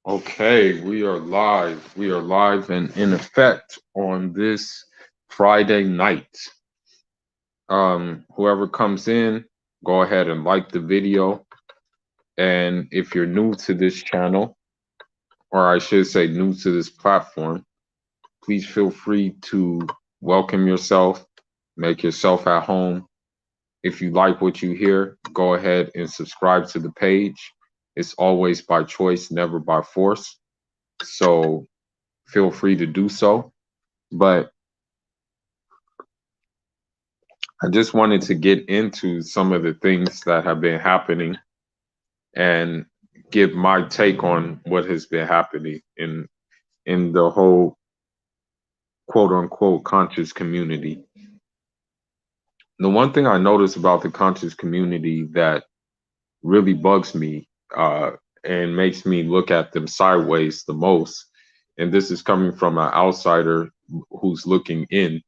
Okay, we are live. We are live and in effect on this Friday night. Whoever comes in, go ahead and like the video. And if you're new to this channel, or I should say new to this platform, please feel free to welcome yourself, make yourself at home. If you like what you hear, go ahead and subscribe to the page. It's always by choice, never by force. So feel free to do so. But I just wanted to get into some of the things that have been happening and give my take on what has been happening in the whole quote unquote conscious community. The one thing I notice about the conscious community that really bugs me and makes me look at them sideways the most, and this is coming from an outsider who's looking in.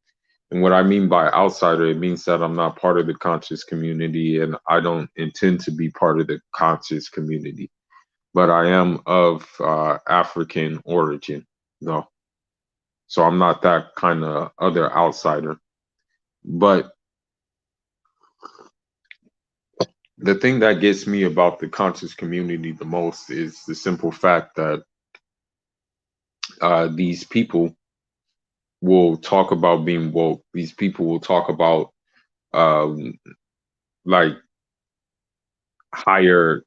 And what I mean by outsider, it means that I'm not part of the conscious community and I don't intend to be part of the conscious community. But I am of African origin, though. So I'm not that kind of other outsider. But the thing that gets me about the conscious community the most is the simple fact that these people will talk about being woke. These people will talk about um, like higher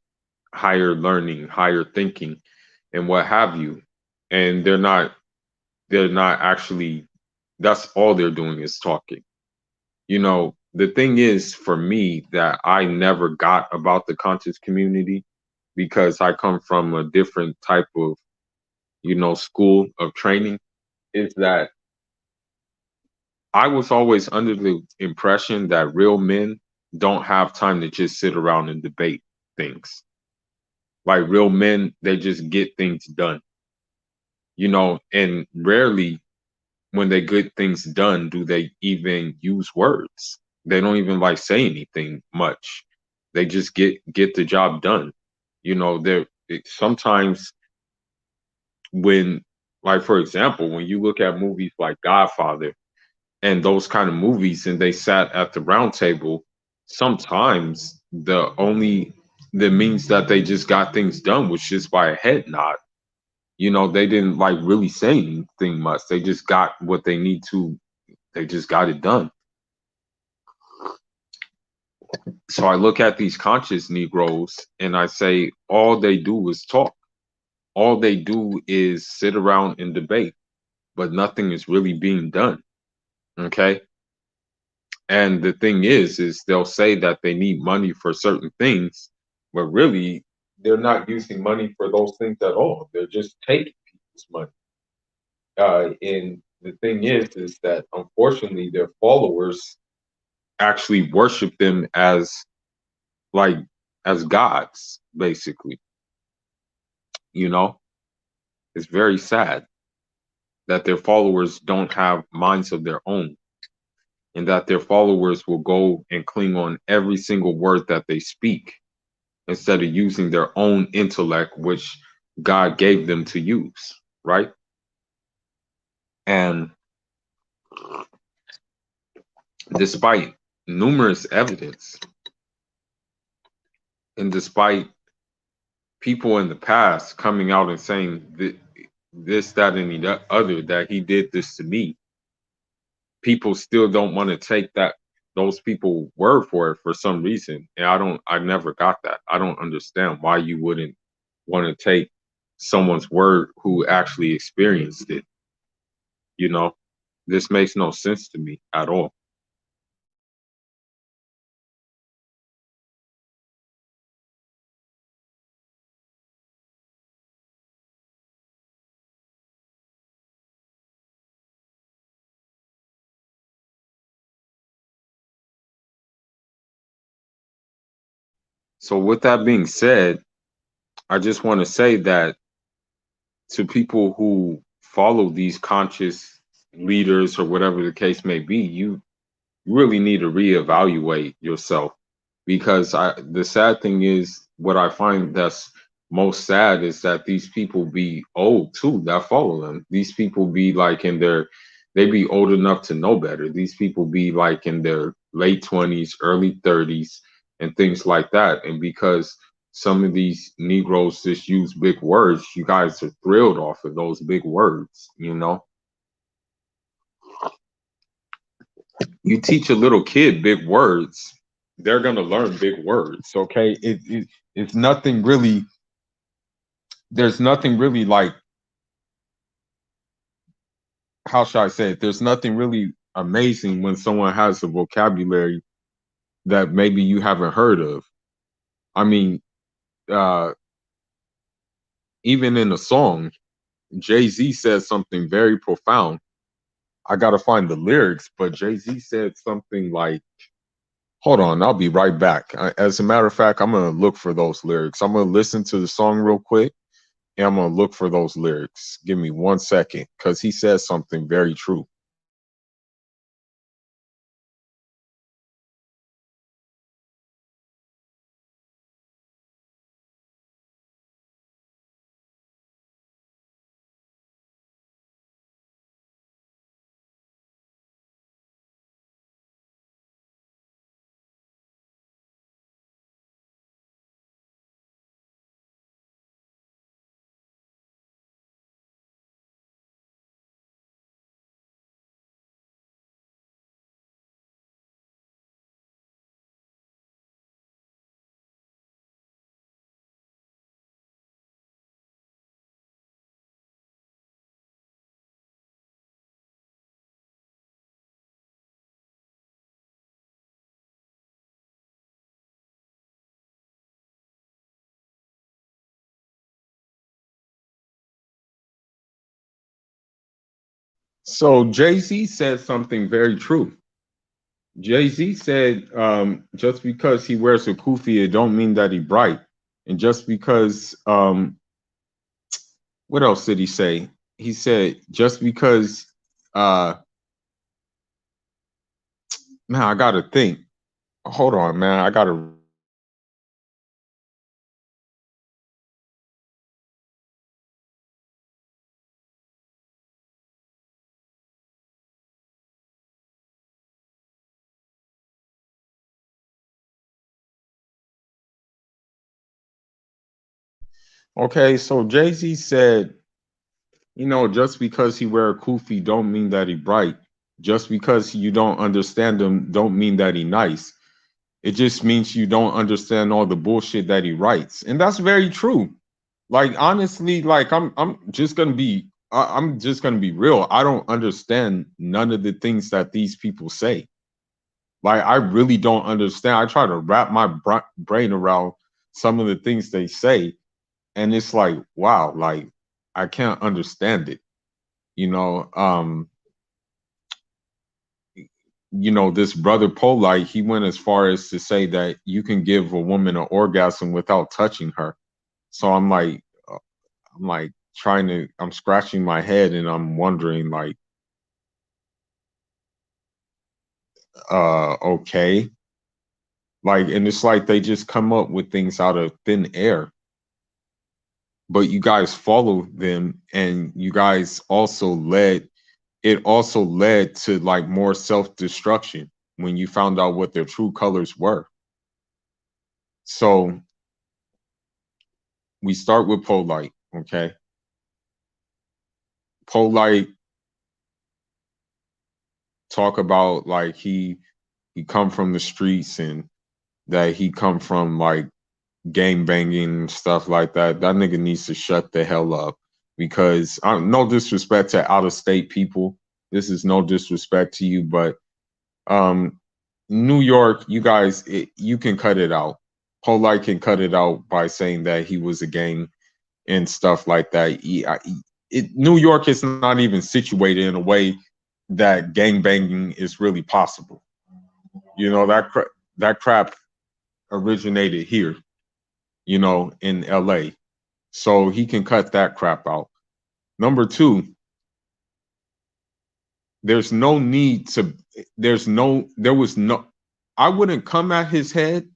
learning, higher thinking, and what have you. And they're not actually, that's all they're doing is talking. The thing is for me that I never got about the conscious community because I come from a different type of, school of training, is that I was always under the impression that real men don't have time to just sit around and debate things. Like real men, they just get things done, and rarely when they get things done do they even use words. They don't even like say anything much. They just get the job done. There sometimes when, like for example, when you look at movies like Godfather and those kind of movies and they sat at the round table, sometimes the means that they just got things done was just by a head nod. They didn't like really say anything much. They just got what they need to. They just got it done. So I look at these conscious Negroes and I say, all they do is talk. All they do is sit around and debate, but nothing is really being done. Okay. And the thing is they'll say that they need money for certain things, but really they're not using money for those things at all. They're just taking people's money. And the thing is that unfortunately their followers actually worship them like as gods, basically. You know, it's very sad that their followers don't have minds of their own and that their followers will go and cling on every single word that they speak instead of using their own intellect, which God gave them to use, right? And despite numerous evidence and despite people in the past coming out and saying this, that, and the other, that he did this to me, people still don't want to take those people word for it for some reason. And I never got that. I don't understand why you wouldn't want to take someone's word who actually experienced it. You know, this makes no sense to me at all. So with that being said, I just want to say that to people who follow these conscious leaders or whatever the case may be, you really need to reevaluate yourself because the sad thing is what I find that's most sad is that these people be old too that follow them. These people be like in their, they be old enough to know better. These people be like in their late 20s, early 30s, and things like that. And because some of these Negroes just use big words, you guys are thrilled off of those big words, you know? You teach a little kid big words, they're gonna learn big words, okay? It's nothing really, there's nothing really like, how should I say it? There's nothing really amazing when someone has a vocabulary that maybe you haven't heard of. I mean, uh, even in a song, Jay-Z says something very profound. I gotta find the lyrics, but Jay-Z said something like, hold on, I'll be right back. As a matter of fact, I'm gonna look for those lyrics. I'm gonna listen to the song real quick and I'm gonna look for those lyrics. Give me 1 second, because he says something very true. So Jay-Z said something very true. Jay-Z said, just because he wears a kufi, it don't mean that he bright. And just because, what else did he say? He said, just because, uh, man, I gotta think. Hold on, man, I gotta. Okay, so Jay-Z said, just because he wear a kufi don't mean that he bright. Just because you don't understand him don't mean that he nice. It just means you don't understand all the bullshit that he writes. And that's very true. Like honestly, like I'm just gonna be I'm just gonna be real. I don't understand none of the things that these people say. Like I really don't understand. I try to wrap my brain around some of the things they say, and it's like, wow, like I can't understand it. You know, um, this brother Polight, he went as far as to say that you can give a woman an orgasm without touching her. So I'm like I'm scratching my head and I'm wondering like, okay. Like, and it's like they just come up with things out of thin air, but you guys follow them and you guys also led to like more self-destruction when you found out what their true colors were. So we start with Polight, okay? Polight talk about like he come from the streets and that he come from like gang banging and stuff like that. That nigga needs to shut the hell up because no disrespect to out of state people. This is no disrespect to you, but um, New York, you guys, you can cut it out. Polite can cut it out by saying that he was a gang and stuff like that. New York is not even situated in a way that gang banging is really possible. You know that crap originated here, in LA. So he can cut that crap out. Number two, there's no need to, there was no, I wouldn't come at his head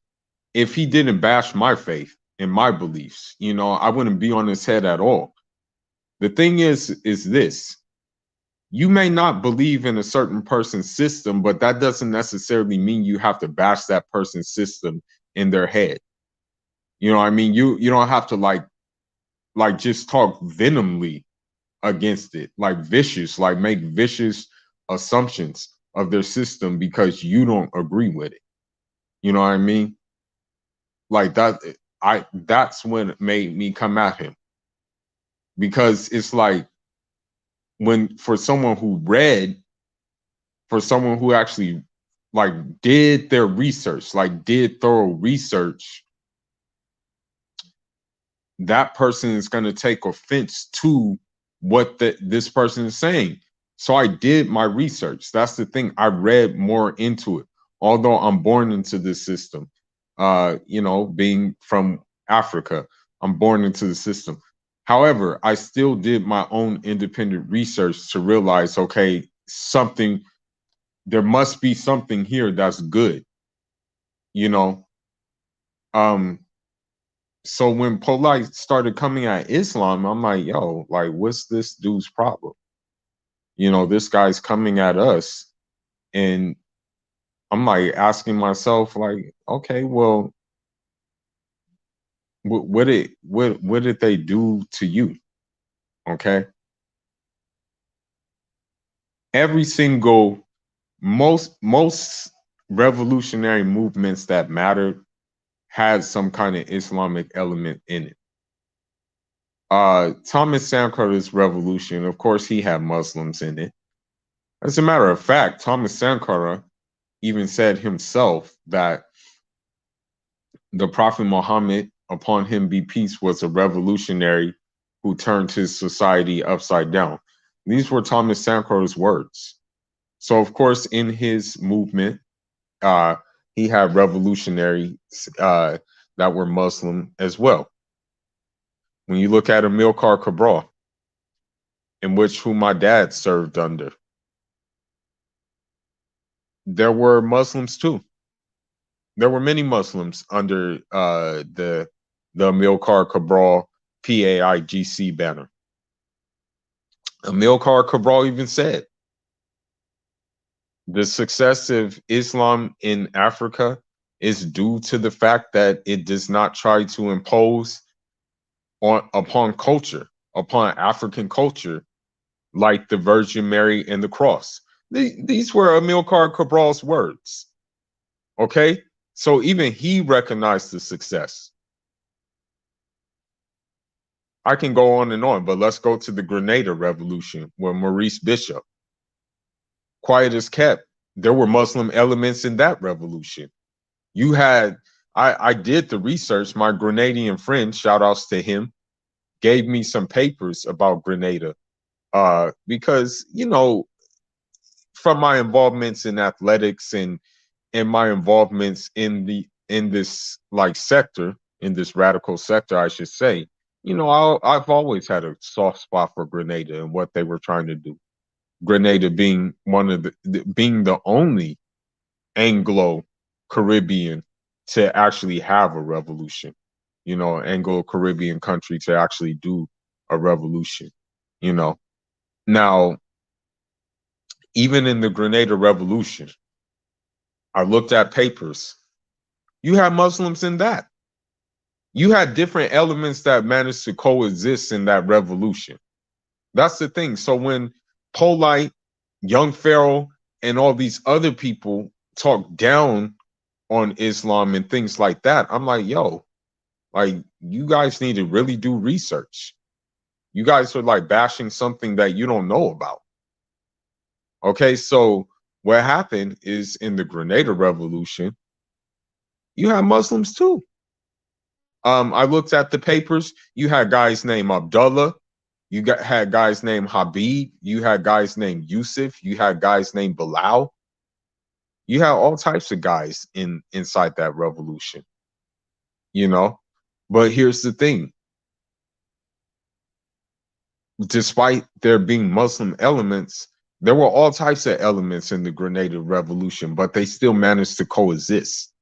if he didn't bash my faith. in my beliefs. You know, I wouldn't be on his head at all. The thing is this: you may not believe in a certain person's system, but that doesn't necessarily mean you have to bash that person's system in their head. You know what I mean? You don't have to like just talk venomly against it, like vicious, like make vicious assumptions of their system because you don't agree with it. You know what I mean? Like that that's when it made me come at him. Because it's like when for someone who read, for someone who actually like did their research, like did thorough research, that person is going to take offense to what this person is saying. So I did my research. That's the thing. I read more into it. Although I'm born into this system, you know, being from Africa, I'm born into the system. However, I still did my own independent research to realize, okay, something, there must be something here that's good, you know. Um, so when Polight started coming at Islam, I'm like, yo, like, what's this dude's problem? You know, this guy's coming at us, and I'm like asking myself, like, okay, well, what did they do to you? Okay, every single most revolutionary movements that mattered had some kind of Islamic element in it. Thomas Sankar's revolution, of course, he had Muslims in it. As a matter of fact, Thomas Sankara even said himself that the Prophet Muhammad, upon him be peace, was a revolutionary who turned his society upside down. These were Thomas Sankara's words. So, of course, in his movement, uh, he had revolutionaries that were Muslim as well. When you look at Amilcar Cabral, in which who my dad served under, there were Muslims too. There were many Muslims under the Amilcar Cabral PAIGC banner. Amilcar Cabral even said the success of Islam in Africa is due to the fact that it does not try to impose upon culture, upon African culture, like the Virgin Mary and the cross. These were Amilcar Cabral's words. Okay, so even he recognized the success. I can go on, but let's go to the Grenada Revolution where Maurice Bishop, quiet as kept. There were Muslim elements in that revolution. You had, I did the research. My Grenadian friend, shout outs to him, gave me some papers about Grenada. Because, you know, from my involvements in athletics and my involvements in this like sector, in this radical sector, I should say, you know, I've always had a soft spot for Grenada and what they were trying to do. Grenada being one of being the only Anglo Caribbean to actually have a revolution, you know, Anglo Caribbean country to actually do a revolution, you know. Now, even in the Grenada Revolution, I looked at papers. You had Muslims in that. You had different elements that managed to coexist in that revolution. That's the thing. So when Polight, young Pharoh, and all these other people talk down on Islam and things like that, I'm like, yo, like, you guys need to really do research. You guys are like bashing something that you don't know about. Okay, so what happened is in the Grenada Revolution, you have Muslims too. I looked at the papers. You had guys named Abdullah. Had guys named Habib. You had guys named Yusuf. You had guys named Bilal. You had all types of guys inside that revolution. You know, but here's the thing: despite there being Muslim elements, there were all types of elements in the Grenada Revolution, but they still managed to coexist.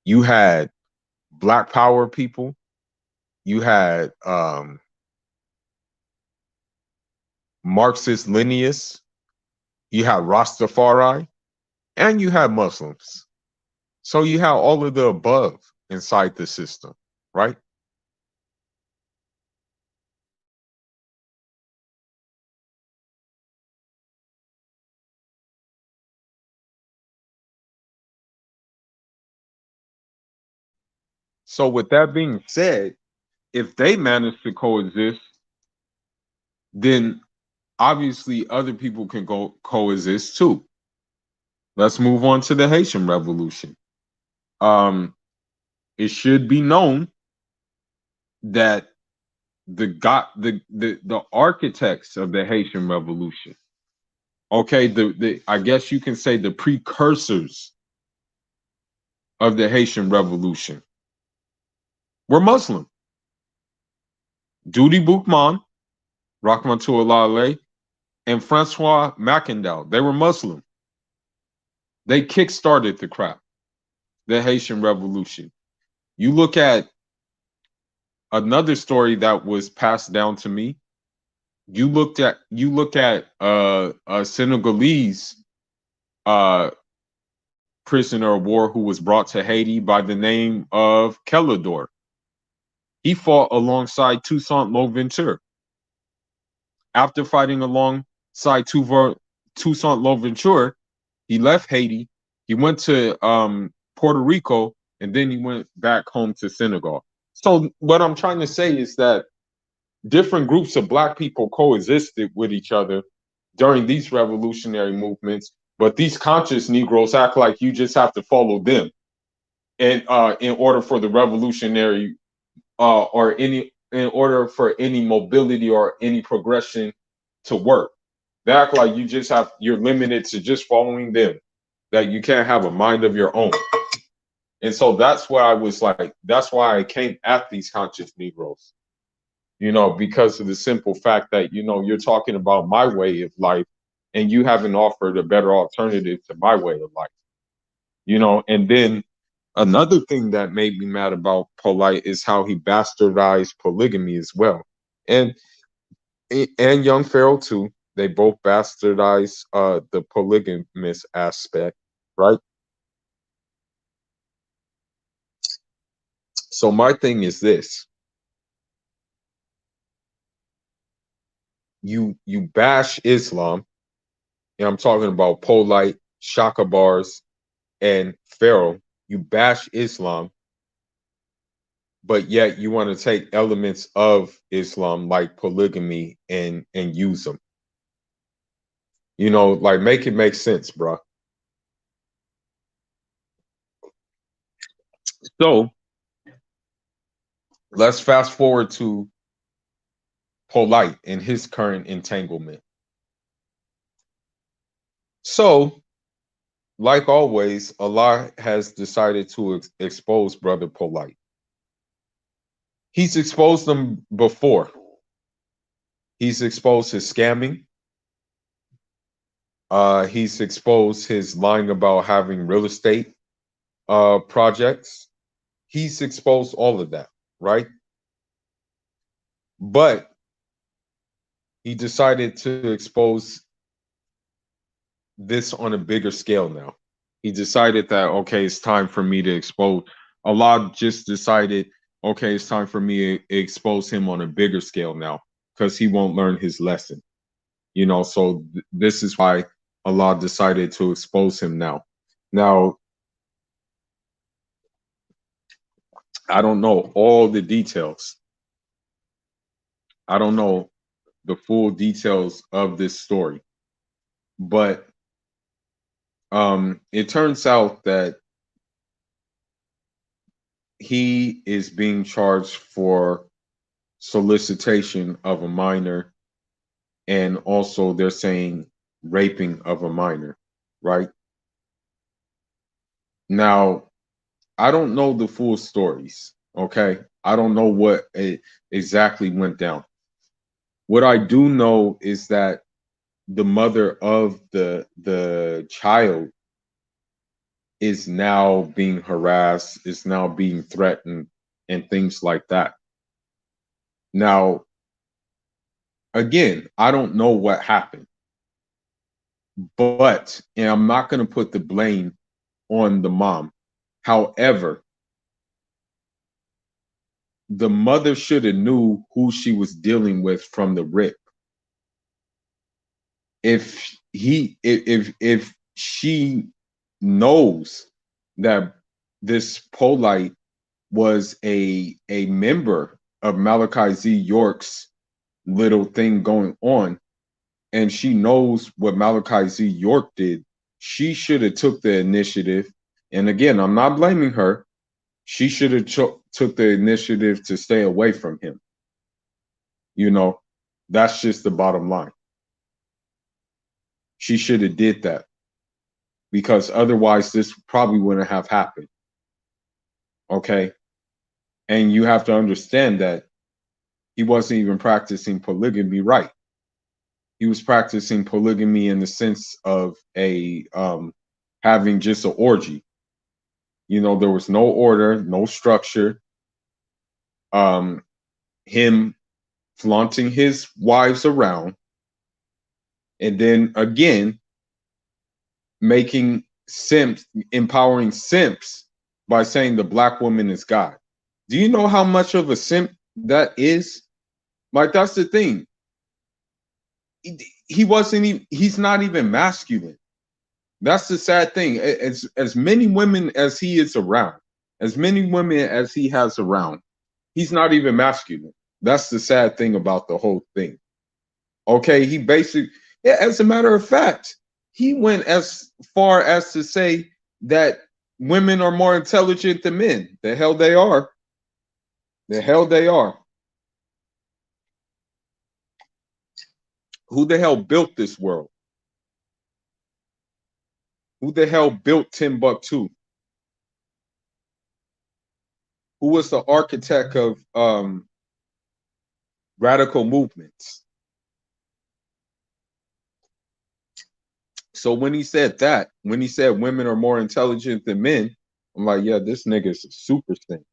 You had Black Power people. you had Marxist Leninists, you had Rastafari, and you had Muslims. So you have all of the above inside the system, right? So with that being said, if they manage to coexist, then obviously other people can go coexist too. Let's move on to the Haitian Revolution. Um, it should be known that the architects of the Haitian Revolution, okay, the I guess you can say the precursors of the Haitian Revolution were Muslim. Duty Boukman, Rahmatullah, and Francois Mackendal, they were Muslim. They kick-started the crap, the Haitian Revolution. You look at another story that was passed down to me. You look at a Senegalese uh, prisoner of war who was brought to Haiti by the name of Kellador. He fought alongside Toussaint Louverture. After fighting alongside Toussaint Louverture, he left Haiti. He went to Puerto Rico, and then he went back home to Senegal. So what I'm trying to say is that different groups of Black people coexisted with each other during these revolutionary movements, but these conscious Negroes act like you just have to follow them, and in order for the revolutionary or any in order for any mobility or any progression to work. They act like you're limited to just following them, that you can't have a mind of your own. And so that's why I was like, that's why I came at these conscious Negroes, because of the simple fact that, you're talking about my way of life and you haven't offered a better alternative to my way of life, and then another thing that made me mad about Polight is how he bastardized polygamy as well. And young Pharaoh too. They both bastardize the polygamous aspect, right? So my thing is this: you bash Islam, and I'm talking about Polight, Chakabars, and Pharoh. You bash Islam, but yet you want to take elements of Islam like polygamy and use them. Like make it make sense, bro. So let's fast forward to Polight and his current entanglement. So, like always, Allah has decided to expose Brother Polight. He's exposed them before. He's exposed his scamming. He's exposed his lying about having real estate projects. He's exposed all of that, right? But he decided to expose this on a bigger scale now. He decided that, okay, it's time for me to expose. Allah just decided, okay, it's time for me to expose him on a bigger scale now because he won't learn his lesson. So this is why Allah decided to expose him now. Now, I don't know all the details. I don't know the full details of this story, but it turns out that he is being charged for solicitation of a minor, and also they're saying raping of a minor, right? Now, I don't know the full stories, okay? I don't know what exactly went down. What I do know is that the mother of the child is now being harassed, is now being threatened, and things like that. Now, again, I don't know what happened, but and I'm not going to put the blame on the mom. However, the mother should have knew who she was dealing with from the rip. If she knows that this Polight was a member of Malachi Z. York's little thing going on, and she knows what Malachi Z. York did, she should have took the initiative. And again, I'm not blaming her. She should have took the initiative to stay away from him. You know, that's just the bottom line. She should have did that, because otherwise this probably wouldn't have happened. Okay? And you have to understand that he wasn't even practicing polygamy right. He was practicing polygamy in the sense of a having just an orgy. You know, there was no order, no structure. Him flaunting his wives around, and then again making simps, empowering simps by saying the black woman is God. Do you know how much of a simp that is? Like, that's the thing. He wasn't even, he's not even masculine. That's the sad thing. As many women as he is around, as many women as he has around, he's not even masculine. That's the sad thing about the whole thing. Okay, he basically, yeah, as a matter of fact, he went as far as to say that women are more intelligent than men. The hell they are. The hell they are. Who the hell built this world? Who the hell built Timbuktu? Who was the architect of radical movements? So when he said that, when he said women are more intelligent than men, I'm like, yeah, this nigga's a super thing.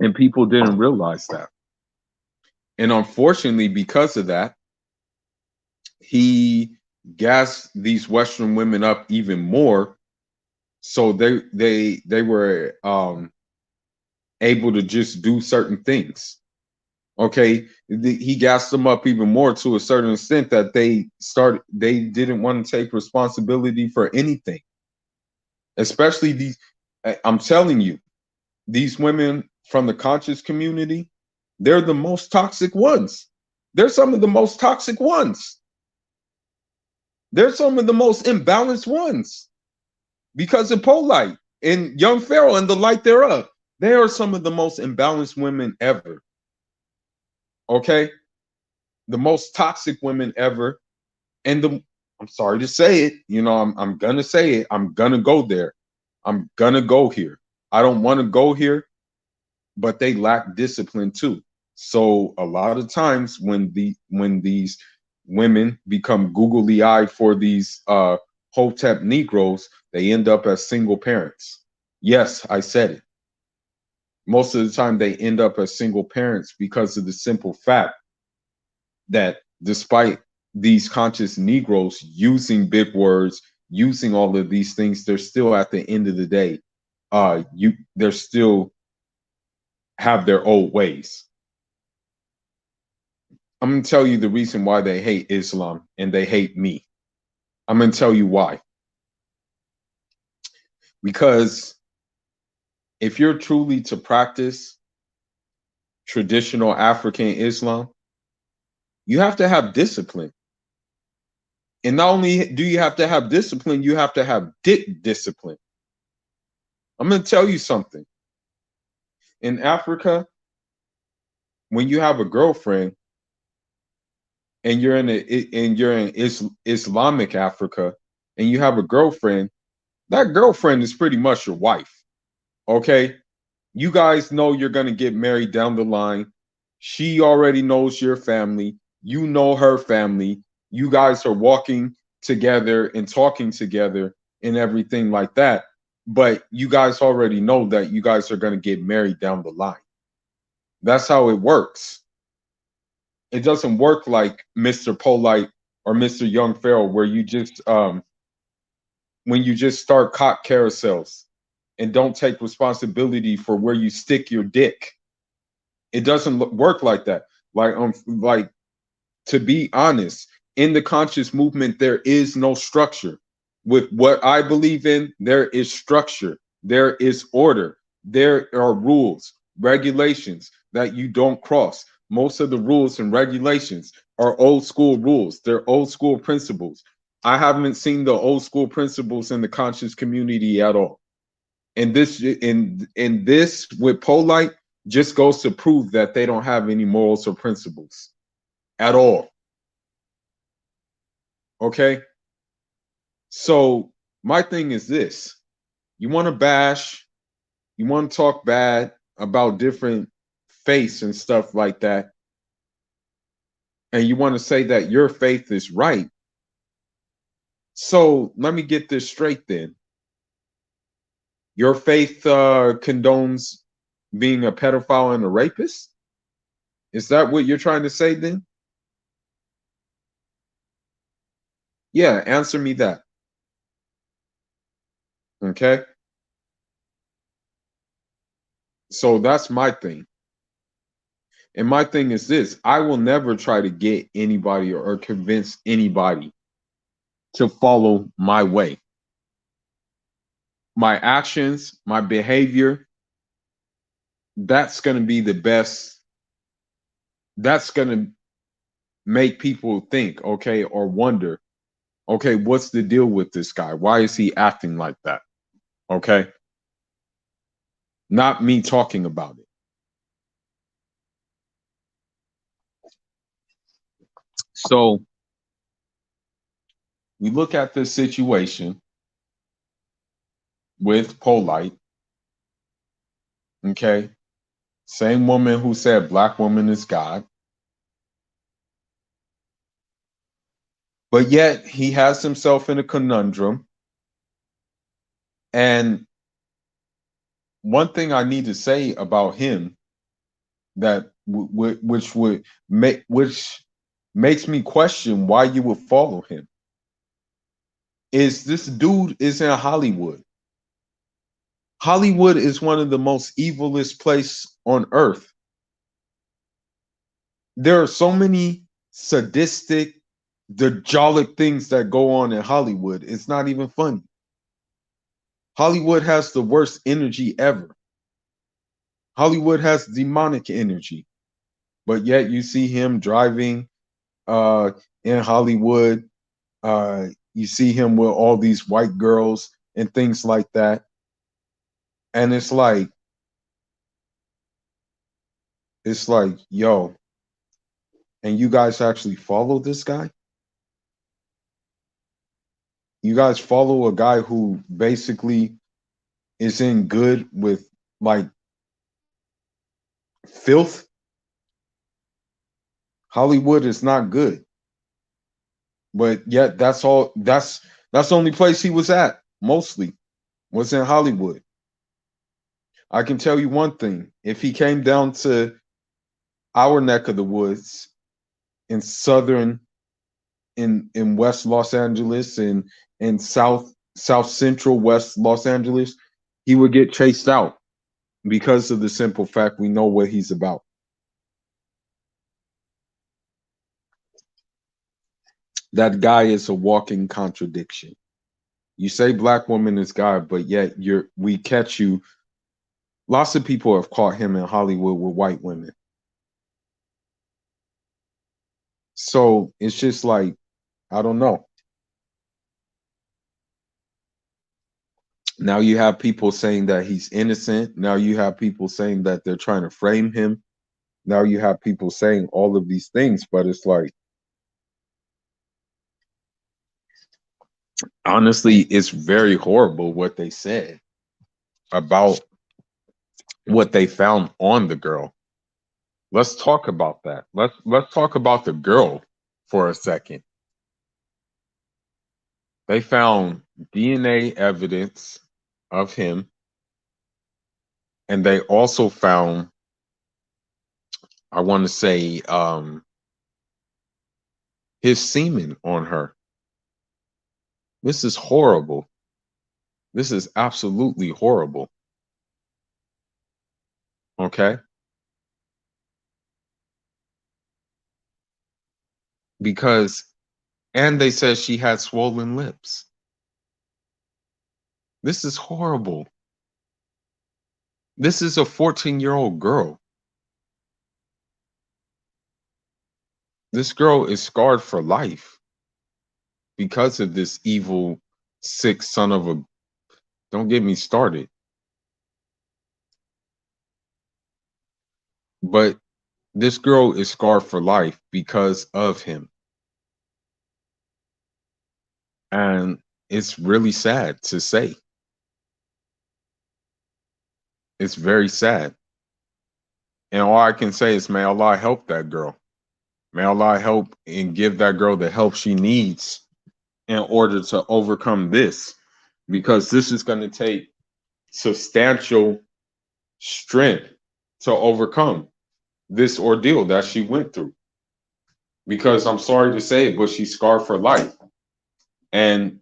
And people didn't realize that. And unfortunately, because of that, he gassed these Western women up even more. So they were able to just do certain things. Okay, he gassed them up even more to a certain extent that they didn't want to take responsibility for anything, especially these. I'm telling you, these women from the conscious community, they're the most toxic ones. They're some of the most toxic ones. They're some of the most imbalanced ones, because of Polight and young Pharoh and the like thereof. They are some of the most imbalanced women ever. Okay, the most toxic women ever. And I'm sorry to say it, you know, I'm gonna say it. I'm gonna go there. I'm gonna go here. I don't want to go here, but they lack discipline too. So a lot of times when these women become googly eyed for these Hotep Negroes, they end up as single parents. Yes, I said it. Most of the time they end up as single parents because of the simple fact that despite these conscious Negroes using big words, using all of these things, they're still, at the end of the day, they're still have their old ways. I'm going to tell you the reason why they hate Islam and they hate me. I'm going to tell you why. Because if you're truly to practice traditional African Islam, you have to have discipline. And not only do you have to have discipline, you have to have discipline. I'm going to tell you something. In Africa, when you have a girlfriend and you're in Islamic Africa and you have a girlfriend, that girlfriend is pretty much your wife. Okay? You guys know you're going to get married down the line. She already knows your family. You know her family. You guys are walking together and talking together and everything like that. but you guys already know that you guys are going to get married down the line. That's how it works. It doesn't work like Mr. Polight or Mr. Young Pharaoh, where you just when you just start cock carousels and don't take responsibility for where you stick your dick. It doesn't work like that. Like to be honest, in the conscious movement, there is no structure. With what I believe in, there is structure, there is order, there are rules, regulations that you don't cross. Most of the rules and regulations are old school rules, they're old school principles. I haven't seen the old school principles in the conscious community at all. And this with Polight just goes to prove that they don't have any morals or principles at all. Okay? So my thing is this. You want to bash, you want to talk bad about different faiths and stuff like that, and you want to say that your faith is right. So let me get this straight then. Your faith condones being a pedophile and a rapist? Is that what you're trying to say then? Yeah, answer me that. Okay? So that's my thing. And my thing is this. I will never try to get anybody or convince anybody to follow my way. My actions, my behavior, that's going to be the best. That's going to make people think, okay, or wonder, okay, what's the deal with this guy? Why is he acting like that? Okay? Not me talking about it. So we look at this situation with Polight. Okay? Same woman who said black woman is God. But yet he has himself in a conundrum. And one thing I need to say about him that which makes me question why you would follow him is this dude is in Hollywood. Hollywood is one of the most evilest place on earth. There are so many sadistic, dejolic things that go on in Hollywood. It's not even funny. Hollywood has the worst energy ever. Hollywood has demonic energy. But yet you see him driving in Hollywood. You see him with all these white girls and things like that. And it's like, yo, and you guys actually follow this guy? You guys follow a guy who basically is in good with like filth? Hollywood is not good. But yet that's the only place he was at, mostly, was in Hollywood. I can tell you one thing. If he came down to our neck of the woods in in West Los Angeles and in South Central West Los Angeles, he would get chased out because of the simple fact we know what he's about. That guy is a walking contradiction. You say black woman is God, but yet we catch you. Lots of people have caught him in Hollywood with white women. So it's just like, I don't know. Now you have people saying that he's innocent. Now you have people saying that they're trying to frame him. Now you have people saying all of these things, but it's like, honestly, it's very horrible what they said about what they found on the girl. Let's talk about that. Let's talk about the girl for a second. They found DNA evidence of him, and they also found, I want to say, his semen on her. This is horrible. This is absolutely horrible. Okay? Because, and they said she had swollen lips. This is horrible. This is a 14-year-old girl. This girl is scarred for life because of this evil, sick son of a. Don't get me started. But this girl is scarred for life because of him. And it's really sad to say. It's very sad. And all I can say is, may Allah help that girl. May Allah help and give that girl the help she needs in order to overcome this. Because this is going to take substantial strength to overcome this ordeal that she went through. Because I'm sorry to say it, but she's scarred for life. And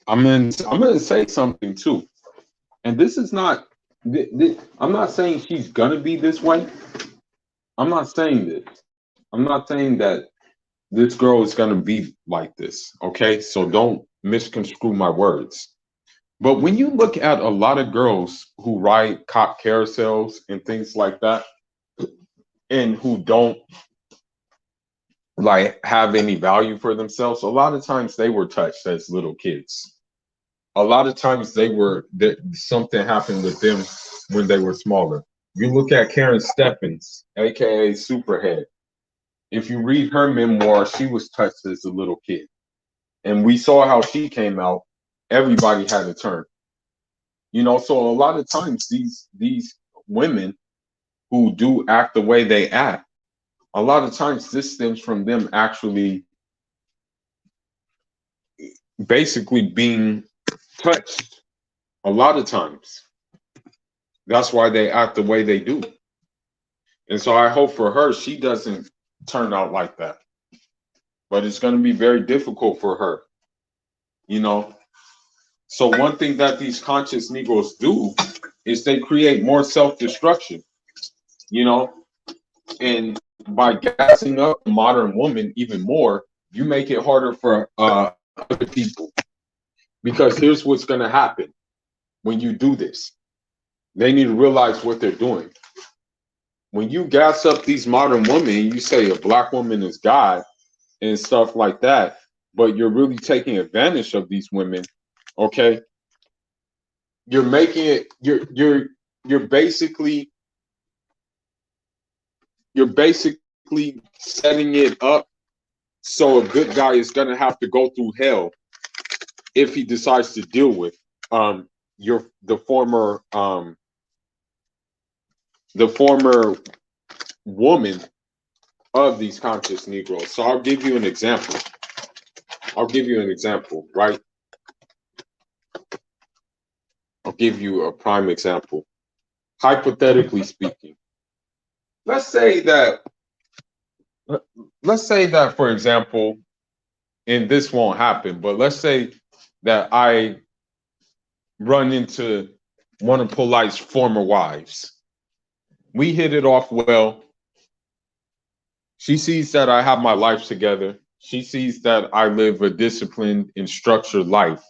I'm gonna say something too. And this is not. I'm not saying she's gonna be this way. I'm not saying this. I'm not saying that this girl is gonna be like this. Okay, so don't misconstrue my words. But when you look at a lot of girls who ride cop carousels and things like that, and who don't like have any value for themselves, a lot of times they were touched as little kids. A lot of times something happened with them when they were smaller. You look at Karen Stephens, aka Superhead. If you read her memoir, she was touched as a little kid, and we saw how she came out. Everybody had a turn, So a lot of times these women who do act the way they act, a lot of times this stems from them actually basically being touched. A lot of times. That's why they act the way they do. And so I hope for her, she doesn't turn out like that. But it's going to be very difficult for her, you know. So one thing that these conscious Negroes do is they create more self-destruction, you know, and by gassing up the modern woman even more, you make it harder for other people. Because here's what's going to happen when you do this. They need to realize what they're doing. When you gas up these modern women, you say a black woman is God and stuff like that, but you're really taking advantage of these women, okay? You're making it you're basically setting it up so a good guy is gonna have to go through hell if he decides to deal with the former woman of these conscious Negroes. So I'll give you an example. Right? I'll give you a prime example. Hypothetically speaking, let's say that, for example, and this won't happen, but let's say that I run into one of Polight's former wives. We hit it off well. She sees that I have my life together. She sees that I live a disciplined and structured life.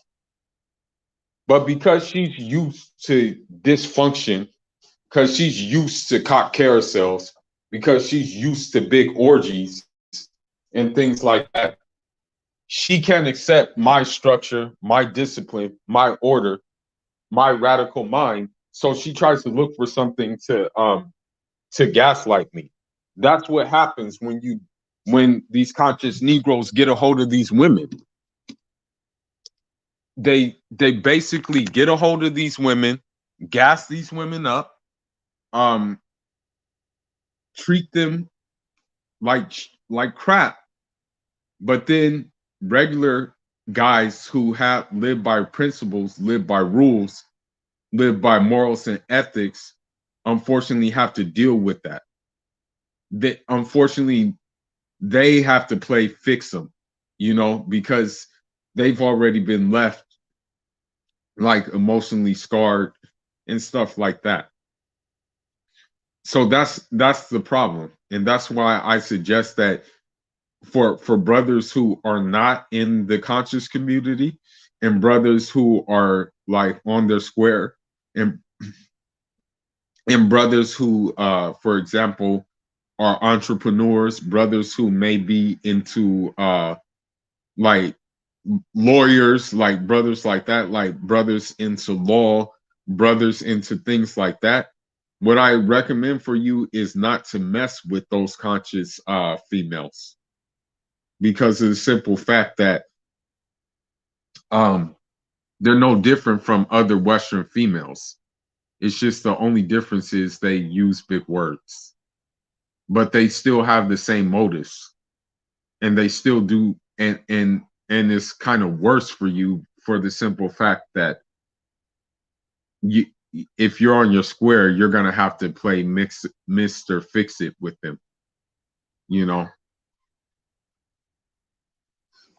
But because she's used to dysfunction, because she's used to cock carousels, because she's used to big orgies and things like that, she can't accept my structure, my discipline, my order, my radical mind. So she tries to look for something to gaslight me. That's what happens when these conscious Negroes get a hold of these women. They basically get a hold of these women, gas these women up, treat them like crap, but then regular guys who have lived by principles, live by rules, live by morals and ethics, unfortunately have to deal with that. That unfortunately they have to play fix them, because they've already been left like emotionally scarred and stuff like that. So that's the problem, and that's why I suggest that for brothers who are not in the conscious community and brothers who are like on their square, and brothers who for example are entrepreneurs, brothers who may be into like lawyers, like brothers like that, like brothers into law, brothers into things like that. What I recommend for you is not to mess with those conscious females, because of the simple fact that um, they're no different from other Western females. It's just the only difference is they use big words, but they still have the same motives, and they still do. And it's kind of worse for you for the simple fact that you, if you're on your square, you're gonna have to play Mr. Fix It with them.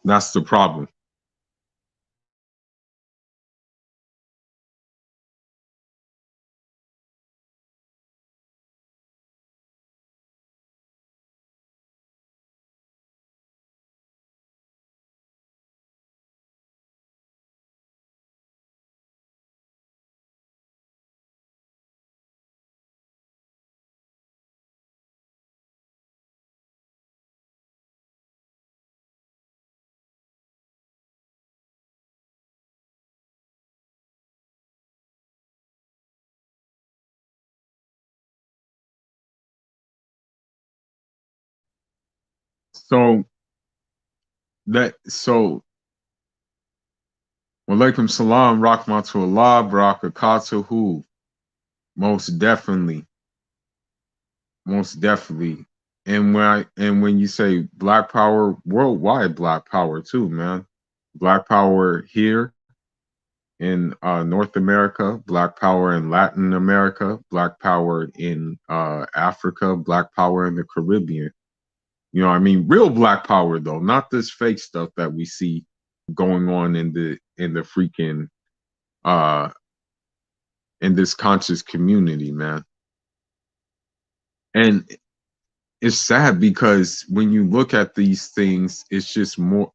That's the problem. So so Walaikum salam, rahmatullah, barakatuhu. Most definitely, most definitely. And when you say Black Power, worldwide Black Power too, man. Black Power here in North America, Black Power in Latin America, Black Power in Africa, Black Power in the Caribbean. You know what I mean? Real Black Power though, not this fake stuff that we see going on in the freaking uh in this conscious community, man. And it's sad because when you look at these things, it's just more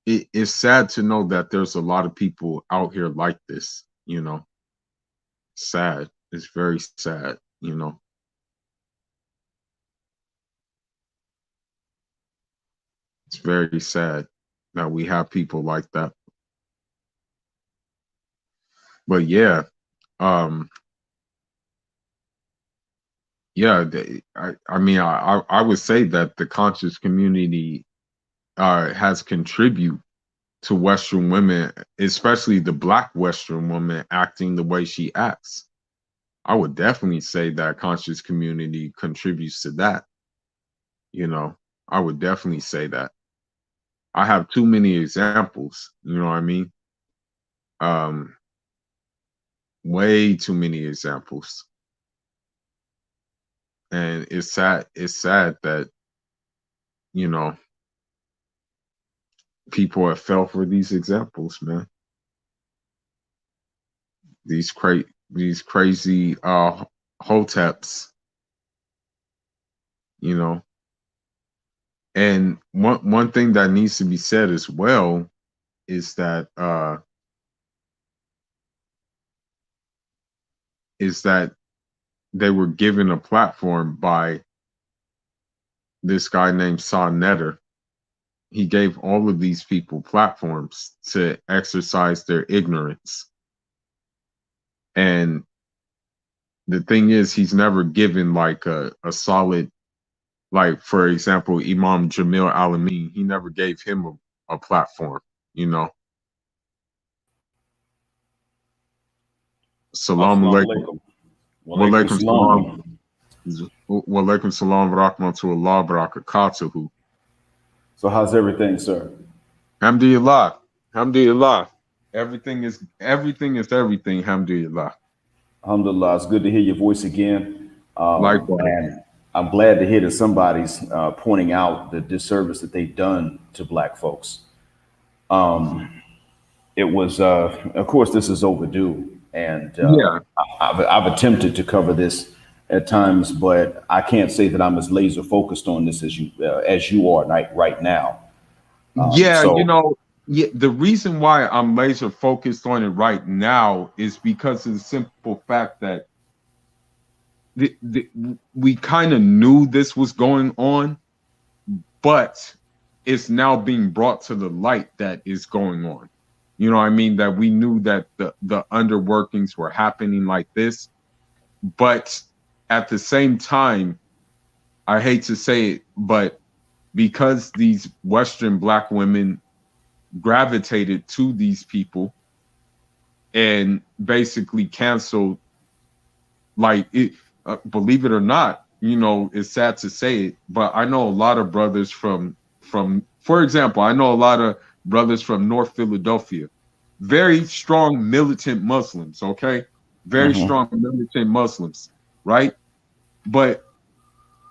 it's sad to know that there's a lot of people out here like this. Sad. It's very sad. It's very sad that we have people like that. But yeah, um, yeah, I mean, I would say that the conscious community has contributed to Western women, especially the Black Western woman, acting the way she acts. I would definitely say that conscious community contributes to that. I would definitely say that. I have too many examples. You know what I mean? Um, way too many examples, and it's sad. It's sad that you know people have fell for these examples, man. These crazy hoteps, you know. And one thing that needs to be said as well is that they were given a platform by this guy named Sa Netter. He gave all of these people platforms to exercise their ignorance. And the thing is, he's never given like a solid, like, for example, Imam Jamil Alameen, he never gave him a platform, you know. Salam Assalamu alaikum. alaikum. Wa Walaikum alaikum salam. salam. Wa alaikum salam wa rahmatullah barakatuhu. So how's everything, sir? Alhamdulillah. Alhamdulillah. Everything is everything. Alhamdulillah. Alhamdulillah, it's good to hear your voice again. Likewise. And I'm glad to hear that somebody's pointing out the disservice that they've done to Black folks. It was, of course, this is overdue, and Yeah. I've attempted to cover this at times, but I can't say that I'm as laser focused on this as you are right now. Yeah, So, yeah, the reason why I'm laser focused on it right now is because of the simple fact that we kind of knew this was going on, but it's now being brought to the light that is going on. You know what I mean? That we knew that the underworkings were happening like this, but at the same time, I hate to say it, but because these Western Black women gravitated to these people and basically canceled, like it, believe it or not, it's sad to say it, but I know a lot of brothers for example, I know a lot of brothers from North Philadelphia, very strong militant Muslims, okay, very mhm. strong militant Muslims, right? But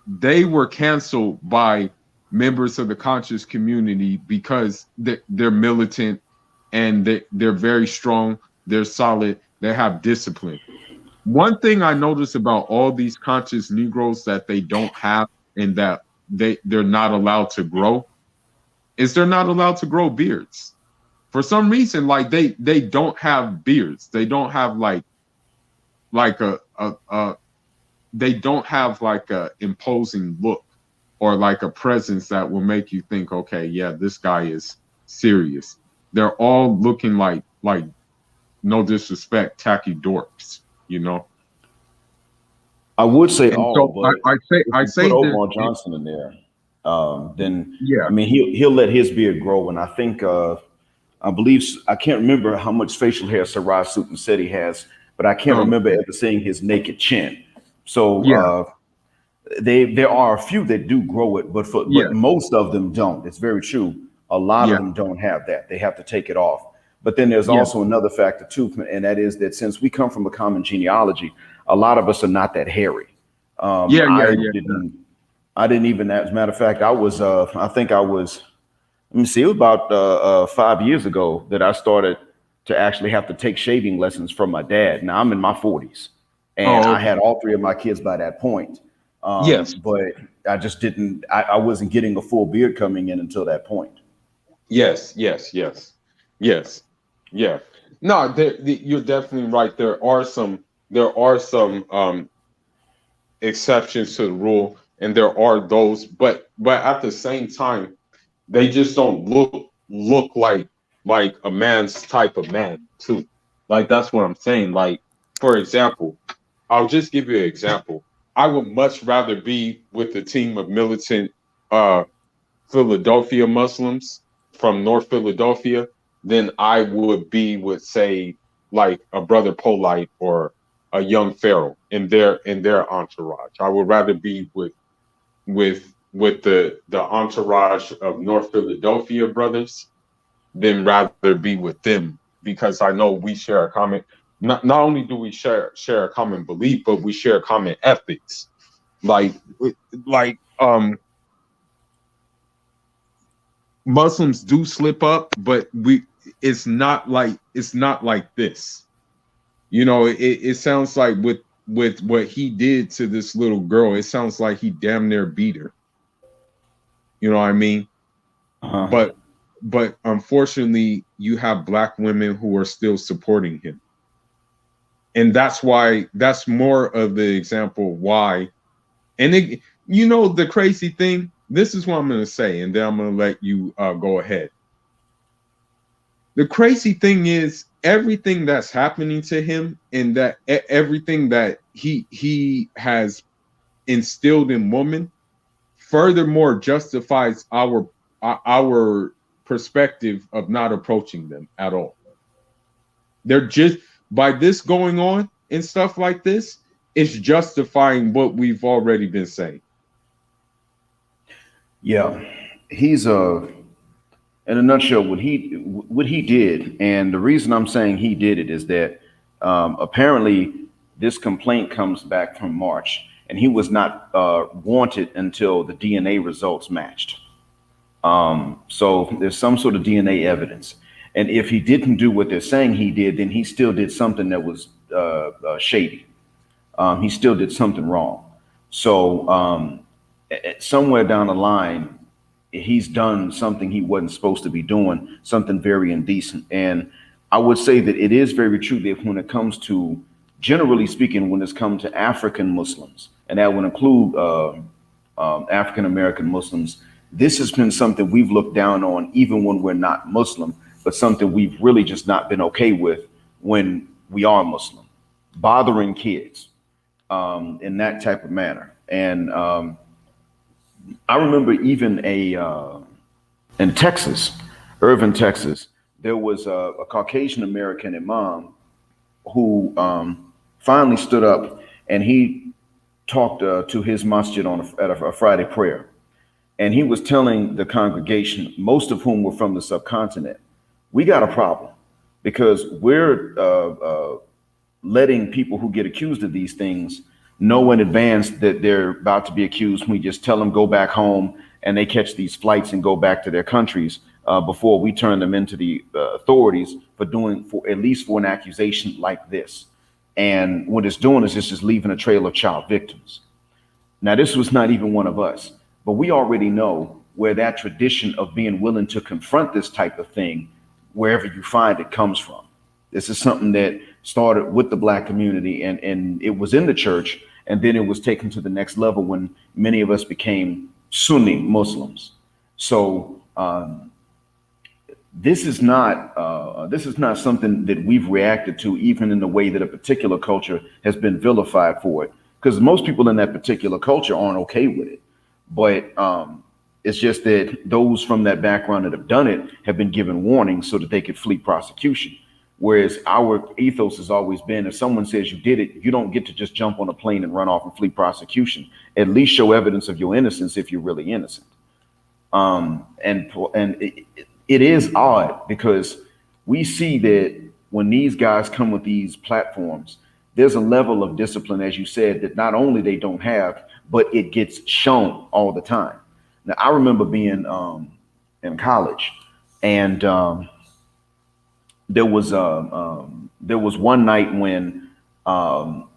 they were canceled by members of the conscious community because they're militant and they're very strong, they're solid, they have discipline. One thing I notice about all these conscious Negroes that they don't have and that they're not allowed to grow is they're not allowed to grow beards. For some reason, like they don't have beards. They don't have like a they don't have like a imposing look or like a presence that will make you think, okay, yeah, this guy is serious. They're all looking like no disrespect, tacky dorks. I would say And all, so I, but I say if I you put say this, Omar Johnson in there, then yeah, I mean he'll let his beard grow, and I think I believe I can't remember how much facial hair Sarai Sutton said he has, but I can't remember okay, ever seeing his naked chin. So yeah, there are a few that do grow it, yeah, but most of them don't. It's very true. A lot of yeah, them don't have that. They have to take it off. But then there's yeah, also another factor too, and that is that since we come from a common genealogy, a lot of us are not that hairy. yeah, yeah, I yeah, didn't. I didn't even. As a matter of fact, I was. I think I was. Let me see. It was about 5 years ago that I started to actually have to take shaving lessons from my dad. Now I'm in my 40s, and oh, I okay, had all three of my kids by that point. yes, But I just didn't. I wasn't getting a full beard coming in until that point. yes, yes, yes, yes, yeah. No, you're definitely right. There are some exceptions to the rule, and there are those, but at the same time, they just don't look like a man's type of man too. Like that's what I'm saying. Like for example, I'll just give you an example. I would much rather be with a team of militant uh Philadelphia Muslims from North Philadelphia than I would be with, say, like a brother Polight or a young Pharoh in their entourage. I would rather be with the entourage of North Philadelphia brothers than rather be with them because I know we share a common. Not only do we share a common belief, but we share common ethics. Like like Muslims do slip up, but it's not like this. It sounds like with what he did to this little girl, it sounds like he damn near beat her. You know what I mean? Uh-huh. But but unfortunately, you have Black women who are still supporting him. And that's more of the example why. And the crazy thing, this is what I'm going to say, and then I'm going to let you go ahead. The crazy thing is everything that's happening to him and that everything that he has instilled in women furthermore justifies our perspective of not approaching them at all. They're just by this going on and stuff like this, it's justifying what we've already been saying. Yeah, he's in a nutshell, what he did, and the reason I'm saying he did it is that apparently this complaint comes back from March, and he was not wanted until the DNA results matched. So there's some sort of DNA evidence, and if he didn't do what they're saying he did, then he still did something that was shady. He still did something wrong. So somewhere down the line, he's done something he wasn't supposed to be doing, something very indecent. And I would say that it is very true that when it comes to, generally speaking, when it's come to African Muslims, and that would include African American Muslims, this has been something we've looked down on even when we're not Muslim, but something we've really just not been okay with when we are Muslim, bothering kids in that type of manner. And I remember even in Texas, Irving, Texas, there was a Caucasian American imam who finally stood up and he talked to his masjid at a Friday prayer. And he was telling the congregation, most of whom were from the subcontinent, we got a problem because we're letting people who get accused of these things know in advance that they're about to be accused. We just tell them go back home and they catch these flights and go back to their countries before we turn them into the authorities for at least for an accusation like this. And what it's doing is it's just leaving a trail of child victims. Now, this was not even one of us, but we already know where that tradition of being willing to confront this type of thing, wherever you find it, comes from. This is something that started with the Black community, and it was in the church, and then it was taken to the next level when many of us became Sunni Muslims. So this is not something that we've reacted to, even in the way that a particular culture has been vilified for it, because most people in that particular culture aren't okay with it. But it's just that those from that background that have done it have been given warnings so that they could flee prosecution. Whereas our ethos has always been, if someone says you did it, you don't get to just jump on a plane and run off and flee prosecution. At least show evidence of your innocence if you're really innocent. And it is odd because we see that when these guys come with these platforms, there's a level of discipline, as you said, that not only they don't have, but it gets shown all the time. Now, I remember being in college, and there was one night when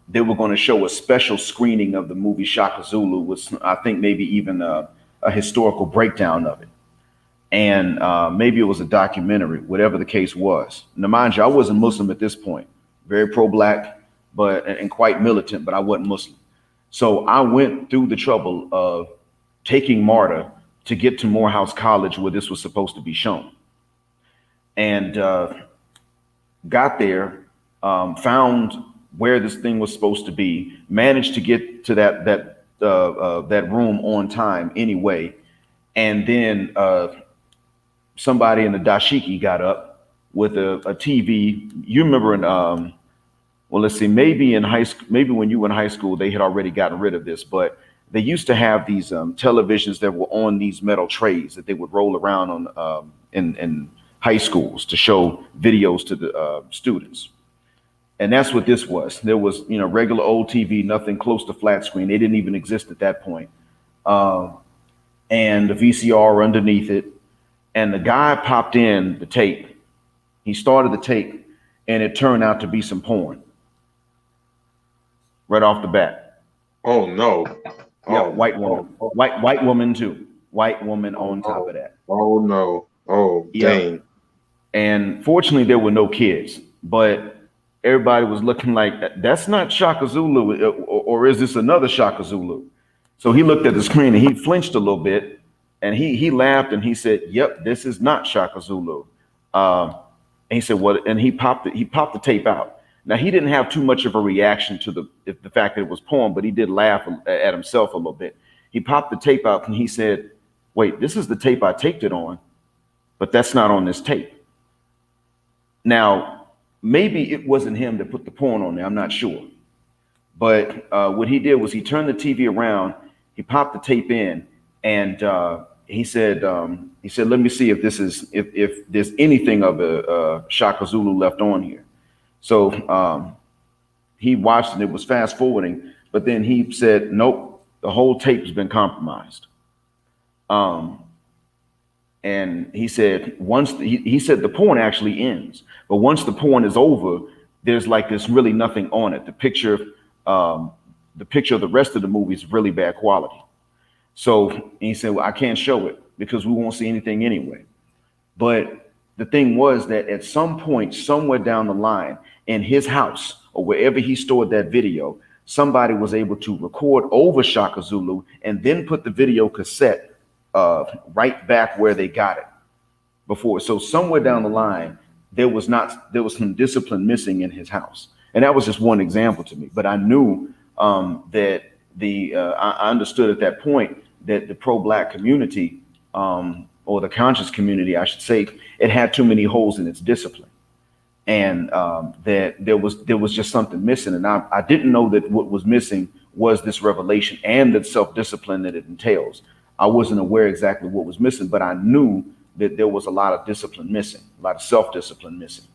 they were going to show a special screening of the movie Shaka Zulu, was I think maybe even a historical breakdown of it, and maybe it was a documentary, whatever the case was. Now, mind you, I wasn't Muslim at this point, very pro-Black, and quite militant, but I wasn't Muslim. So I went through the trouble of taking MARTA to get to Morehouse College where this was supposed to be shown. And got there, found where this thing was supposed to be, managed to get to that room on time anyway. And then somebody in the dashiki got up with a TV. You remember well, let's see, maybe in high school, maybe when you were in high school, they had already gotten rid of this, but they used to have these televisions that were on these metal trays that they would roll around on in high schools to show videos to the students. And that's what this was. There was, regular old TV, nothing close to flat screen. They didn't even exist at that point. And the VCR underneath it. And the guy popped in the tape. He started the tape, and it turned out to be some porn. Right off the bat. Oh no. Yeah, white woman. White woman too. White woman on top of that. Oh no. Oh, dang. And fortunately there were no kids, but everybody was looking like, that's not Shaka Zulu, or is this another Shaka Zulu? So he looked at the screen and he flinched a little bit, and he laughed and he said, yep, this is not Shaka Zulu. And he said, what? And he popped the tape out. Now, he didn't have too much of a reaction to the fact that it was porn, but he did laugh at himself a little bit. He popped the tape out and he said, wait, this is the tape I taped it on, but that's not on this tape. Now, maybe it wasn't him that put the porn on there, I'm not sure. But what he did was he turned the TV around, he popped the tape in, and he said, let me see if this is if there's anything of a Shaka Zulu left on here. So he watched and it was fast forwarding, but then he said, nope, the whole tape has been compromised. And he said he said the porn actually ends, but once the porn is over, there's like this really nothing on it. The picture of the rest of the movie is really bad quality. So he said, well, I can't show it because we won't see anything anyway. But the thing was that at some point, somewhere down the line in his house or wherever he stored that video, somebody was able to record over Shaka Zulu and then put the video cassette right back where they got it before. So somewhere down the line, there was some discipline missing in his house. And that was just one example to me. But I knew that I understood at that point that the pro-Black community, or the conscious community, I should say, it had too many holes in its discipline, and that there was just something missing. And I didn't know that what was missing was this revelation and the self-discipline that it entails. I wasn't aware exactly what was missing, but I knew that there was a lot of discipline missing, a lot of self-discipline missing,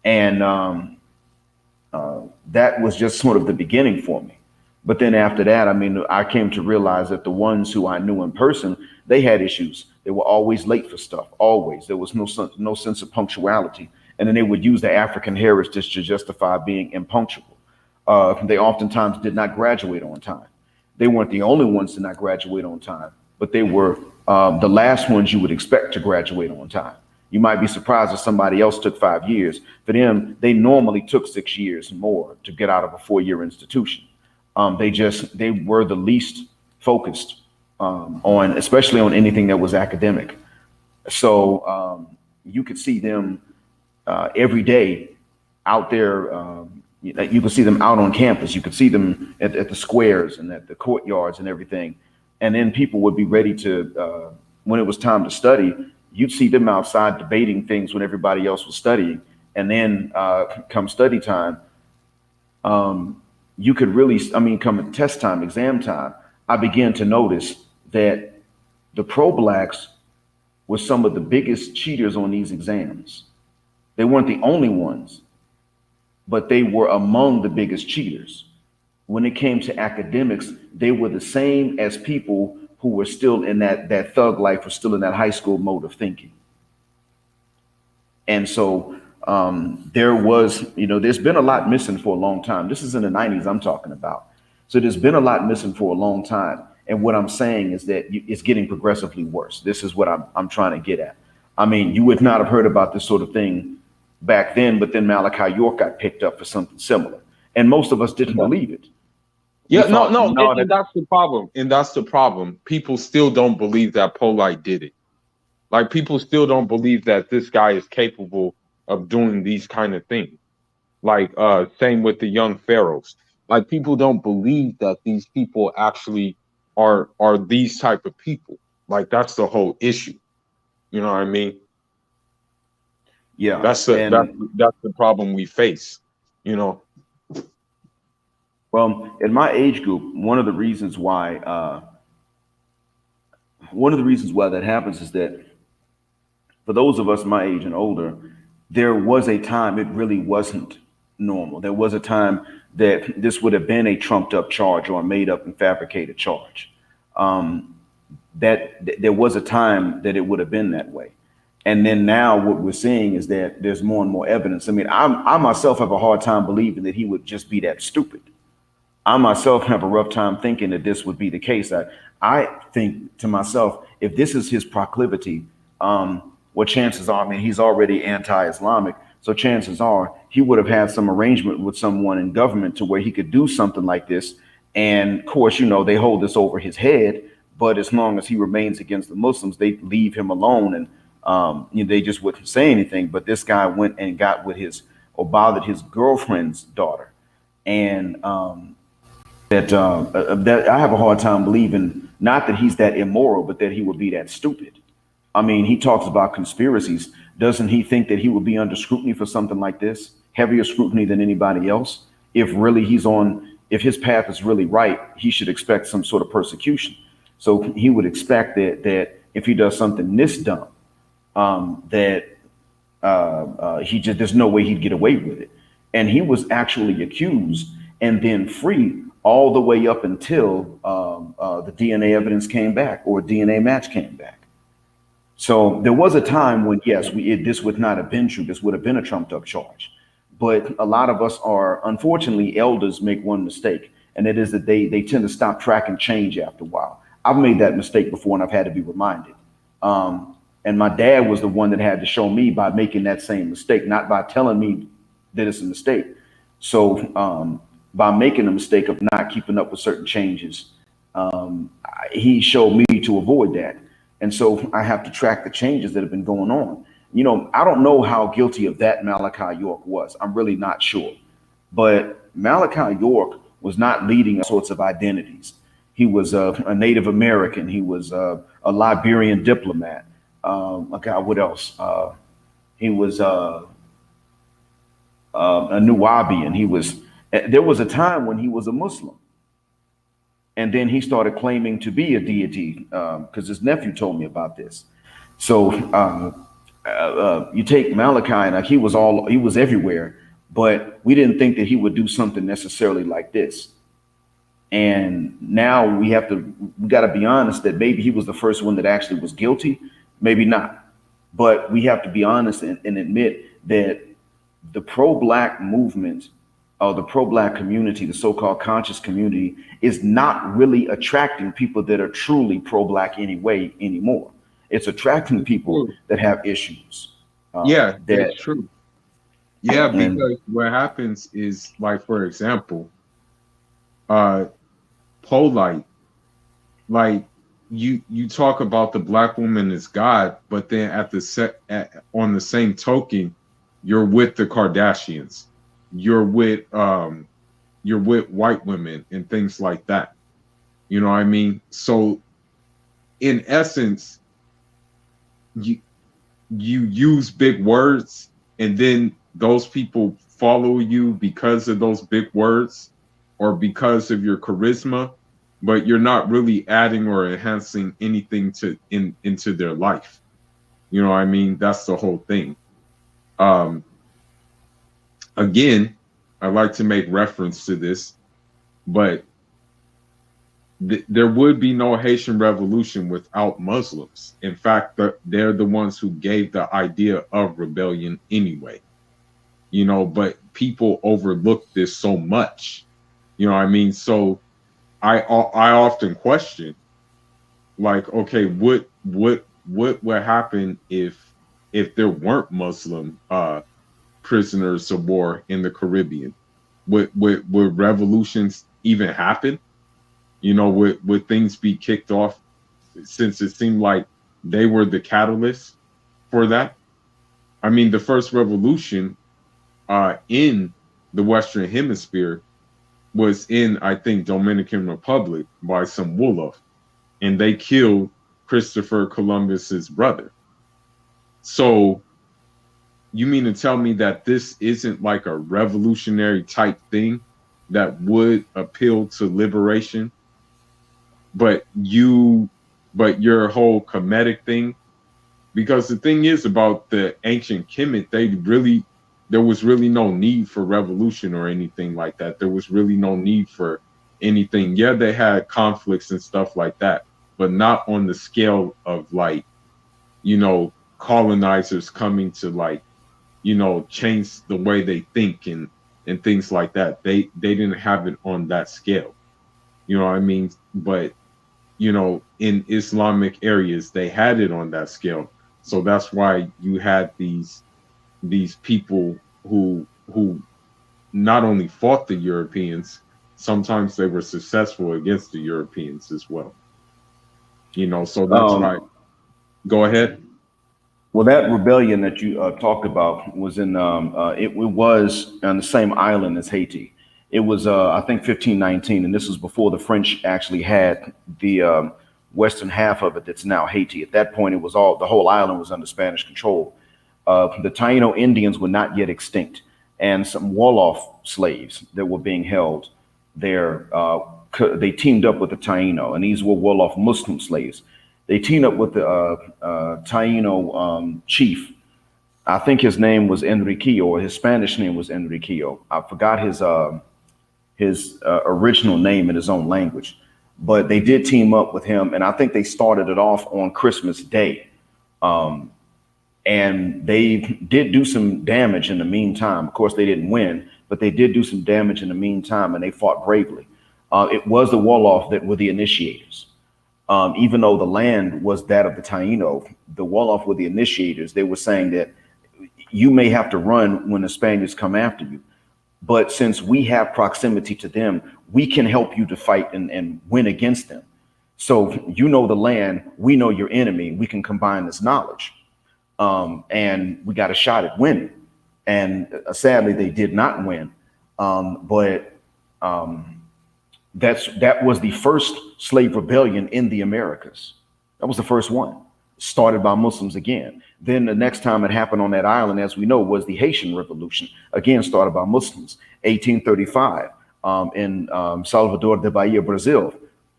and that was just sort of the beginning for me. But then after that, I mean, I came to realize that the ones who I knew in person, they had issues. They were always late for stuff, always. There was no sense of punctuality. And then they would use the African heritage to justify being impunctual. They oftentimes did not graduate on time. They weren't the only ones to not graduate on time, but they were the last ones you would expect to graduate on time. You might be surprised if somebody else took 5 years. For them, they normally took 6 years and more to get out of a 4-year institution. They were the least focused on, especially on anything that was academic. So you could see them every day out there. You could see them out on campus. You could see them at the squares and at the courtyards and everything. And then people would be ready to, when it was time to study, you'd see them outside debating things when everybody else was studying. And then come study time, you could really, come test time, exam time, I began to notice that the pro-Blacks were some of the biggest cheaters on these exams. They weren't the only ones, but they were among the biggest cheaters. When it came to academics, they were the same as people who were still in that thug life, were still in that high school mode of thinking. And so there was, there's been a lot missing for a long time. This is in the 90s I'm talking about. So there's been a lot missing for a long time. And what I'm saying is that it's getting progressively worse. This is what I'm trying to get at. I mean, you would not have heard about this sort of thing back then, but then Malachi York got picked up for something similar. And most of us didn't believe it. Yeah, and that's the problem. And that's the problem. People still don't believe that Polight did it. Like, people still don't believe that this guy is capable of doing these kind of things. Like, same with the young Pharaohs. Like, people don't believe that these people actually are these type of people. Like, that's the whole issue. You know what I mean? Yeah. That's the problem we face, Well, in my age group, one of the reasons why that happens is that for those of us my age and older, there was a time it really wasn't normal. There was a time that this would have been a trumped up charge or a made up and fabricated charge. That there was a time that it would have been that way. And then now what we're seeing is that there's more and more evidence. I mean, I myself have a hard time believing that he would just be that stupid. I myself have a rough time thinking that this would be the case. I think to myself, if this is his proclivity, what chances are, I mean, he's already anti-Islamic. So chances are he would have had some arrangement with someone in government to where he could do something like this. And of course, they hold this over his head. But as long as he remains against the Muslims, they leave him alone. And they just wouldn't say anything. But this guy went and got with bothered his girlfriend's daughter. And that I have a hard time believing, not that he's that immoral, but that he would be that stupid. I mean, he talks about conspiracies. Doesn't he think that he would be under scrutiny for something like this? Heavier scrutiny than anybody else? If really if his path is really right, he should expect some sort of persecution. So he would expect that if he does something this dumb, that he just, there's no way he'd get away with it. And he was actually accused and then free all the way up until the DNA evidence came back or DNA match came back. So there was a time when, yes, this would not have been true. This would have been a trumped up charge. But a lot of us are, unfortunately, elders make one mistake, and it is that they tend to stop tracking change after a while. I've made that mistake before, and I've had to be reminded. And my dad was the one that had to show me by making that same mistake, not by telling me that it's a mistake. So by making a mistake of not keeping up with certain changes, he showed me to avoid that. And so I have to track the changes that have been going on. You know, I don't know how guilty of that Malachi York was. I'm really not sure. But Malachi York was not leading all sorts of identities. He was a Native American. He was a Liberian diplomat. God, what else? He was a Nubian. There was a time when he was a Muslim. And then he started claiming to be a deity because his nephew told me about this. So you take Malachi, and he was everywhere, but we didn't think that he would do something necessarily like this. And now we got to be honest that maybe he was the first one that actually was guilty, maybe not. But we have to be honest and admit that the pro-Black movement, the pro-Black community, the so-called conscious community, is not really attracting people that are truly pro-Black anymore. It's attracting people that have issues. That's true. Yeah, because what happens is, like, for example, Polight, like you talk about the Black woman as God, but then on the same token, you're with the Kardashians. You're with white women and things like that. You know what I mean? So in essence, you use big words, and then those people follow you because of those big words or because of your charisma, but you're not really adding or enhancing anything into their life. You know what I mean? That's the whole thing. Again, I like to make reference to this, but there would be no Haitian revolution without Muslims. In fact, they're the ones who gave the idea of rebellion anyway. You know, but people overlook this so much. You know what I mean? So I often question, like, okay, what would happen if there weren't Muslim prisoners of war in the Caribbean? Would revolutions even happen? You know, would things be kicked off, since it seemed like they were the catalyst for that? I mean, the first revolution in the Western Hemisphere was in, I think, Dominican Republic by some Wolof, and they killed Christopher Columbus's brother. So you mean to tell me that this isn't like a revolutionary type thing that would appeal to liberation? But your whole Kemetic thing, because the thing is about the ancient Kemet, there was really no need for revolution or anything like that. There was really no need for anything. Yeah, they had conflicts and stuff like that, but not on the scale of, like, you know, colonizers coming to, like, you know, change the way they think and things like that. They didn't have it on that scale. You know what I mean? But, you know, in Islamic areas, they had it on that scale. So that's why you had these people who not only fought the Europeans, sometimes they were successful against the Europeans as well. You know, so that's why. Go ahead. Well, that rebellion that you talked about was in it was on the same island as Haiti. It was I think 1519, and this was before the French actually had the western half of it that's now Haiti. At that point, the whole island was under Spanish control. The Taino Indians were not yet extinct, and some Wolof slaves that were being held there, they teamed up with the Taino, and these were Wolof Muslim slaves. They teamed up with the Taino chief. I think his name was Enriquillo, or his Spanish name was Enriquillo. I forgot his original name in his own language, but they did team up with him, and I think they started it off on Christmas Day. And they did do some damage in the meantime. Of course, they didn't win, but they did do some damage in the meantime, and they fought bravely. It was the Wolof that were the initiators. Even though the land was that of the Taino, the Wolof were the initiators. They were saying that you may have to run when the Spaniards come after you, but since we have proximity to them, we can help you to fight and win against them. So you know the land, we know your enemy, we can combine this knowledge. And we got a shot at winning. And sadly, they did not win. But that was the first slave rebellion in the Americas. That was the first one, started by Muslims again. Then the next time it happened on that island, as we know, was the Haitian Revolution, again started by Muslims, 1835, in Salvador de Bahia, Brazil.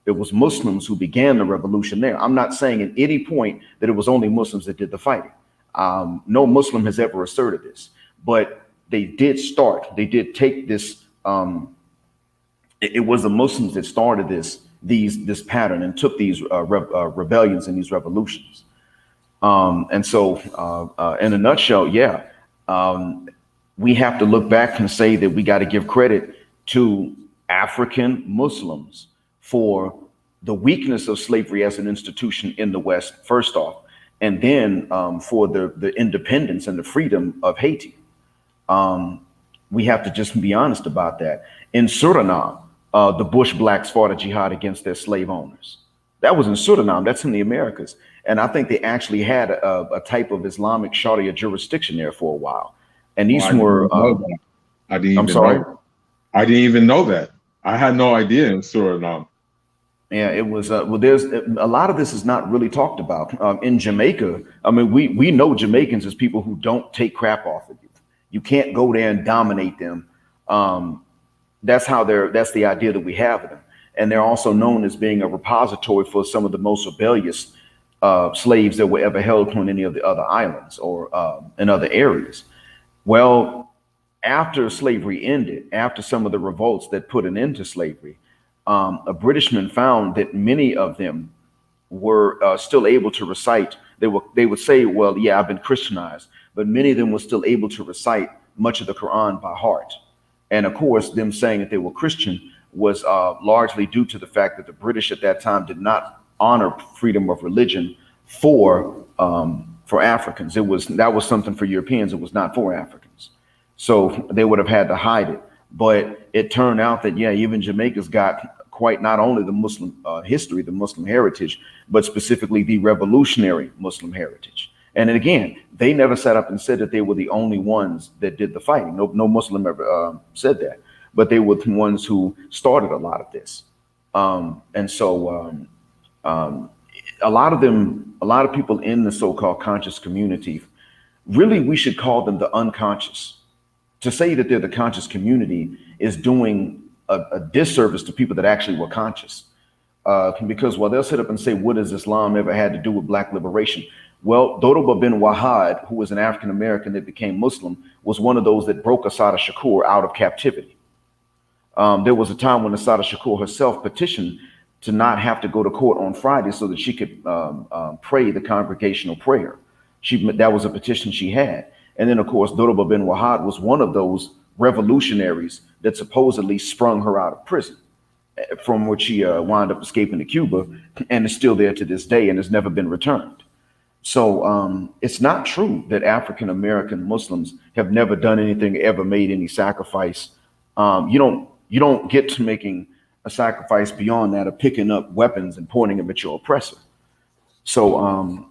It was Muslims who began the revolution there. I'm not saying at any point that it was only Muslims that did the fighting. No Muslim has ever asserted this, but they did start. They did take this. It was the Muslims that started this pattern and took these rebellions and these revolutions. And so, in a nutshell, yeah, we have to look back and say that we got to give credit to African Muslims for the weakness of slavery as an institution in the West, first off, and then for the independence and the freedom of Haiti. We have to just be honest about that. In Suriname, the Bush blacks fought a jihad against their slave owners. That was in Suriname. That's in the Americas. And I think they actually had a type of Islamic Sharia jurisdiction there for a while. And these were. I didn't even know that. I had no idea in Suriname. Yeah, it was. Well, there's a lot of this is not really talked about. In Jamaica, I mean, we know Jamaicans as people who don't take crap off of you. You can't go there and dominate them. That's the idea that we have of them. And they're also known as being a repository for some of the most rebellious slaves that were ever held on any of the other islands or in other areas. Well, after slavery ended, after some of the revolts that put an end to slavery, a Britishman found that many of them were still able to recite. They would say, well, yeah, I've been Christianized, but many of them were still able to recite much of the Quran by heart. And of course, them saying that they were Christian was largely due to the fact that the British at that time did not honor freedom of religion for Africans. That was something for Europeans. It was not for Africans. So they would have had to hide it. But it turned out that, yeah, even Jamaica's got quite not only the Muslim history, the Muslim heritage, but specifically the revolutionary Muslim heritage. And then again, they never sat up and said that they were the only ones that did the fighting. No Muslim ever said that, but they were the ones who started a lot of this. And so a lot of people in the so-called conscious community, really, we should call them the unconscious. To say that they're the conscious community is doing a disservice to people that actually were conscious. Because while they'll sit up and say, what has Islam ever had to do with black liberation? Well, Doroba bin Wahad, who was an African-American that became Muslim, was one of those that broke Assata Shakur out of captivity. There was a time when Assata Shakur herself petitioned to not have to go to court on Friday so that she could pray the congregational prayer. That was a petition she had. And then, of course, Doroba bin Wahad was one of those revolutionaries that supposedly sprung her out of prison, from which she wound up escaping to Cuba and is still there to this day and has never been returned. So it's not true that African-American Muslims have never done anything, ever made any sacrifice. You don't get to making a sacrifice beyond that of picking up weapons and pointing them at your oppressor. So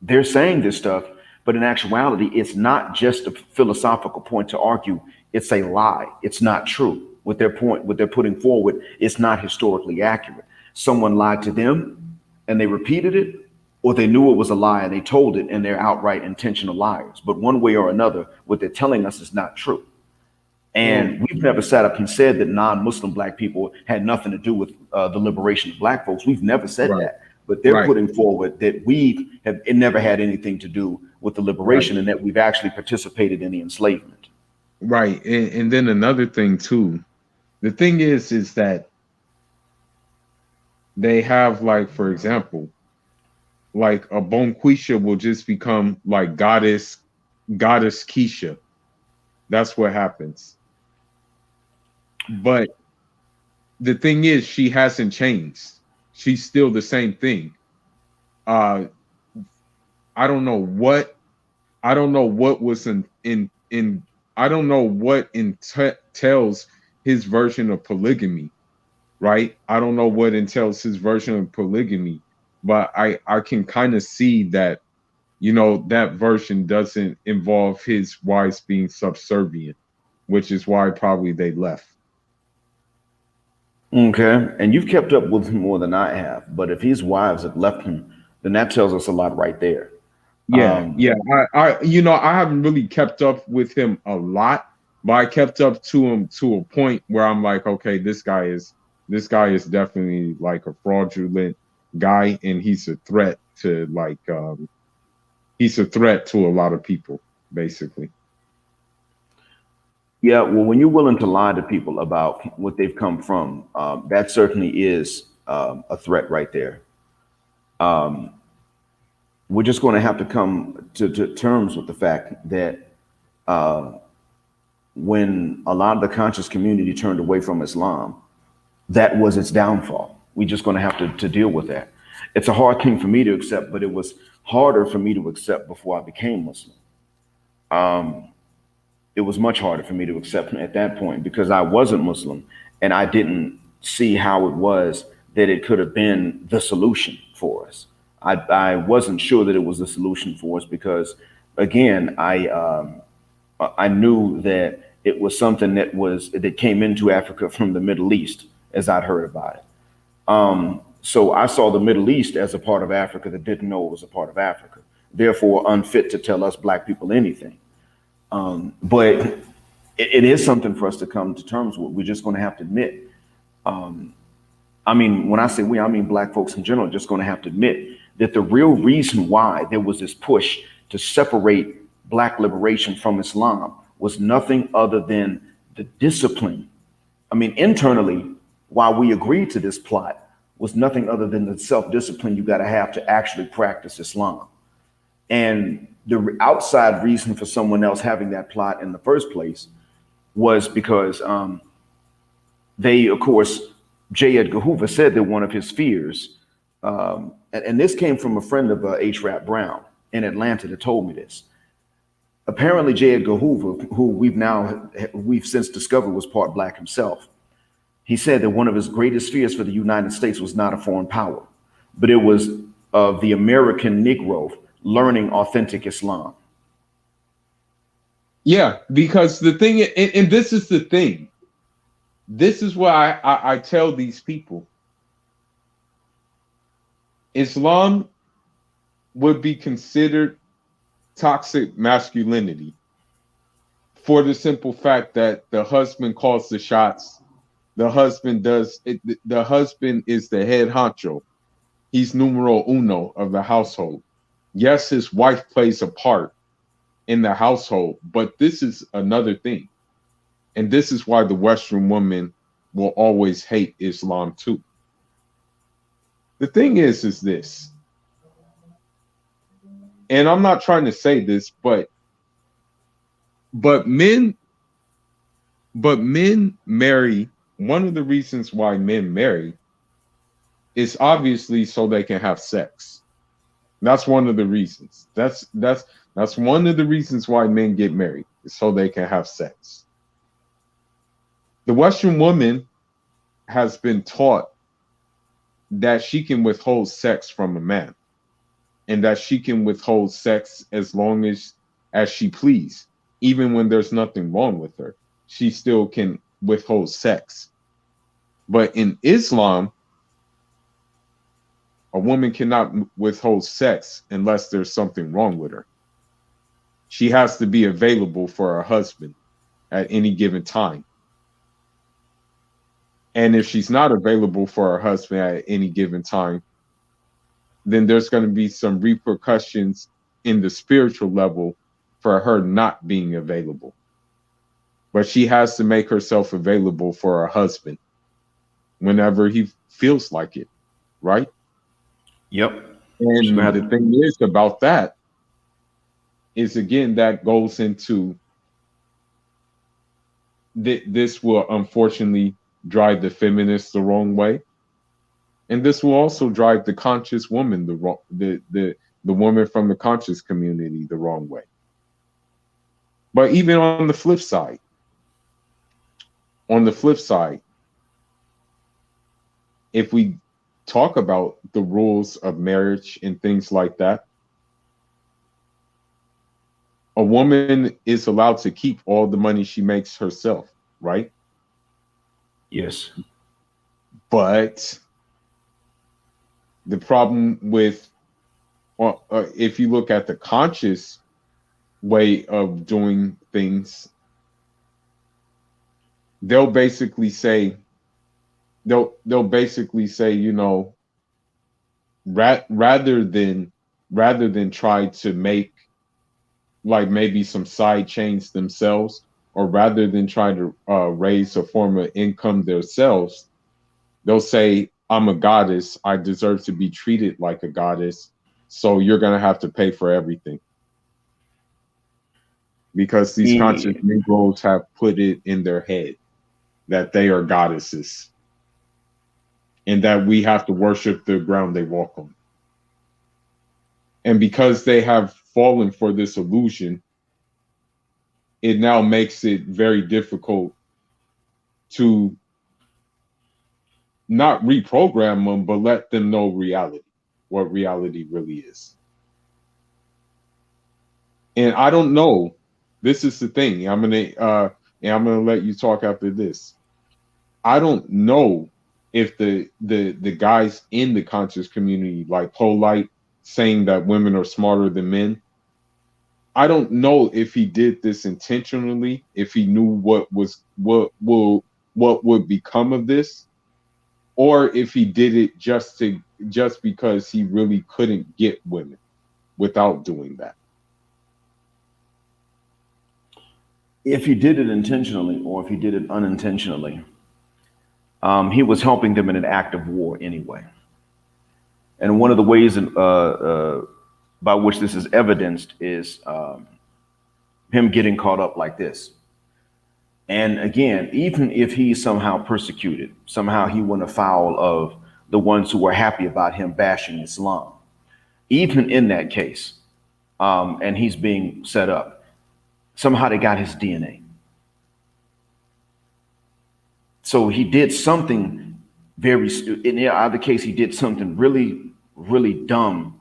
they're saying this stuff, but in actuality, it's not just a philosophical point to argue. It's a lie. It's not true. What they're putting forward is not historically accurate. Someone lied to them and they repeated it, or they knew it was a lie and they told it, and they're outright intentional liars. But one way or another, what they're telling us is not true. And we've never sat up and said that non-Muslim black people had nothing to do with the liberation of black folks. We've never said that. but they're putting forward that it never had anything to do with the liberation, and that we've actually participated in the enslavement. Right. And then another thing too, the thing is that they have, like, for example, like a Bonquisha will just become like goddess Keisha. That's what happens. But the thing is, she hasn't changed. She's still the same thing. Uh, I don't know what was in I don't know what entails his version of polygamy, right? I don't know what entails his version of polygamy, but I can kind of see that, that version doesn't involve his wives being subservient, which is why probably they left. Okay, and you've kept up with him more than I have, but if his wives have left him, then that tells us a lot right there. Yeah, yeah. I haven't really kept up with him a lot, but I kept up to him to a point where I'm like, okay, this guy is definitely like a fraudulent guy, and he's a threat to a lot of people, basically. Yeah, well, when you're willing to lie to people about what they've come from, that certainly is a threat right there. We're just going to have to come to terms with the fact that when a lot of the conscious community turned away from Islam, that was its downfall. We're just going to have to deal with that. It's a hard thing for me to accept, but it was harder for me to accept before I became Muslim. It was much harder for me to accept at that point because I wasn't Muslim and I didn't see how it was that it could have been the solution for us. I wasn't sure that it was the solution for us because, again, I knew that it was something that came into Africa from the Middle East, as I'd heard about it. So I saw the Middle East as a part of Africa that didn't know it was a part of Africa, therefore unfit to tell us Black people anything. But it is something for us to come to terms with. We're just going to have to admit. I mean, when I say we, I mean Black folks in general, just going to have to admit that the real reason why there was this push to separate Black liberation from Islam was nothing other than the discipline. I mean, internally, while we agreed to this plot, was nothing other than the self-discipline you got to have to actually practice Islam. And the outside reason for someone else having that plot in the first place was because they, of course, J. Edgar Hoover said that one of his fears, and this came from a friend of H. Rap Brown in Atlanta that told me this. Apparently, J. Edgar Hoover, who we've since discovered was part Black himself, he said that one of his greatest fears for the United States was not a foreign power, but it was of the American Negro learning authentic Islam. Yeah, because the thing, and this is the thing, this is why I tell these people, Islam would be considered toxic masculinity for the simple fact that the husband calls the shots. The husband does it. The husband is the head honcho. He's numero uno of the household. Yes, his wife plays a part in the household, but this is another thing. And this is why the Western woman will always hate Islam too. The thing is this, and I'm not trying to say this, but men marry. One of the reasons why men marry is obviously so they can have sex. That's one of the reasons. That's one of the reasons why men get married, is so they can have sex. The Western woman has been taught that she can withhold sex from a man, and that she can withhold sex as long as she please. Even when there's nothing wrong with her, she still can withhold sex. But in Islam, a woman cannot withhold sex unless there's something wrong with her. She has to be available for her husband at any given time. And if she's not available for her husband at any given time, then there's going to be some repercussions in the spiritual level for her not being available. But she has to make herself available for her husband whenever he feels like it, right? Yep. She's gonna And have the to. thing is about that is, again, that goes into this will unfortunately drive the feminists the wrong way, and this will also drive the conscious woman the wrong the woman from the conscious community the wrong way. But even on the flip side, if we talk about the rules of marriage and things like that, a woman is allowed to keep all the money she makes herself, right? Yes. But the problem with, if you look at the conscious way of doing things, they'll basically say, they'll basically say, you know, rather than try to make like maybe some side chains themselves, or rather than try to raise a form of income themselves, they'll say, I'm a goddess, I deserve to be treated like a goddess, so you're going to have to pay for everything. Because these conscious Yeah. Negroes have put it in their head that they are goddesses and that we have to worship the ground they walk on. And because they have fallen for this illusion, it now makes it very difficult to not reprogram them, but let them know reality, what reality really is. And I don't know. This is the thing. I'm gonna let you talk after this. I don't know if the guys in the conscious community, like Polight, saying that women are smarter than men, I don't know if he did this intentionally, if he knew what would become of this, or if he did it just because he really couldn't get women without doing that. If he did it intentionally or if he did it unintentionally, he was helping them in an act of war anyway. And one of the ways by which this is evidenced is him getting caught up like this. And again, even if he's somehow persecuted, somehow he went afoul of the ones who were happy about him bashing Islam, even in that case, and he's being set up, somehow they got his DNA. So he did something in the other case, he did something really, really dumb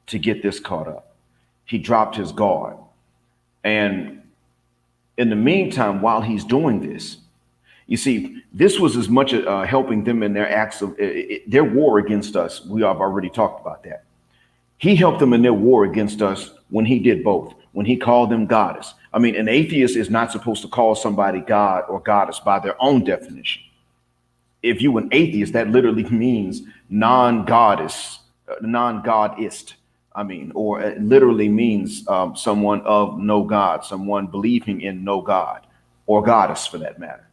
to get this caught up. He dropped his guard. And in the meantime, while he's doing this, you see, this was as much helping them in their acts of their war against us. We have already talked about that. He helped them in their war against us when he did both, when he called them goddess. I mean, an atheist is not supposed to call somebody God or goddess by their own definition. If you an atheist, that literally means non-goddess, non-godist. I mean, or it literally means someone of no God, someone believing in no God or goddess for that matter.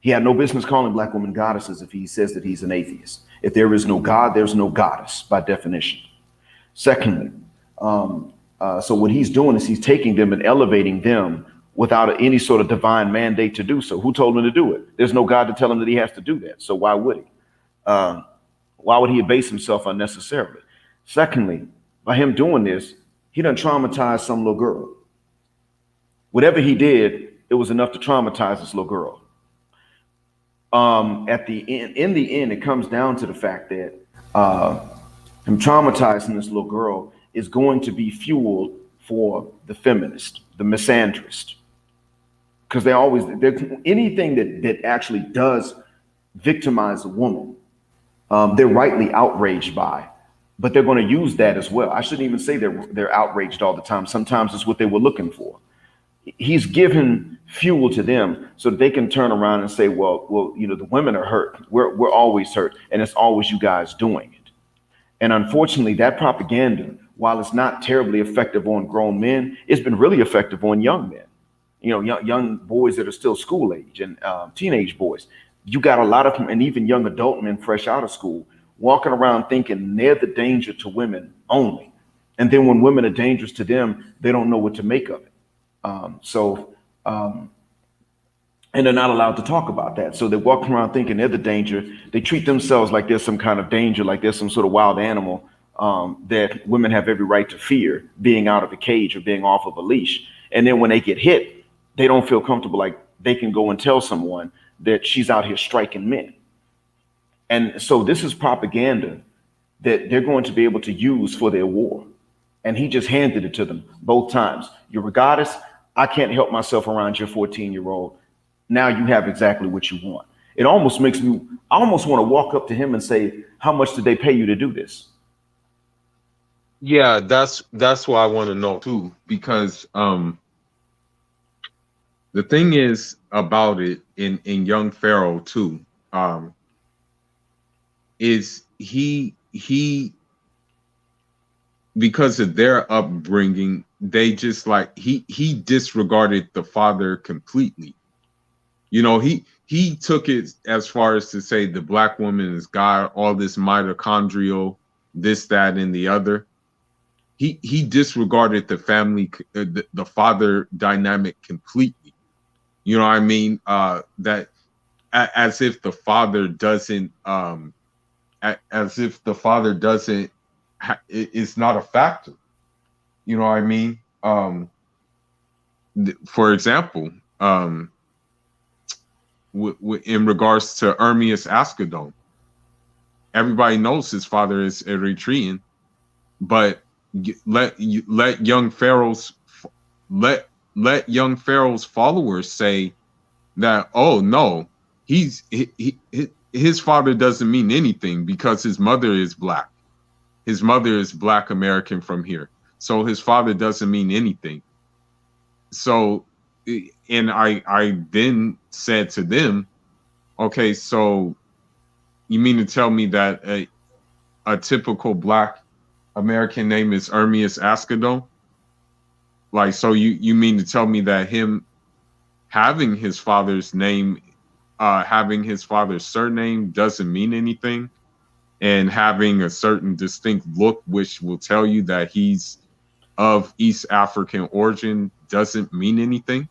He had no business calling black women goddesses if he says that he's an atheist. If there is no God, there's no goddess by definition. Secondly, so what he's doing is he's taking them and elevating them without any sort of divine mandate to do so. Who told him to do it? There's no God to tell him that he has to do that. So why would he? Why would he abase himself unnecessarily? Secondly, by him doing this, he done traumatized some little girl. Whatever he did, it was enough to traumatize this little girl. At the end, in the end, it comes down to the fact that him traumatizing this little girl is going to be fuel for the feminist, the misandrist, because anything that actually does victimize a woman, they're rightly outraged by, but they're going to use that as well. I shouldn't even say they're outraged all the time. Sometimes it's what they were looking for. He's given fuel to them so that they can turn around and say, well, you know, the women are hurt. We're always hurt, and it's always you guys doing it. And unfortunately, that propaganda, while it's not terribly effective on grown men, it's been really effective on young men. Young boys that are still school age and teenage boys. You got a lot of them, and even young adult men fresh out of school, walking around thinking they're the danger to women only. And then when women are dangerous to them, they don't know what to make of it. And they're not allowed to talk about that. So they're walking around thinking they're the danger. They treat themselves like there's some kind of danger, like there's some sort of wild animal that women have every right to fear, being out of a cage or being off of a leash. And then when they get hit, they don't feel comfortable, like they can go and tell someone that she's out here striking men. And so this is propaganda that they're going to be able to use for their war. And he just handed it to them both times. You're a goddess. I can't help myself around your 14-year-old. Now you have exactly what you want. It almost makes me, I almost want to walk up to him and say, how much did they pay you to do this? Yeah, that's what I want to know too, because the thing is about it in young Pharoh too, is he because of their upbringing, they just like he disregarded the father completely. He took it as far as to say the black woman is God, all this mitochondrial, this, that, and the other. He disregarded the family, the father dynamic completely. You know what I mean? That as if the father doesn't, it's not a factor. You know what I mean? For example, in regards to Ermias Ascadon, everybody knows his father is Eritrean, but let young Pharaoh's followers say that, oh no, his father doesn't mean anything because his mother is black. His mother is Black American from here, so his father doesn't mean anything. So, and I then said to them, okay, so you mean to tell me that a typical Black American name is Ermias Ascadon? Like, so you mean to tell me that him having his father's name, having his father's surname doesn't mean anything, and having a certain distinct look, which will tell you that he's of East African origin, doesn't mean anything?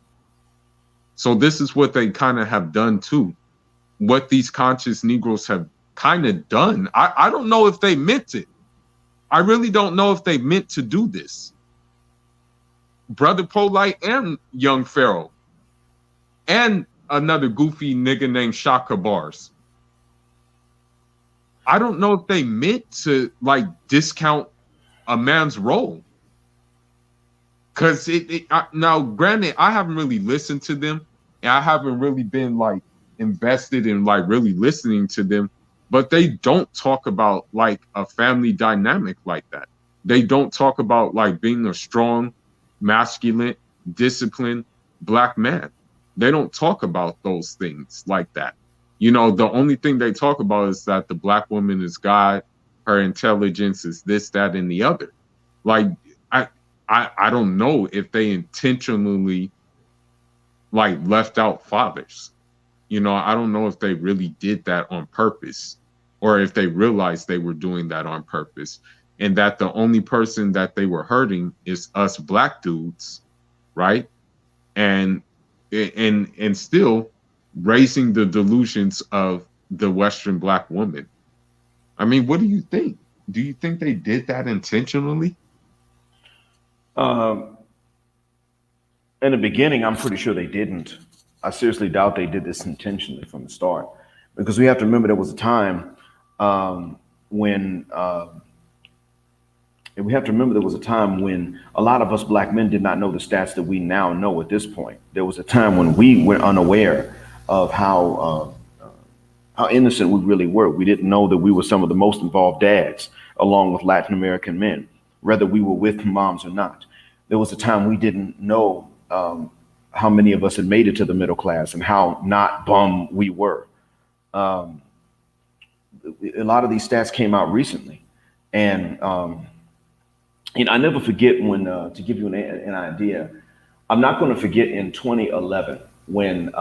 So this is what they kind of have done too. What these conscious Negroes have kind of done. I don't know if they meant it. I really don't know if they meant to do this. Brother Polight and young Pharoh and another goofy nigga named Chakabars. I don't know if they meant to like discount a man's role. Cause now granted, I haven't really listened to them and I haven't really been like invested in like really listening to them, but they don't talk about like a family dynamic like that. They don't talk about like being a strong, masculine, disciplined Black man. They don't talk about those things like that. The only thing they talk about is that the Black woman is God, her intelligence is this, that, and the other. Like, I don't know if they intentionally like left out fathers. I don't know if they really did that on purpose or if they realized they were doing that on purpose and that the only person that they were hurting is us Black dudes, right? And still raising the delusions of the Western Black woman. I mean, what do you think? Do you think they did that intentionally? In the beginning, I'm pretty sure they didn't. I seriously doubt they did this intentionally from the start, because we have to remember there was a time when a lot of us Black men did not know the stats that we now know at this point. There was a time when we were unaware of how innocent we really were. We didn't know that we were some of the most involved dads, along with Latin American men, whether we were with moms or not. There was a time we didn't know how many of us had made it to the middle class and how not bum we were. A lot of these stats came out recently. And I never forget when, to give you an idea, I'm not going to forget in 2011 when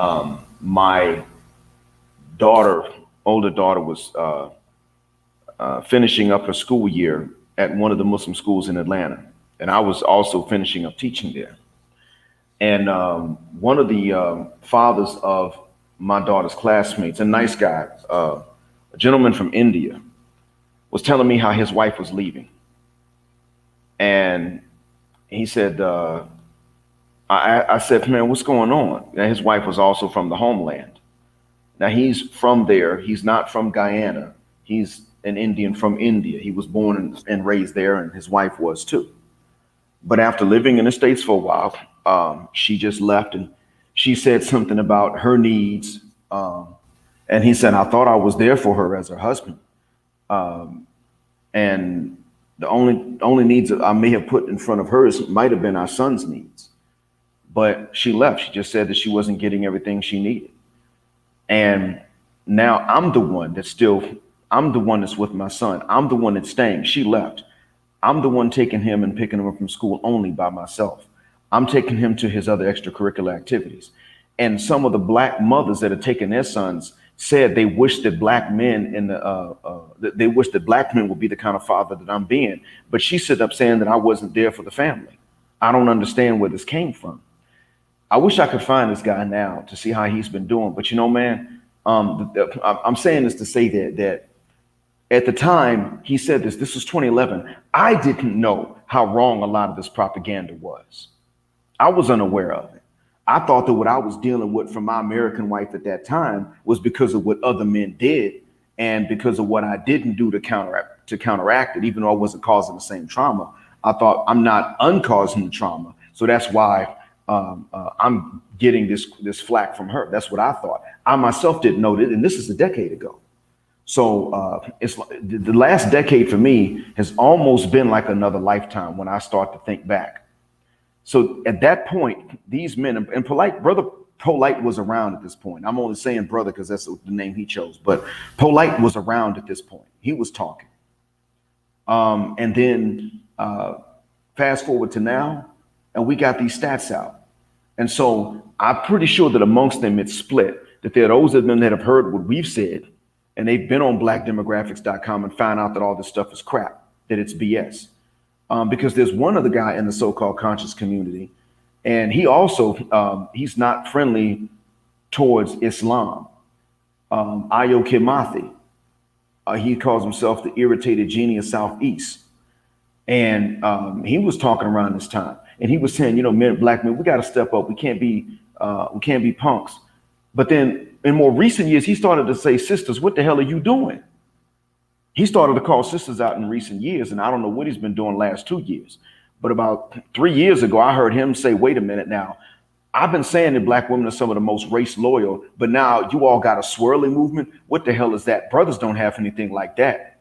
my daughter, older daughter, was finishing up her school year at one of the Muslim schools in Atlanta. And I was also finishing up teaching there. And one of the fathers of my daughter's classmates, a nice guy, a gentleman from India, was telling me how his wife was leaving. And he said, I said, man, what's going on? And his wife was also from the homeland. Now he's from there. He's not from Guyana. He's an Indian from India. He was born and raised there, and his wife was too. But after living in the States for a while, she just left, and she said something about her needs. And he said, I thought I was there for her as her husband. And the only needs that I may have put in front of hers might have been our son's needs. But she left. She just said that she wasn't getting everything she needed. And now I'm the one that's with my son. I'm the one that's staying. She left. I'm the one taking him and picking him up from school only by myself. I'm taking him to his other extracurricular activities. And some of the black mothers that are taking their sons said they wish that black men they wish that black men would be the kind of father that I'm being. But she stood up saying that I wasn't there for the family. I don't understand where this came from. I wish I could find this guy now to see how he's been doing. But man, I'm saying this to say that at the time he said this was 2011. I didn't know how wrong a lot of this propaganda was. I was unaware of it. I thought that what I was dealing with from my American wife at that time was because of what other men did and because of what I didn't do to counteract it, even though I wasn't causing the same trauma. I thought I'm not uncausing the trauma. So that's why I'm getting this flack from her. That's what I thought. I myself didn't know that, and this is a decade ago. So it's the last decade for me has almost been like another lifetime when I start to think back. So at that point, these men and brother Polight was around at this point. I'm only saying brother because that's the name he chose, but Polight was around at this point. He was talking. And then fast forward to now, and we got these stats out. And so I'm pretty sure that amongst them it's split, that there are those of them that have heard what we've said, and they've been on blackdemographics.com and found out that all this stuff is crap, that it's BS. Because there's one other guy in the so-called conscious community, and he also, he's not friendly towards Islam. Ayo Kimathi, he calls himself the irritated genie of Southeast. And he was talking around this time, and he was saying, black men, we got to step up. We can't be punks. But then in more recent years, he started to say, sisters, what the hell are you doing? He started to call sisters out in recent years, and I don't know what he's been doing the last 2 years. But about 3 years ago, I heard him say, wait a minute now. I've been saying that black women are some of the most race loyal, but now you all got a swirly movement. What the hell is that? Brothers don't have anything like that.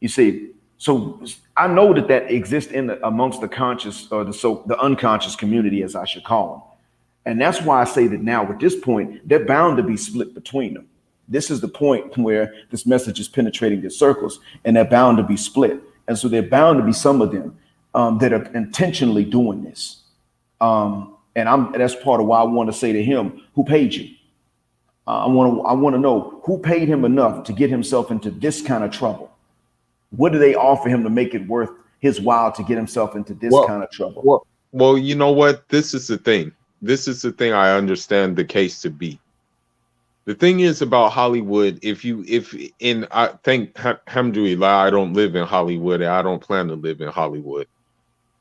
You see, so I know that exists amongst the conscious or the unconscious community, as I should call them. And that's why I say that now at this point, they're bound to be split between them. This is the point where this message is penetrating their circles, and they're bound to be split. And so they're bound to be some of them that are intentionally doing this. And that's part of why I want to say to him, who paid you? I want to know who paid him enough to get himself into this kind of trouble. What do they offer him to make it worth his while to get himself into this kind of trouble? Well, you know what? This is the thing. This is the thing I understand the case to be. The thing is about Hollywood, I think, alhamdulillah, I don't live in Hollywood, and I don't plan to live in Hollywood.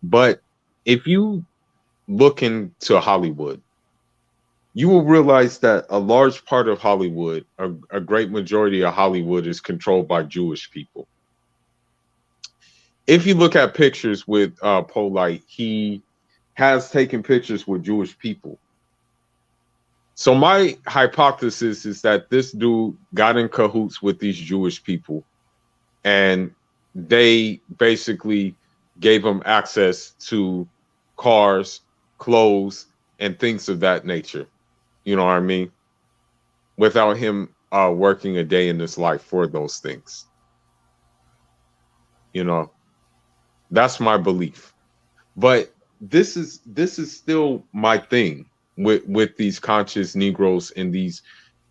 But if you look into Hollywood, you will realize that a large part of Hollywood, a great majority of Hollywood is controlled by Jewish people. If you look at pictures with Polight, he has taken pictures with Jewish people. So my hypothesis is that this dude got in cahoots with these Jewish people, and they basically gave him access to cars, clothes, and things of that nature. You know what I mean? Without him working a day in his life for those things. You know, that's my belief. But this is still my thing with these conscious Negroes and these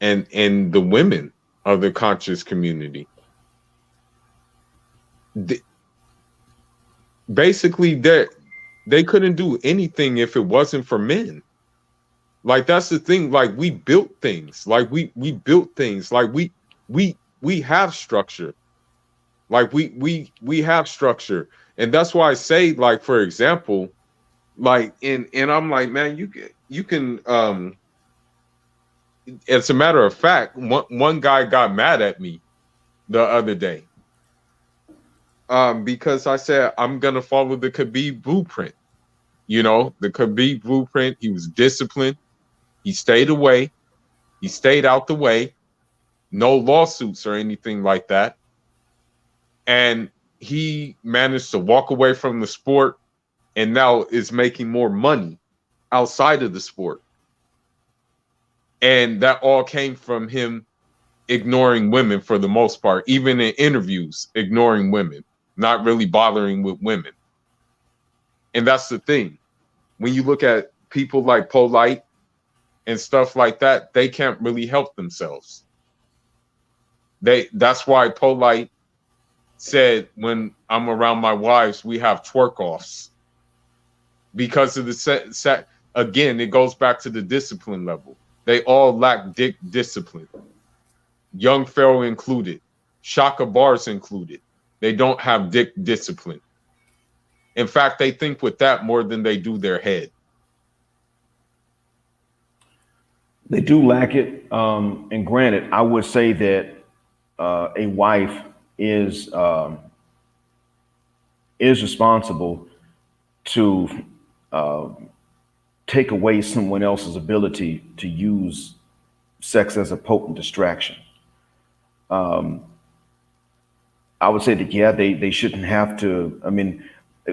and the women of the conscious community. Th- Basically, they couldn't do anything if it wasn't for men. Like that's the thing. Like we built things. Like we built things. Like we have structure. Like we have structure, and that's why I say, like for example, like and I'm like, man, you can. As a matter of fact, one guy got mad at me the other day, because I said I'm gonna follow the Khabib blueprint. You know, the Khabib blueprint. He was disciplined. He stayed away. He stayed out the way. No lawsuits or anything like that. And he managed to walk away from the sport and now is making more money outside of the sport. And that all came from him ignoring women for the most part, even in interviews, ignoring women, not really bothering with women. And that's the thing. When you look at people like Polight and stuff like that, they can't really help themselves. That's why Polight said, when I'm around my wives, we have twerk offs. Because of the again, it goes back to the discipline level. They all lack discipline. Young Pharoh included, Chakabars included. They don't have discipline. In fact, they think with that more than they do their head. They do lack it. And granted, I would say that a wife is responsible to take away someone else's ability to use sex as a potent distraction. I would say that, yeah, they shouldn't have to. I mean,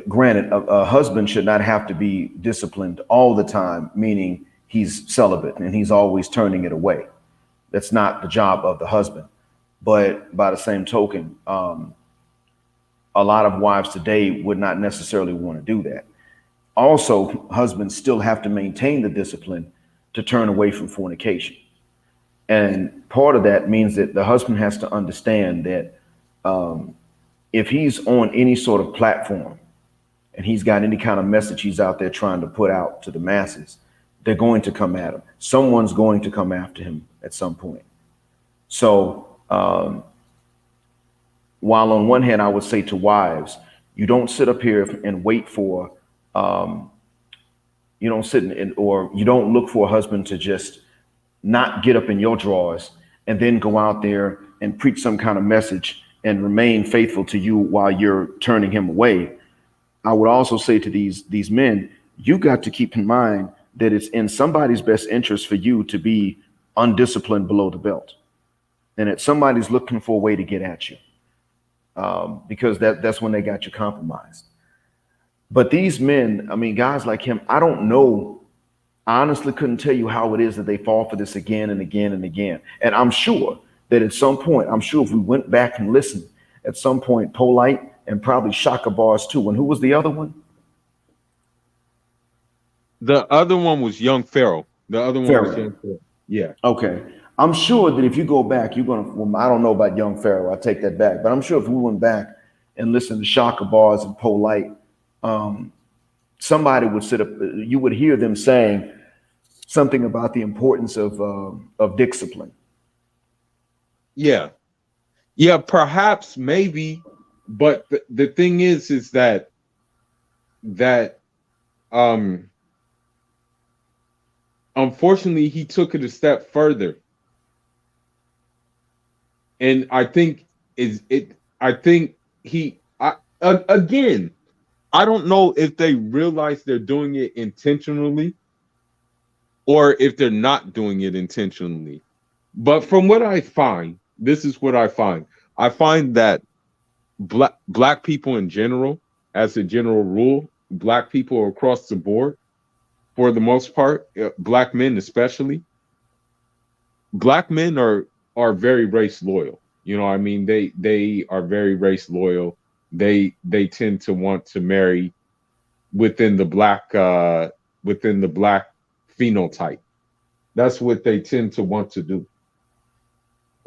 granted, a husband should not have to be disciplined all the time, meaning he's celibate and he's always turning it away. That's not the job of the husband. But by the same token, a lot of wives today would not necessarily want to do that. Also, husbands still have to maintain the discipline to turn away from fornication. And part of that means that the husband has to understand that if he's on any sort of platform and he's got any kind of message he's out there trying to put out to the masses, they're going to come at him. Someone's going to come after him at some point. So while on one hand, I would say to wives, you don't sit up here and wait for, you don't sit in, or you don't look for a husband to just not get up in your drawers and then go out there and preach some kind of message and remain faithful to you while you're turning him away. I would also say to these men, you got to keep in mind that it's in somebody's best interest for you to be undisciplined below the belt, and that somebody's looking for a way to get at you, because that's when they got you compromised. But these men, I mean, guys like him, I don't know. I honestly couldn't tell you how it is that they fall for this again and again and again. And I'm sure that at some point, I'm sure if we went back and listened, at some point, Polight and probably Chakabars too. And who was the other one? The other one was Young Pharoh. The other one was Young Pharoh. Yeah. Okay. I'm sure that if you go back, you're going to, well, I don't know about Young Pharoh. I take that back. But I'm sure if we went back and listened to Chakabars and Polight, somebody would sit up, you would hear them saying something about the importance of discipline. Yeah. Yeah, perhaps, maybe. But the thing is that unfortunately he took it a step further. And I think again, I don't know if they realize they're doing it intentionally or if they're not doing it intentionally. But from what I find, this is what I find. I find that black people in general, as a general rule, black people across the board, for the most part, black men especially, black men are very race loyal. You know, I mean, they are very race loyal. they tend to want to marry within the black phenotype. That's what they tend to want to do.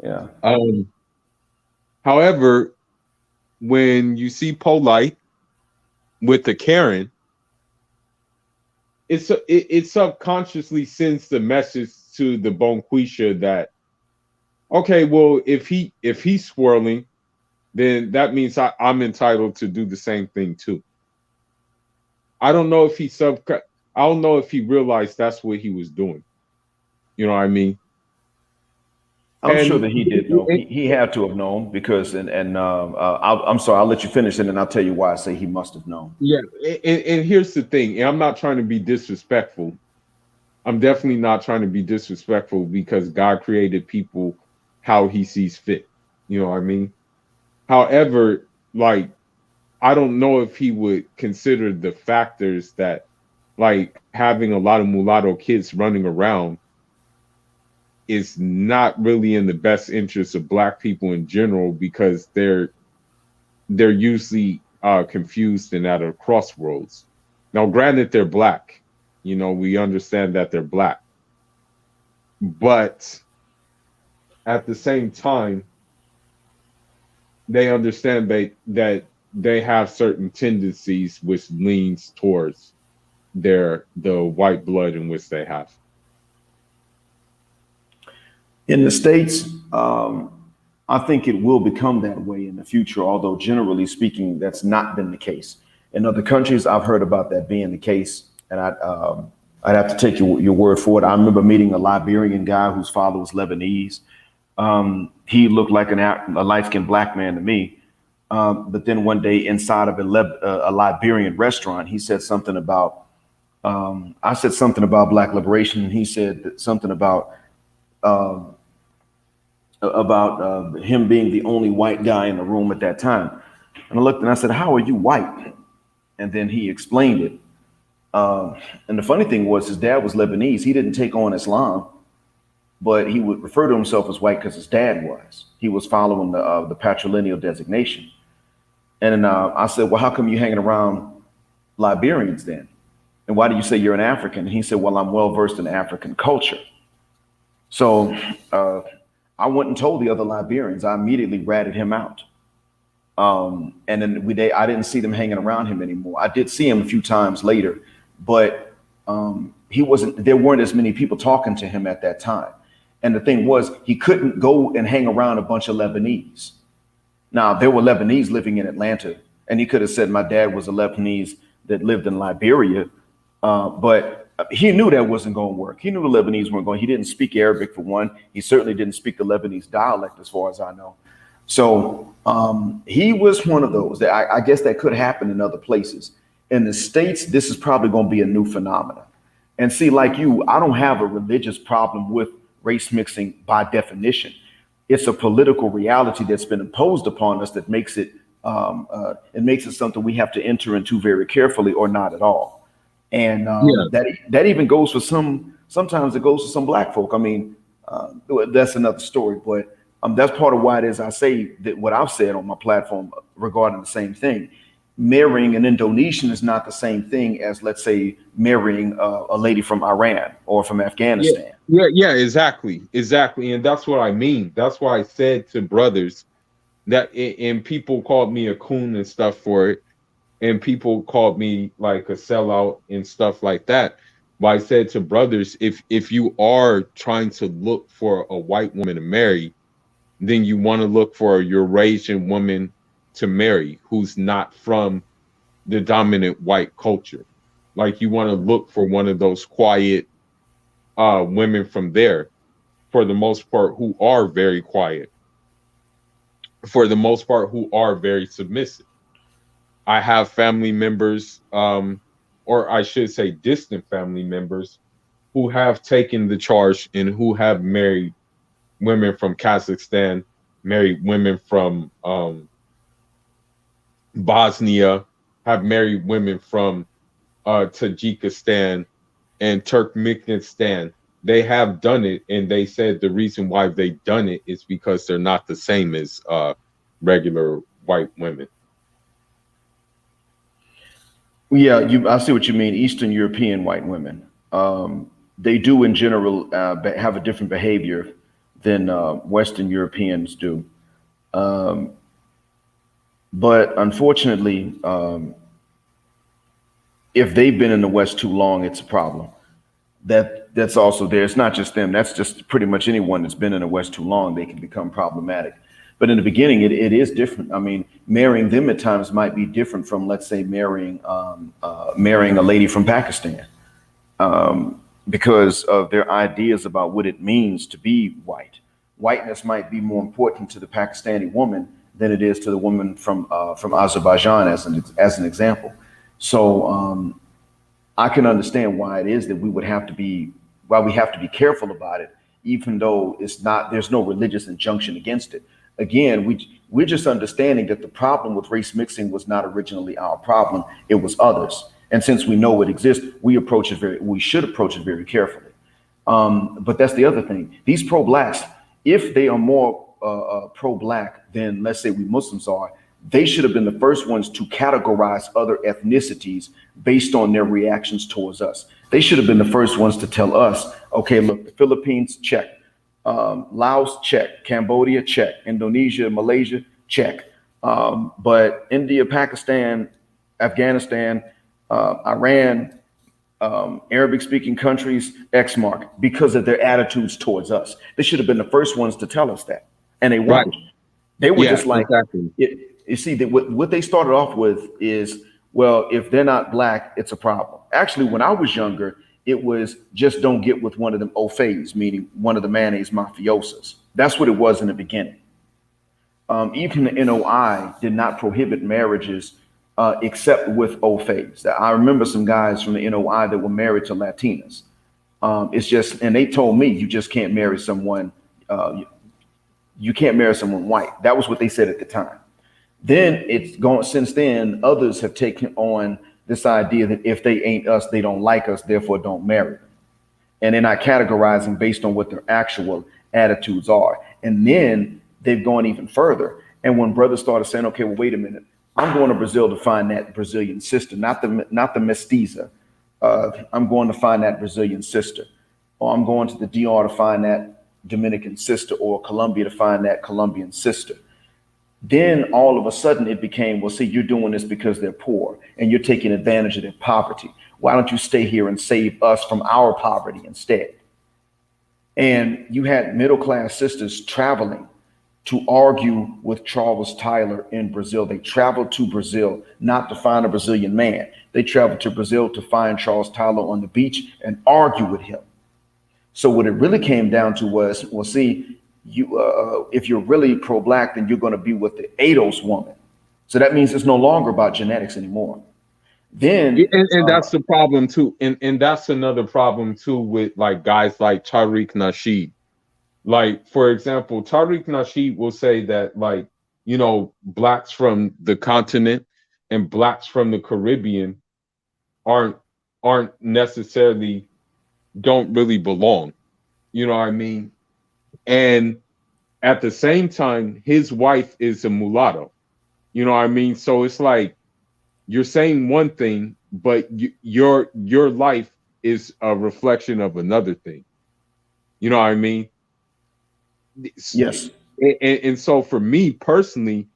Yeah. Um, However, when you see Polight with the Karen, it subconsciously sends the message to the Bonquisha that, okay, well, if he's swirling, then that means I'm entitled to do the same thing too. I don't know if I don't know if he realized that's what he was doing. You know what I mean? I'm sure And, that he did know. He had to have known because, I'm sorry, I'll let you finish and then I'll tell you why I say he must have known. yeah, and here's the thing, and I'm not trying to be disrespectful. I'm definitely not trying to be disrespectful because God created people how he sees fit. You know what I mean? However, like, I don't know if he would consider the factors that, like, having a lot of mulatto kids running around is not really in the best interest of black people in general because they're usually confused and at a crossroads. Now, granted, they're black. You know, we understand that they're black, but at the same time, they understand that they have certain tendencies which leans towards the white blood in which they have. In the States, I think it will become that way in the future, although generally speaking, that's not been the case. In other countries, I've heard about that being the case, and I'd have to take your word for it. I remember meeting a Liberian guy whose father was Lebanese. He looked like a light-skinned black man to me. But then one day inside of a Liberian restaurant, he said something about, I said something about black liberation, and he said something about him being the only white guy in the room at that time. And I looked and I said, "How are you white?" And then he explained it. And the funny thing was, his dad was Lebanese. He didn't take on Islam, but he would refer to himself as white because his dad was. He was following the patrilineal designation. And then I said, "Well, how come you hanging around Liberians then? And why do you say you're an African?" And he said, "Well, I'm well versed in African culture." So I went and told the other Liberians. I immediately ratted him out. And then I didn't see them hanging around him anymore. I did see him a few times later, but there weren't as many people talking to him at that time. And the thing was, he couldn't go and hang around a bunch of Lebanese. Now, there were Lebanese living in Atlanta, and he could have said my dad was a Lebanese that lived in Liberia, but he knew that wasn't going to work. He knew the Lebanese weren't going. He didn't speak Arabic for one. He certainly didn't speak the Lebanese dialect, as far as I know. So he was one of those that I guess that could happen in other places. In the States, this is probably going to be a new phenomenon. And see, like you, I don't have a religious problem with race mixing by definition. It's a political reality that's been imposed upon us that makes it something we have to enter into very carefully, or not at all. And that even goes for sometimes it goes for some black folk. I mean, that's another story, but that's part of why it is I say that what I've said on my platform regarding the same thing. Marrying an Indonesian is not the same thing as, let's say, marrying a lady from Iran or from Afghanistan. Yeah, exactly. And that's what I mean. That's why I said to brothers that, and people called me a coon and stuff for it. And people called me like a sellout and stuff like that. But I said to brothers, if you are trying to look for a white woman to marry, then you want to look for a Eurasian woman to marry who's not from the dominant white culture. Like, you want to look for one of those quiet women from there, for the most part, who are very quiet, for the most part, who are very submissive. I have family members, or I should say distant family members, who have taken the charge and who have married women from Kazakhstan, married women from Bosnia, have married women from Tajikistan and Turkmenistan. They have done it, and they said the reason why they've done it is because they're not the same as regular white women. Yeah, I see what you mean. Eastern European white women, they do in general have a different behavior than Western Europeans do. Um, but unfortunately, if they've been in the West too long, it's a problem. That's also there. It's not just them. That's just pretty much anyone that's been in the West too long. They can become problematic. But in the beginning, it is different. I mean, marrying them at times might be different from, let's say, marrying a lady from Pakistan, because of their ideas about what it means to be white. Whiteness might be more important to the Pakistani woman than it is to the woman from Azerbaijan, as an example. So I can understand why it is that why we have to be careful about it, even though there's no religious injunction against it. Again, we're just understanding that the problem with race mixing was not originally our problem; it was others. And since we know it exists, we should approach it very carefully. But that's the other thing. These pro-blacks, if they are more pro-black than, let's say, we Muslims are, they should have been the first ones to categorize other ethnicities based on their reactions towards us. They should have been the first ones to tell us, okay, look, the Philippines, check. Laos, check. Cambodia, check. Indonesia, Malaysia, check. But India, Pakistan, Afghanistan, Iran, Arabic speaking countries, X mark, because of their attitudes towards us. They should have been the first ones to tell us that. And they weren't. Right. They were just like, exactly. You see, that what they started off with is, well, if they're not black, it's a problem. Actually, when I was younger, it was just don't get with one of them au faits, meaning one of the mayonnaise mafiosos. That's what it was in the beginning. Even the NOI did not prohibit marriages except with au faits. I remember some guys from the NOI that were married to Latinas. It's just, and they told me, you just can't marry someone, you can't marry someone white. That was what they said at the time. Then it's gone. Since then, others have taken on this idea that if they ain't us, they don't like us, therefore don't marry them. And they're not categorizing based on what their actual attitudes are. And then they've gone even further. And when brothers started saying, okay, well, wait a minute, I'm going to Brazil to find that Brazilian sister, not the mestiza. I'm going to find that Brazilian sister, or I'm going to the DR to find that Dominican sister, or Colombia to find that Colombian sister. Then all of a sudden it became, well, see, you're doing this because they're poor and you're taking advantage of their poverty. Why don't you stay here and save us from our poverty instead? And you had middle-class sisters traveling to argue with Charles Tyler in Brazil. They traveled to Brazil not to find a Brazilian man. They traveled to Brazil to find Charles Tyler on the beach and argue with him. So what it really came down to was, well, see, if you're really pro-black, then you're going to be with the ADOS woman. So that means it's no longer about genetics anymore. Then and that's the problem too. And that's another problem too with like guys like Tariq Nasheed. Like, for example, Tariq Nasheed will say that, like, you know, blacks from the continent and blacks from the Caribbean aren't necessarily, don't really belong. You know what I mean? And at the same time, his wife is a mulatto. You know what I mean? So it's like you're saying one thing, but your life is a reflection of another thing. You know what I mean? Yes. And so for me personally,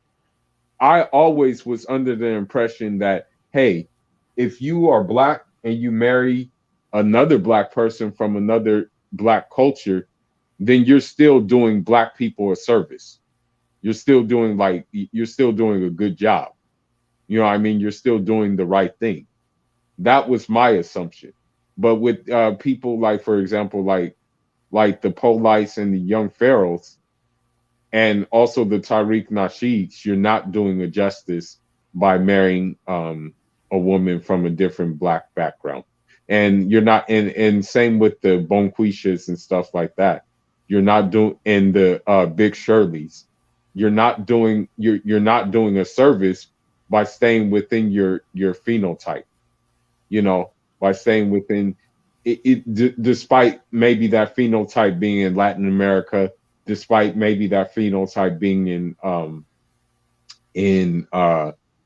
I always was under the impression that, hey, if you are black and you marry another black person from another black culture, then you're still doing black people a service. You're still doing a good job. You know what I mean? You're still doing the right thing. That was my assumption. But with people like, for example, like the Polights and the young Pharohs, and also the Tariq Nasheeds, you're not doing a justice by marrying a woman from a different black background. And you're not, and same with the Bonquishas and stuff like that. You're not doing, in the Big Shirleys, you're not doing a service by staying within your phenotype, you know, by staying within despite maybe that phenotype being in Latin America, despite maybe that phenotype being in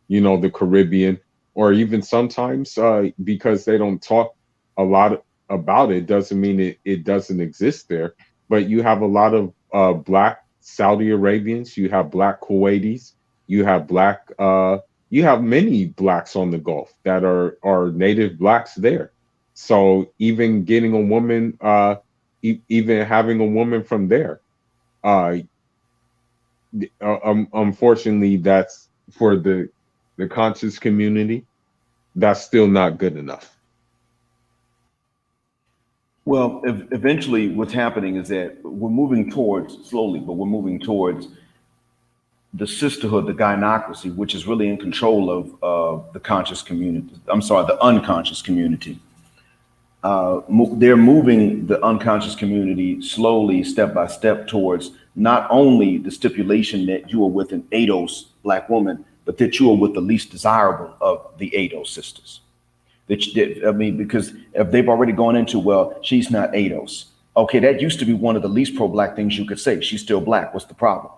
you know, the Caribbean, or even sometimes because they don't talk a lot about it doesn't mean it doesn't exist there. But you have a lot of black Saudi Arabians, you have black Kuwaitis, you have black you have many blacks on the Gulf that are native blacks there. So even getting a woman, even having a woman from there, uh, unfortunately, that's for the conscious community. That's still not good enough. Well, eventually, what's happening is that we're moving towards slowly, but we're moving towards the sisterhood, the gynocracy, which is really in control of the conscious community. I'm sorry, the unconscious community. They're moving the unconscious community slowly, step by step, towards not only the stipulation that you are with an ADOS black woman, but that you are with the least desirable of the ADOS sisters. I mean, because if they've already gone into, well, she's not ADOS. Okay, that used to be one of the least pro-black things you could say. She's still black. What's the problem?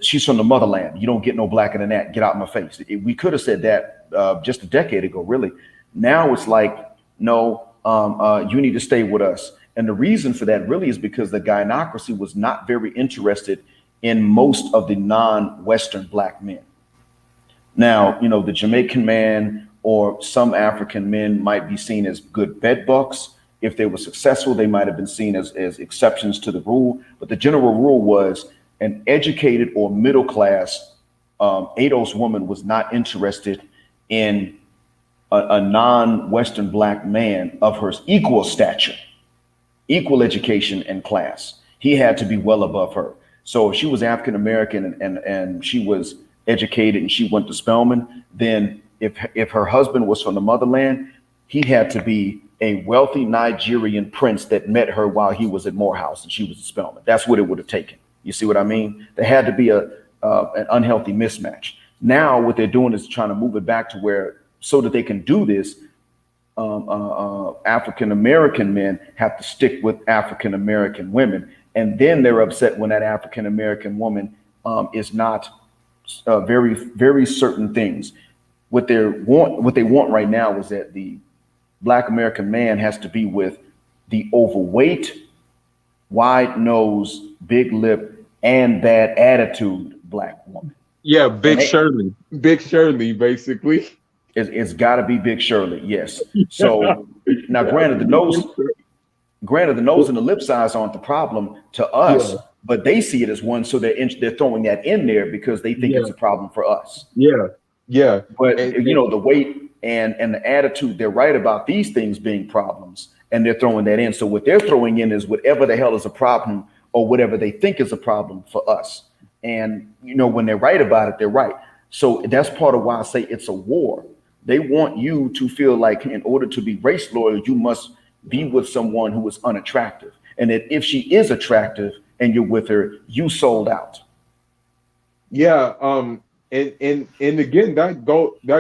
She's from the motherland. You don't get no blacker than that. Get out my face. We could have said that just a decade ago, really. Now it's like, no, you need to stay with us. And the reason for that really is because the gynocracy was not very interested in most of the non-Western black men. Now, the Jamaican man or some African men might be seen as good bed bucks. If they were successful, they might have been seen as exceptions to the rule. But the general rule was an educated or middle class ADOS woman was not interested in a non-Western black man of her equal stature, equal education and class. He had to be well above her. So if she was African American and she was educated and she went to Spelman, then if her husband was from the motherland, he had to be a wealthy Nigerian prince that met her while he was at Morehouse and she was at Spelman. That's what it would have taken. You see what I mean? There had to be an unhealthy mismatch. Now what they're doing is trying to move it back to where, so that they can do this, African American men have to stick with African American women, and then they're upset when that African American woman is not very, very certain things. What they want right now is that the Black American man has to be with the overweight, wide nose, big lip, and bad attitude Black woman. Yeah, Big Shirley. Big Shirley, basically. It's got to be Big Shirley, yes. So now, granted, the nose and the lip size aren't the problem to us, but they see it as one, so they're throwing that in there because they think it's a problem for us. Yeah. But the weight and the attitude, they're right about these things being problems, and they're throwing that in. So what they're throwing in is whatever the hell is a problem or whatever they think is a problem for us. And when they're right about it, they're right. So that's part of why I say it's a war. They want you to feel like in order to be race loyal, you must be with someone who is unattractive. And that if she is attractive and you're with her, you sold out. Yeah. And again, that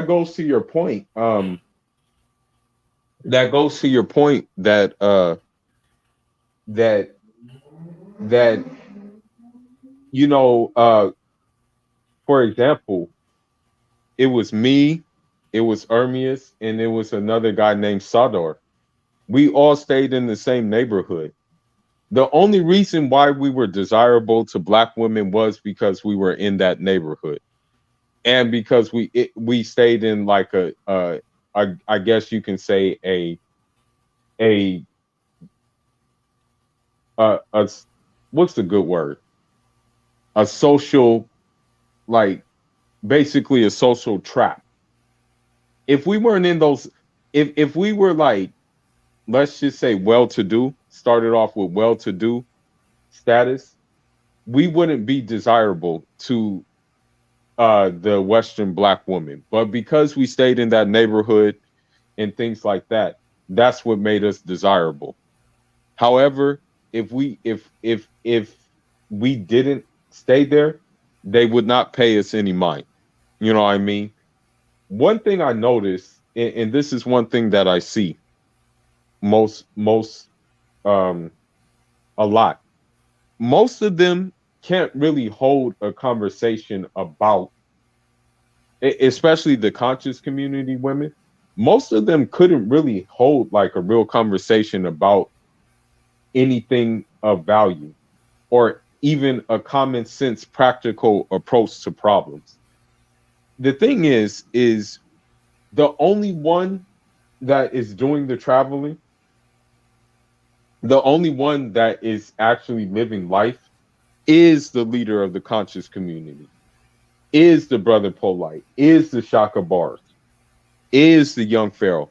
goes to your point. That goes to your point that that for example, it was me, it was Ermias, and it was another guy named Sador. We all stayed in the same neighborhood. The only reason why we were desirable to Black women was because we were in that neighborhood, and because we stayed in like I guess you can say a what's the good word? A social, like basically a social trap. If we weren't in those, if we were like, let's just say well-to-do, started off with well-to-do status, we wouldn't be desirable to the Western Black woman. But because we stayed in that neighborhood and things like that, that's what made us desirable. However, if we didn't stay there, they would not pay us any mind. You know what I mean? One thing I noticed, and this is one thing that I see most a lot. Most of them can't really hold a conversation about especially the conscious community women, most of them couldn't really hold like a real conversation about anything of value or even a common sense practical approach to problems. The thing is the only one that is doing the traveling, the only one that is actually living life is the leader of the conscious community, is the brother Polight, is the Chakabars, is the young Pharaoh.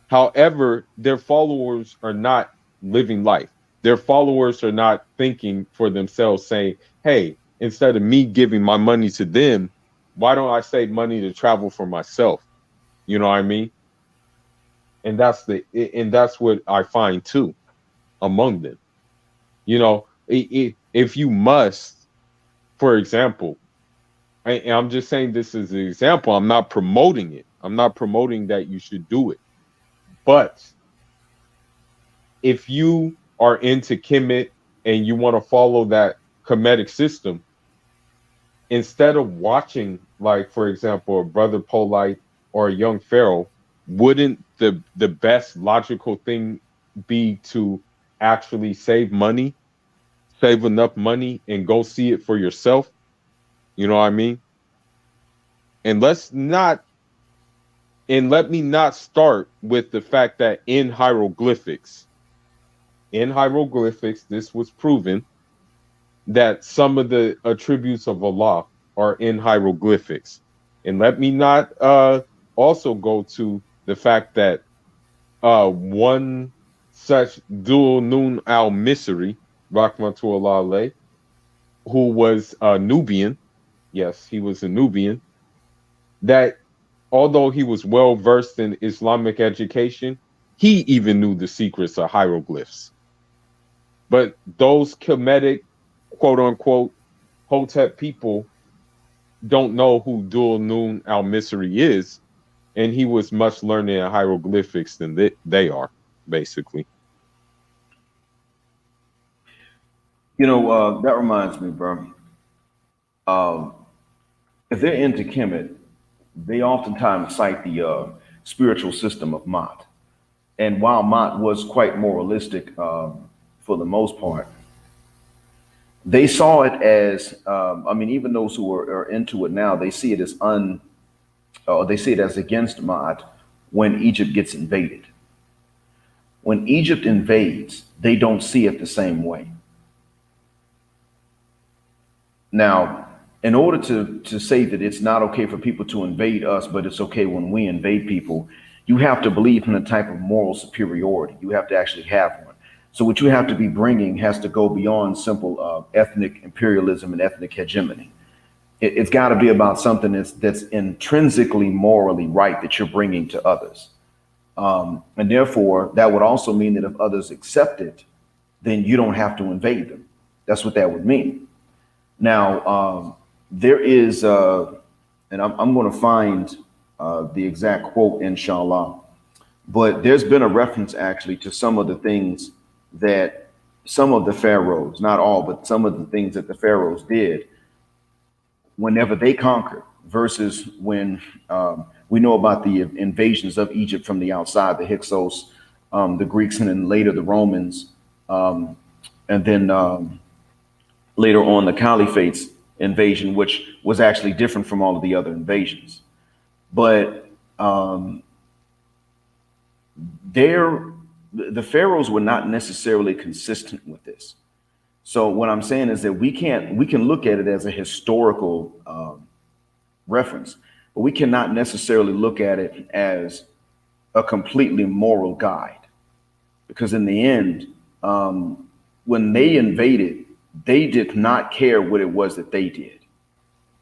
However, their followers are not living life. Their followers are not thinking for themselves, saying, hey, instead of me giving my money to them, why don't I save money to travel for myself? You know what I mean? And that's what I find too among them. You know, if you must, for example, and I'm just saying this as an example, I'm not promoting it. I'm not promoting that you should do it. But if you are into Kemet and you want to follow that Kemetic system, instead of watching, like, for example, a brother Polight or a young Pharaoh, wouldn't the best logical thing be to actually save money, save enough money, and go see it for yourself? You know what I mean? And let's not and let me not start with the fact that in hieroglyphics, this was proven that some of the attributes of Allah are in hieroglyphics. And let me not also go to the fact that one such Dul Nun al Misri, Rahmatullah alayh, who was a Nubian, yes, he was a Nubian, that although he was well versed in Islamic education, he even knew the secrets of hieroglyphs. But those Kemetic, quote unquote, Hotep people don't know who Dul Nun al Misri is, and he was much learned in hieroglyphics than they are, basically. You know, that reminds me, bro. Um, if they're into Kemet, they oftentimes cite the spiritual system of Ma'at. And while Ma'at was quite moralistic for the most part, they saw it as, I mean, even those who are into it now, they see it as they see it as against Ma'at when Egypt gets invaded. When Egypt invades, they don't see it the same way. Now, in order to say that it's not okay for people to invade us, but it's okay when we invade people, you have to believe in a type of moral superiority. You have to actually have one. So what you have to be bringing has to go beyond simple ethnic imperialism and ethnic hegemony. It's got to be about something that's intrinsically morally right that you're bringing to others. And therefore, that would also mean that if others accept it, then you don't have to invade them. That's what that would mean. Now, there is, and I'm going to find the exact quote, inshallah, but there's been a reference actually to some of the things that some of the pharaohs, not all, but some of the things that the pharaohs did whenever they conquered versus when we know about the invasions of Egypt from the outside, the Hyksos, the Greeks, and then later the Romans, and then later on the Caliphate's invasion, which was actually different from all of the other invasions. But the pharaohs were not necessarily consistent with this. So what I'm saying is that we can look at it as a historical reference, but we cannot necessarily look at it as a completely moral guide, because in the end, when they invaded, they did not care what it was that they did.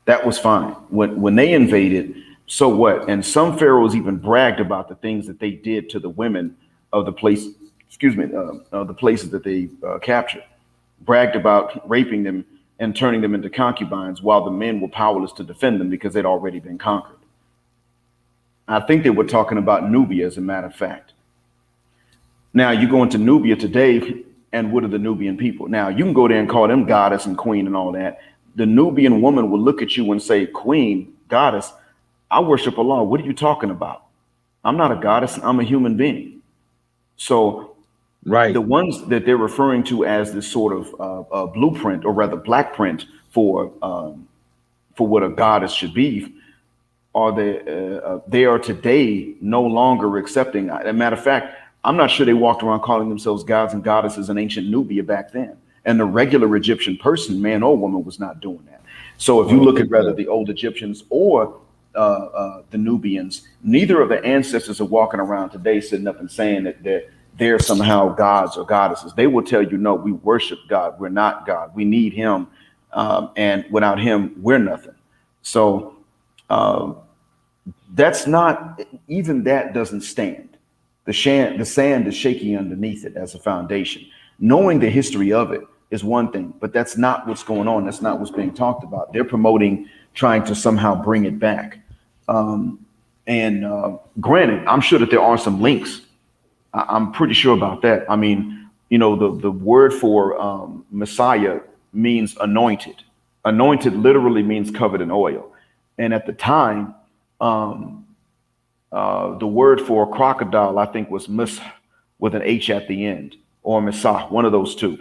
That was fine. When they invaded, so what? And some pharaohs even bragged about the things that they did to the women of the place, the places that they captured, bragged about raping them and turning them into concubines while the men were powerless to defend them because they'd already been conquered. I think they were talking about Nubia, as a matter of fact. Now you go into Nubia today, and what are the Nubian people? Now you can go there and call them goddess and queen and all that. The Nubian woman will look at you and say, queen, goddess, I worship Allah. What are you talking about? I'm not a goddess. I'm a human being. So the Right. ones that they're referring to as this sort of blueprint, or rather black print for what a goddess should be, they are today no longer accepting. As a matter of fact, I'm not sure they walked around calling themselves gods and goddesses in ancient Nubia back then. And the regular Egyptian person, man or woman, was not doing that. So if you look at rather the old Egyptians or the Nubians, neither of the ancestors are walking around today sitting up and saying that they're somehow gods or goddesses. They will tell you, no, we worship God. We're not God. We need him. And without him, we're nothing. So that's not, even that doesn't stand. The sand is shaky underneath it as a foundation. Knowing the history of it is one thing, but that's not what's going on. That's not what's being talked about. They're promoting trying to somehow bring it back. Granted, I'm sure that there are some links. I'm pretty sure about that. I mean, the word for Messiah means anointed. Anointed literally means covered in oil. And at the time, the word for crocodile, I think, was mis with an H at the end, or misah, one of those two.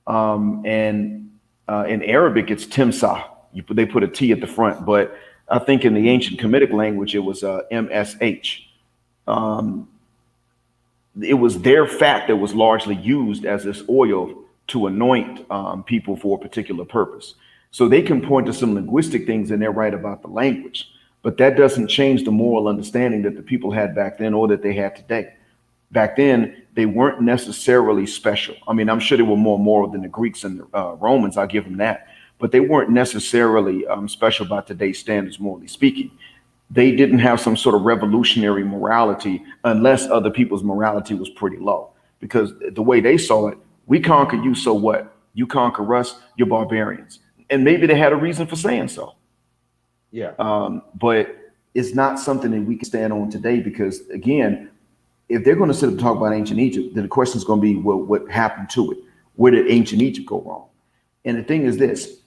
And in Arabic, it's timsah. They put a T at the front, but I think in the ancient Kemetic language, it was MSH. It was their fat that was largely used as this oil to anoint people for a particular purpose. So they can point to some linguistic things and they're right about the language, but that doesn't change the moral understanding that the people had back then or that they had today. Back then, they weren't necessarily special. I mean, I'm sure they were more moral than the Greeks and the Romans, I'll give them that, but they weren't necessarily special by today's standards, morally speaking. They didn't have some sort of revolutionary morality unless other people's morality was pretty low, because the way they saw it, we conquer you, so what? You conquer us, you're barbarians. And maybe they had a reason for saying so. Yeah. But it's not something that we can stand on today, because again, if they're going to sit up and talk about ancient Egypt, then the question is going to be, well, what happened to it? Where did ancient Egypt go wrong? And the thing is this,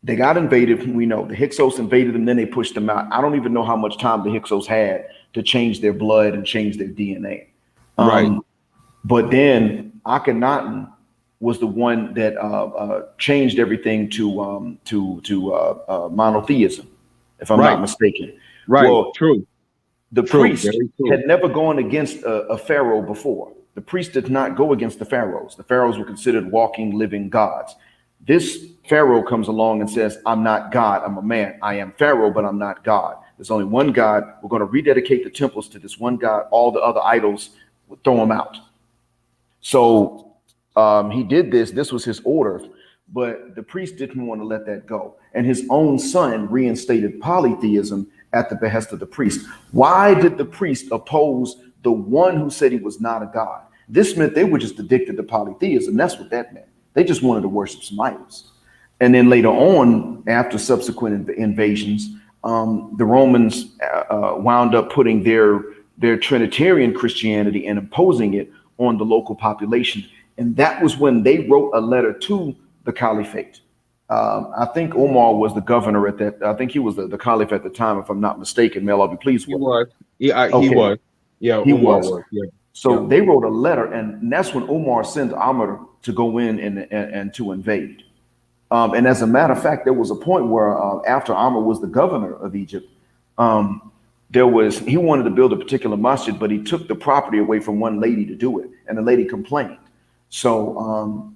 they got invaded. We know the Hyksos invaded them, then they pushed them out. I don't even know how much time the Hyksos had to change their blood and change their DNA. Right. But then Akhenaten was the one that changed everything to monotheism, if I'm not mistaken. Right. Well, True. The priest had never gone against a pharaoh before. The priest did not go against the pharaohs. The pharaohs were considered walking, living gods. This pharaoh comes along and says, I'm not God, I'm a man. I am Pharaoh, but I'm not God. There's only one God. We're going to rededicate the temples to this one God. All the other idols, we'll throw them out. So he did this. This was his order. But the priest didn't want to let that go. And his own son reinstated polytheism at the behest of the priest. Why did the priest oppose the one who said he was not a god? This meant they were just addicted to polytheism. That's what that meant. They just wanted to worship some idols. And then later on, after subsequent invasions, the Romans wound up putting their Trinitarian Christianity and imposing it on the local population. And that was when they wrote a letter to the caliphate. I think Omar was the governor at that. I think he was the caliph at the time, if I'm not mistaken. Mel, I'll be pleased with. He was. Yeah, okay. He was. Yeah, he Omar was. Yeah. So they wrote a letter, and that's when Omar sent Amr to go in and to invade. And as a matter of fact, there was a point where after Amr was the governor of Egypt, he wanted to build a particular masjid, but he took the property away from one lady to do it, and the lady complained. So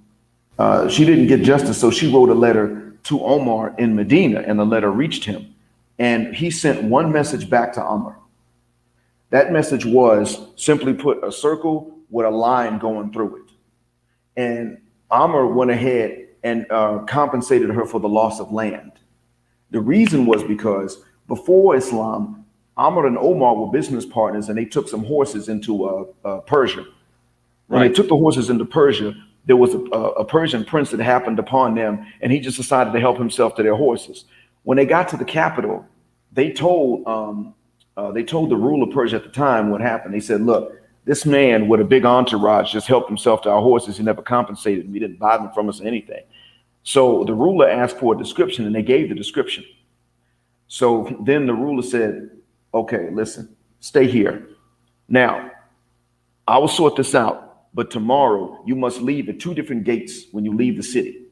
she didn't get justice, so she wrote a letter to Omar in Medina, and the letter reached him. And he sent one message back to Amr. That message was simply put a circle with a line going through it. And Amr went ahead and compensated her for the loss of land. The reason was because before Islam, Amr and Omar were business partners, and they took some horses into Persia. When they took the horses into Persia, there was a Persian prince that happened upon them, and he just decided to help himself to their horses. When they got to the capital, they told the ruler of Persia at the time what happened. They said, look, this man with a big entourage just helped himself to our horses. He never compensated him. He didn't buy them from us or anything. So the ruler asked for a description, and they gave the description. So then the ruler said, Okay, listen, stay here. Now, I will sort this out, but tomorrow you must leave at two different gates when you leave the city.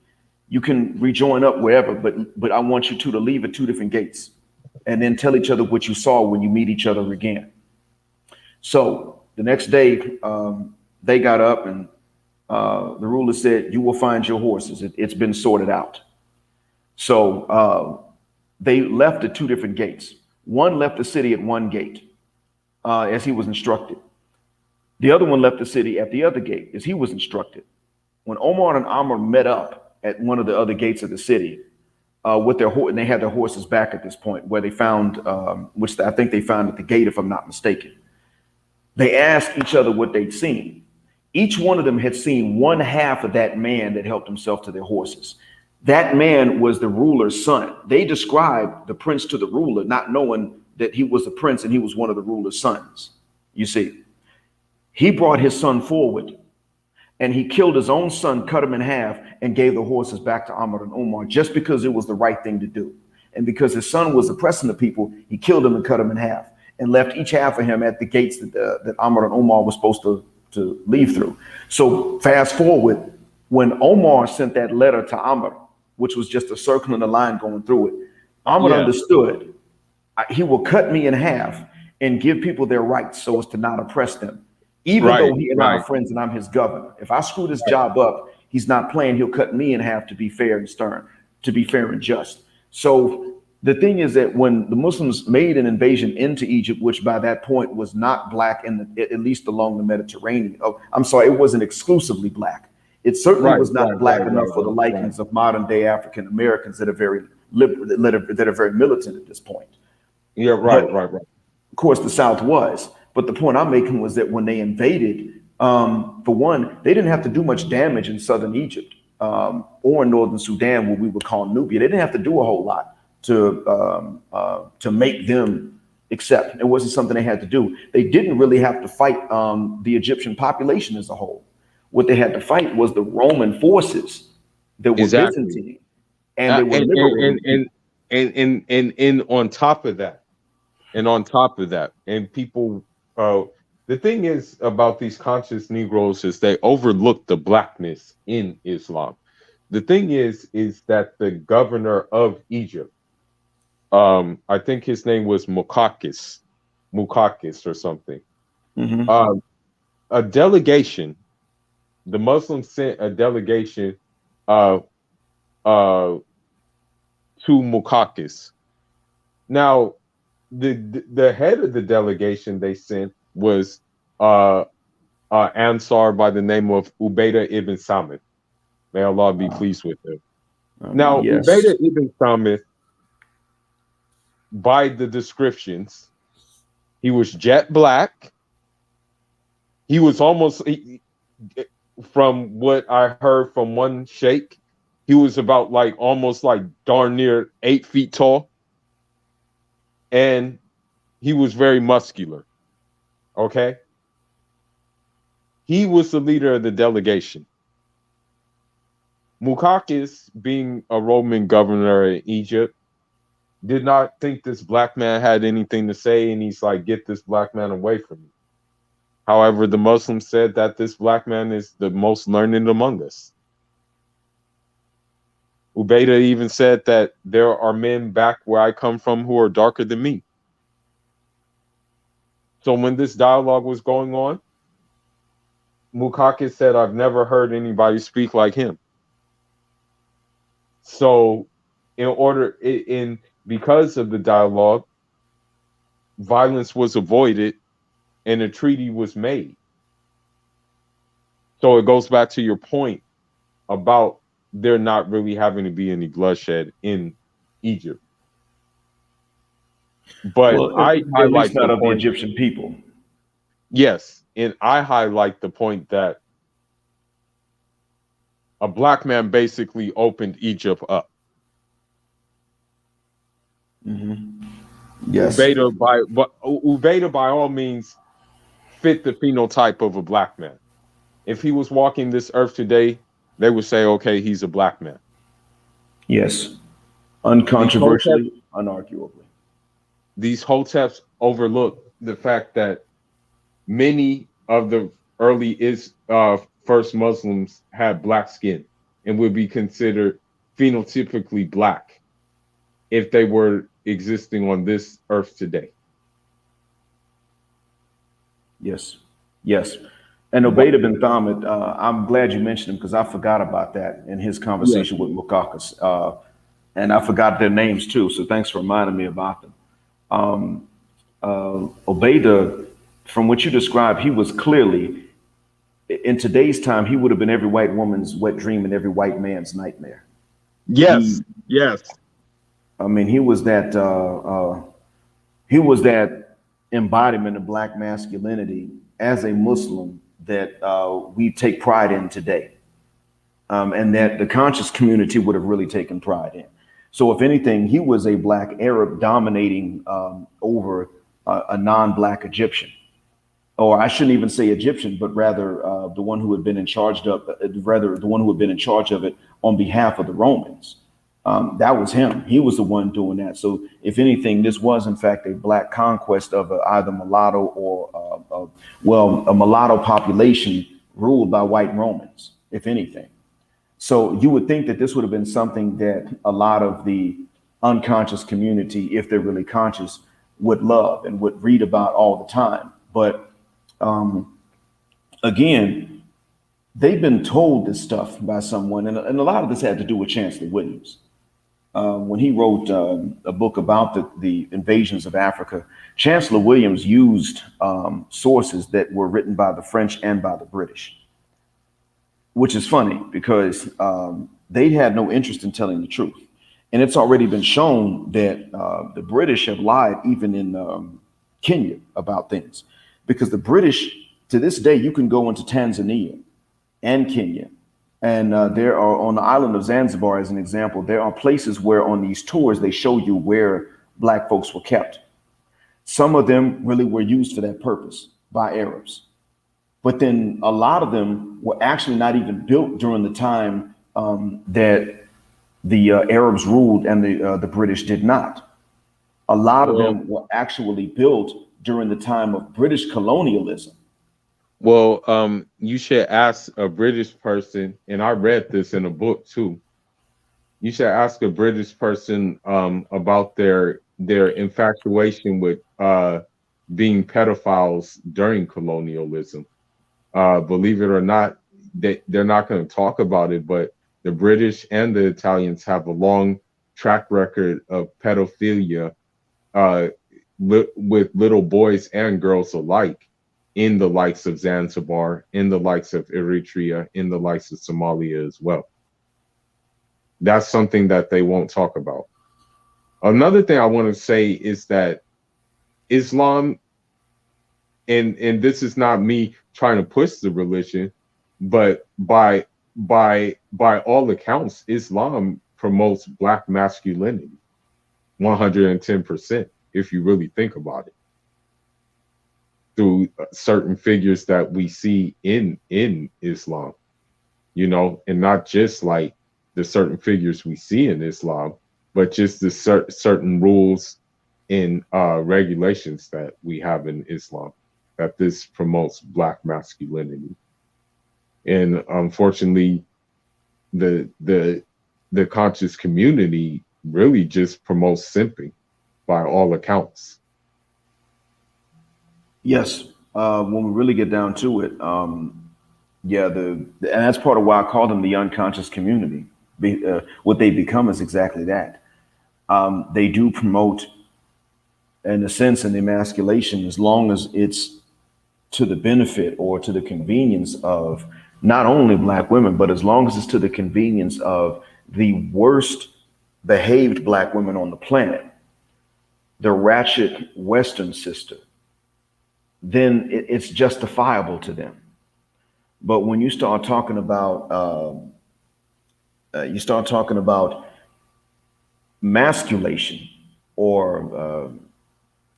You can rejoin up wherever, but I want you two to leave at two different gates and then tell each other what you saw when you meet each other again. So the next day, they got up and the ruler said, "You will find your horses. It's been sorted out." So they left at two different gates. One left the city at one gate, as he was instructed. The other one left the city at the other gate, as he was instructed. When Omar and Amr met up at one of the other gates of the city with their horse, and they had their horses back at this point, where they found, which I think they found at the gate, if I'm not mistaken. They asked each other what they'd seen. Each one of them had seen one half of that man that helped himself to their horses. That man was the ruler's son. They described the prince to the ruler, not knowing that he was a prince and he was one of the ruler's sons. You see, he brought his son forward and he killed his own son, cut him in half, and gave the horses back to Amr and Omar just because it was the right thing to do. And because his son was oppressing the people, he killed him and cut him in half and left each half of him at the gates that Amr and Omar were supposed to leave through. So fast forward, when Omar sent that letter to Amr, which was just a circle in the line going through it, Amr understood, he will cut me in half and give people their rights so as to not oppress them. Even though he and I are friends and I'm his governor. If I screw this job up, he's not playing, he'll cut me in half to be fair and stern, to be fair and just. So the thing is that when the Muslims made an invasion into Egypt, which by that point was not black, at least along the Mediterranean. Oh, I'm sorry, it wasn't exclusively black. It certainly was not black enough for the likings of modern day African Americans that are very liberal, that are very militant at this point. Yeah, right. Of course, the South was. But the point I'm making was that when they invaded, for one, they didn't have to do much damage in southern Egypt or in northern Sudan, what we would call Nubia. They didn't have to do a whole lot to make them accept. It wasn't something they had to do. They didn't really have to fight the Egyptian population as a whole. What they had to fight was the Roman forces that were Byzantine, and they were liberating. And on top of that, and people. The thing is about these conscious Negroes is they overlook the blackness in Islam. The thing is that the governor of Egypt, I think his name was Mukakis or something. Mm-hmm. A delegation, the Muslims sent a delegation to Mukakis. Now, the head of the delegation they sent was Ansar by the name of Ubaidah ibn Samit. May Allah be pleased with him. Now, yes. Ubaidah ibn Samit, by the descriptions, he was jet black. He was from what I heard from one sheikh, he was about almost darn near 8 feet tall. And he was very muscular. Okay. He was the leader of the delegation. Mukakis, being a Roman governor in Egypt, did not think this black man had anything to say, and he's like, "Get this black man away from me." However, the Muslims said that this black man is the most learned among us. Ubaidah even said that there are men back where I come from who are darker than me. So when this dialogue was going on, Mukakis said, "I've never heard anybody speak like him." So because of the dialogue, violence was avoided and a treaty was made. So it goes back to your point about there not really having to be any bloodshed in Egypt. But I highlight the Egyptian people. Yes, and I highlight the point that a black man basically opened Egypt up. Mm-hmm. Yes. Ubaidah by all means fit the phenotype of a black man. If he was walking this earth today, they would say, okay, he's a black man. Yes. Uncontroversially, unarguably. these hoteps overlook the fact that many of the early is first Muslims had black skin and would be considered phenotypically black if they were existing on this earth today. Yes, yes. And What? Ubayd bin Thamit, I'm glad you mentioned him because I forgot about that in his Yeah. conversation with Mukakas. And I forgot their names too. So thanks for reminding me about them. Ubaida, from what you described, he was clearly, in today's time, he would have been every white woman's wet dream and every white man's nightmare. Yes. He, Yes. I mean, he was that embodiment of black masculinity as a Muslim that we take pride in today, and that the conscious community would have really taken pride in. So, if anything, he was a black Arab dominating over a non-black Egyptian, or I shouldn't even say Egyptian, but rather the one who had been in charge of, rather the one who had been in charge of it on behalf of the Romans. That was him. He was the one doing that. So, if anything, this was in fact a black conquest of either mulatto or, a mulatto population ruled by white Romans, if anything. So, you would think that this would have been something that a lot of the unconscious community, if they're really conscious, would love and would read about all the time. But again, they've been told this stuff by someone, and a lot of this had to do with Chancellor Williams. When he wrote a book about the invasions of Africa, Chancellor Williams used sources that were written by the French and by the British, which is funny because they had no interest in telling the truth. And it's already been shown that the British have lied even in Kenya about things, because the British, to this day, you can go into Tanzania and Kenya. And there are, on the island of Zanzibar, as an example, there are places where on these tours, they show you where black folks were kept. Some of them really were used for that purpose by Arabs. But then a lot of them were actually not even built during the time that the Arabs ruled and the British did not. A lot of Well, them were actually built during the time of British colonialism. you should ask a British person, and I read this in a book too. You should ask a British person about their infatuation with being pedophiles during colonialism. Believe it or not, they're not going to talk about it, but the British and the Italians have a long track record of pedophilia with little boys and girls alike in the likes of Zanzibar, in the likes of Eritrea, in the likes of Somalia as well. That's something that they won't talk about. Another thing I want to say is that Islam, and this is not me trying to push the religion, but by all accounts, Islam promotes black masculinity 110%, if you really think about it, through certain figures that we see in Islam, and not just like the certain figures we see in Islam, but just the certain rules and regulations that we have in Islam, that this promotes black masculinity. And unfortunately, the conscious community really just promotes simping by all accounts. Yes, when we really get down to it, yeah, and that's part of why I call them the unconscious community. What they become is exactly that. They do promote, in a sense, an emasculation, as long as it's to the benefit or to the convenience of not only black women, but as long as it's to the convenience of the worst behaved black women on the planet, the ratchet Western sister, then it's justifiable to them. But when you start talking about masculation or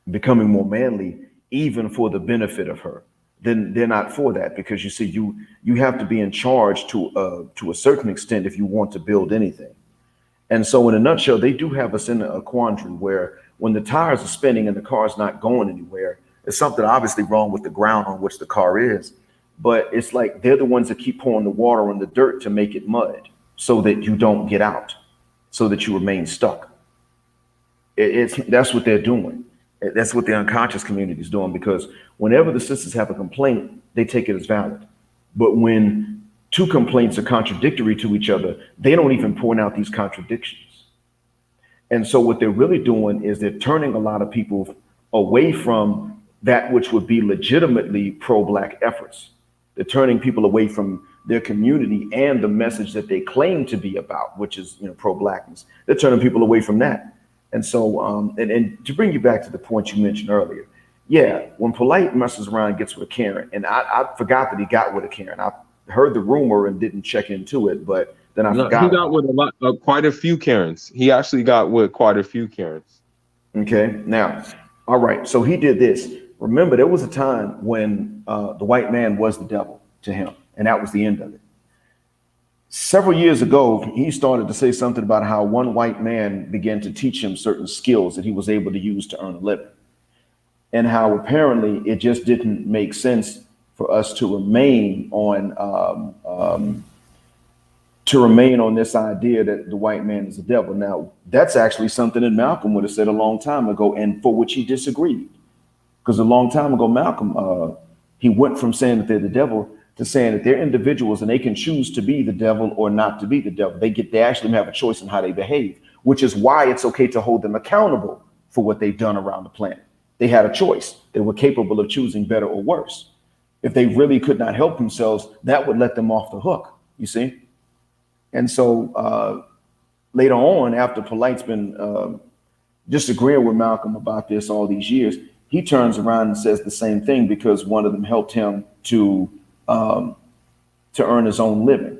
becoming more manly, even for the benefit of her, then they're not for that, because you see, you have to be in charge to a certain extent if you want to build anything. And so, in a nutshell, they do have us in a quandary where when the tires are spinning and the car's not going anywhere, there's something obviously wrong with the ground on which the car is. But it's like they're the ones that keep pouring the water on the dirt to make it mud so that you don't get out, so that you remain stuck. That's what they're doing. That's what the unconscious community is doing, because whenever the sisters have a complaint, they take it as valid. But when two complaints are contradictory to each other, they don't even point out these contradictions. And so what they're really doing is they're turning a lot of people away from that which would be legitimately pro-Black efforts. They're turning people away from their community and the message that they claim to be about, which is, pro-Blackness. They're turning people away from that. And so, and to bring you back to the point you mentioned earlier, yeah, when Polight messes around and gets with a Karen, and I forgot that he got with a Karen. I heard the rumor and didn't check into it, but then I forgot. He got with quite a few Karens. He actually got with quite a few Karens. Okay, now, all right, so he did this. Remember, there was a time when the white man was the devil to him, and that was the end of it. Several years ago, he started to say something about how one white man began to teach him certain skills that he was able to use to earn a living, and how apparently it just didn't make sense for us to remain on this idea that the white man is the devil. Now, that's actually something that Malcolm would have said a long time ago, and for which he disagreed. Because a long time ago, Malcolm, he went from saying that they're the devil to saying that they're individuals and they can choose to be the devil or not to be the devil. They actually have a choice in how they behave, which is why it's okay to hold them accountable for what they've done around the planet. They had a choice. They were capable of choosing better or worse. If they really could not help themselves, that would let them off the hook, you see? And so later on, after Polight's been disagreeing with Malcolm about this all these years, he turns around and says the same thing because one of them helped him to earn his own living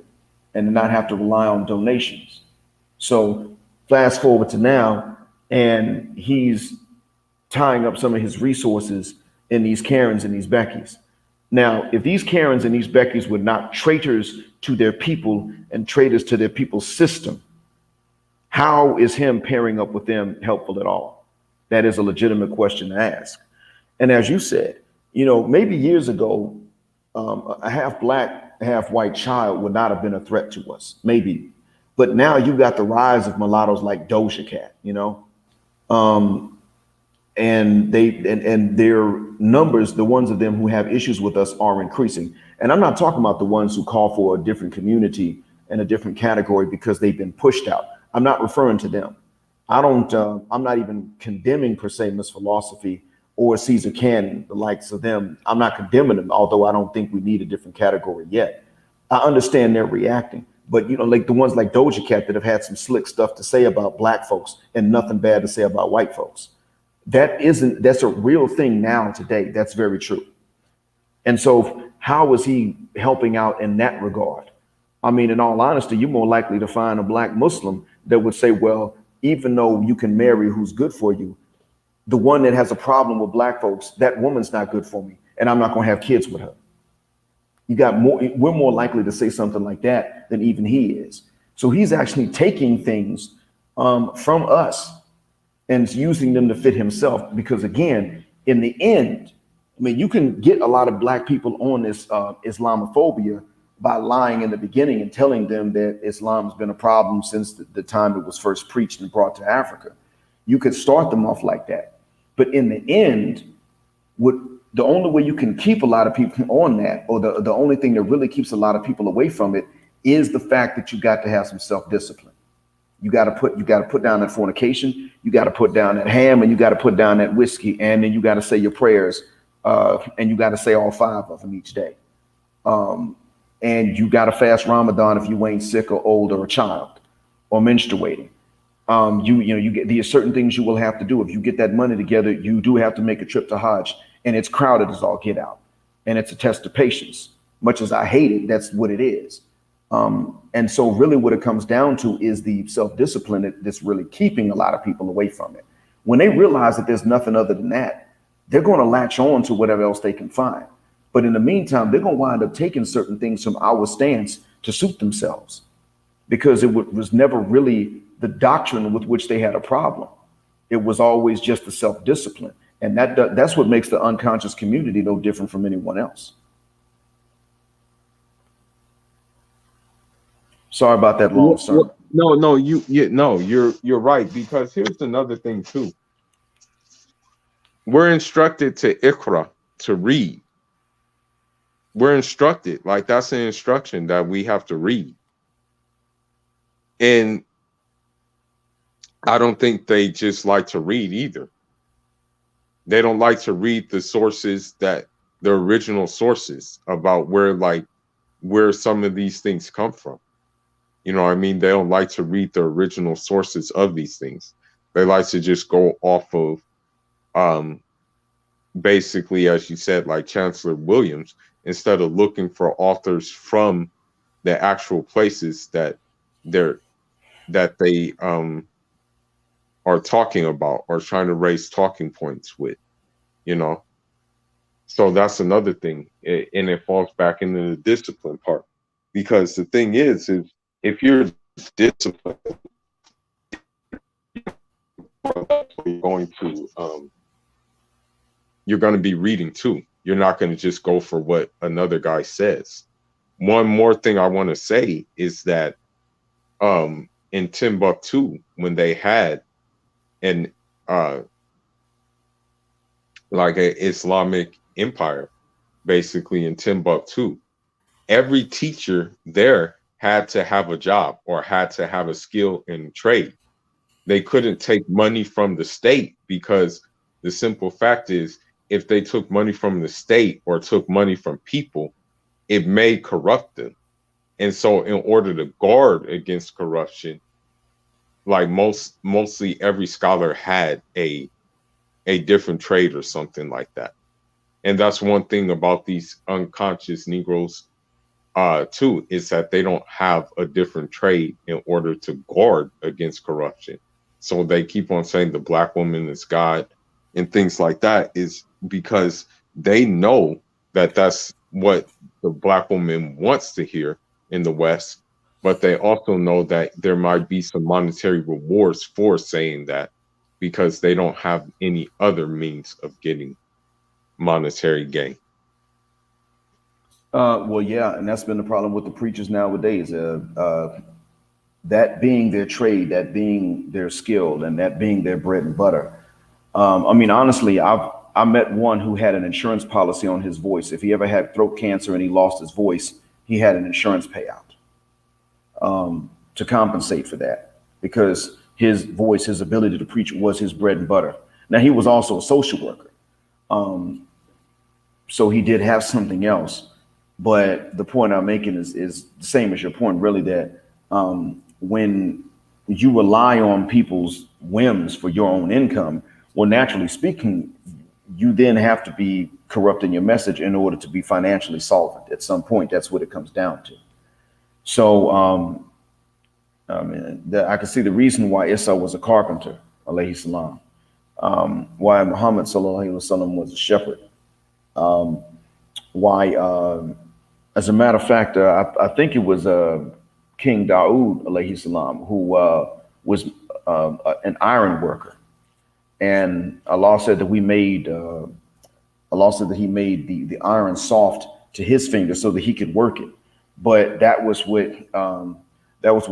and to not have to rely on donations. So fast forward to now, and he's tying up some of his resources in these Karens and these Beckys. Now, if these Karens and these Beckys were not traitors to their people and traitors to their people's system, how is him pairing up with them helpful at all? That is a legitimate question to ask. And as you said, maybe years ago, a half Black, half white child would not have been a threat to us, maybe. But now you've got the rise of mulattoes like Doja Cat, and their numbers, the ones of them who have issues with us, are increasing. And I'm not talking about the ones who call for a different community and a different category because they've been pushed out. I'm not referring to them. I'm not even condemning per se Miss Philosophy or Caesar Cannon, the likes of them. I'm not condemning them, although I don't think we need a different category yet. I understand they're reacting, but like the ones like Doja Cat that have had some slick stuff to say about Black folks and nothing bad to say about white folks. That's a real thing now today. That's very true. And so how is he helping out in that regard? I mean, in all honesty, you're more likely to find a Black Muslim that would say, well, even though you can marry who's good for you, the one that has a problem with Black folks, that woman's not good for me, and I'm not going to have kids with her. We're more likely to say something like that than even he is. So he's actually taking things from us and using them to fit himself. Because again, in the end, I mean, you can get a lot of Black people on this Islamophobia by lying in the beginning and telling them that Islam's been a problem since the time it was first preached and brought to Africa. You could start them off like that. But in the end, the only way you can keep a lot of people on that, or the only thing that really keeps a lot of people away from it, is the fact that you got to have some self-discipline. You got to put down that fornication, you got to put down that ham, and you got to put down that whiskey, and then you got to say your prayers, and you got to say all 5 of them each day. And you got to fast Ramadan if you ain't sick or old or a child or menstruating. There's certain things you will have to do. If you get that money together, you do have to make a trip to Hajj, and it's crowded as all get out. And it's a test of patience. Much as I hate it, that's what it is. And so really what it comes down to is the self-discipline that's really keeping a lot of people away from it. When they realize that there's nothing other than that, they're going to latch on to whatever else they can find. But in the meantime, they're going to wind up taking certain things from our stance to suit themselves, because it was never really the doctrine with which they had a problem. It was always just the self-discipline. And that's what makes the unconscious community no different from anyone else. Sorry about that long sermon. No, you're right, because here's another thing too. We're instructed to ikra, to read. We're instructed, like that's an instruction that we have to read. And I don't think they just like to read either. They don't like to read the sources, that the original sources about where some of these things come from. You know what I mean? They don't like to read the original sources of these things. They like to just go off of basically, as you said, like Chancellor Williams, instead of looking for authors from the actual places that they are talking about or trying to raise talking points with, you know. So that's another thing, and it falls back into the discipline part, because the thing is if you're disciplined, you're going to be reading too. You're not going to just go for what another guy says. One more thing I want to say is that in Timbuktu, when they had an like an Islamic empire, basically in Timbuktu, every teacher there had to have a job or had to have a skill in trade. They couldn't take money from the state, because the simple fact is, if they took money from the state or took money from people, it may corrupt them. And so in order to guard against corruption, like mostly every scholar had a different trade or something like that. And that's one thing about these unconscious Negroes too, is that they don't have a different trade in order to guard against corruption. So they keep on saying the black woman is God and things like that, is because they know that that's what the black woman wants to hear in the West, but they also know that there might be some monetary rewards for saying that, because they don't have any other means of getting monetary gain. Well, yeah, and that's been the problem with the preachers nowadays. That being their trade, that being their skill, and that being their bread and butter. I mean, honestly, I met one who had an insurance policy on his voice. If he ever had throat cancer and he lost his voice, he had an insurance payout to compensate for that, because his voice, his ability to preach, was his bread and butter. Now, he was also a social worker, so he did have something else. But the point I'm making is the same as your point, really, that when you rely on people's whims for your own income, well, naturally speaking, you then have to be corrupting your message in order to be financially solvent at some point. That's what it comes down to. So I can see the reason why Issa was a carpenter, alayhi salam, why Muhammad sallallahu alaihi wasallam was a shepherd, why, as a matter of fact, I think it was King Dawood alayhi salam, who was an iron worker. And Allah said that he made the iron soft to his finger so that he could work it. But that was what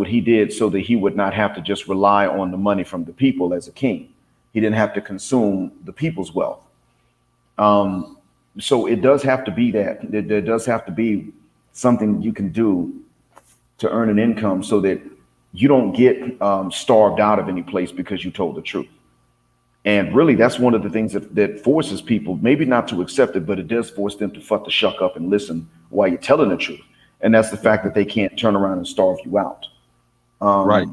he did so that he would not have to just rely on the money from the people as a king. He didn't have to consume the people's wealth. So it does have to be that. There does have to be something you can do to earn an income so that you don't get starved out of any place because you told the truth. And really, that's one of the things that forces people, maybe not to accept it, but it does force them to fuck the shuck up and listen while you're telling the truth. And that's the fact that they can't turn around and starve you out. Right.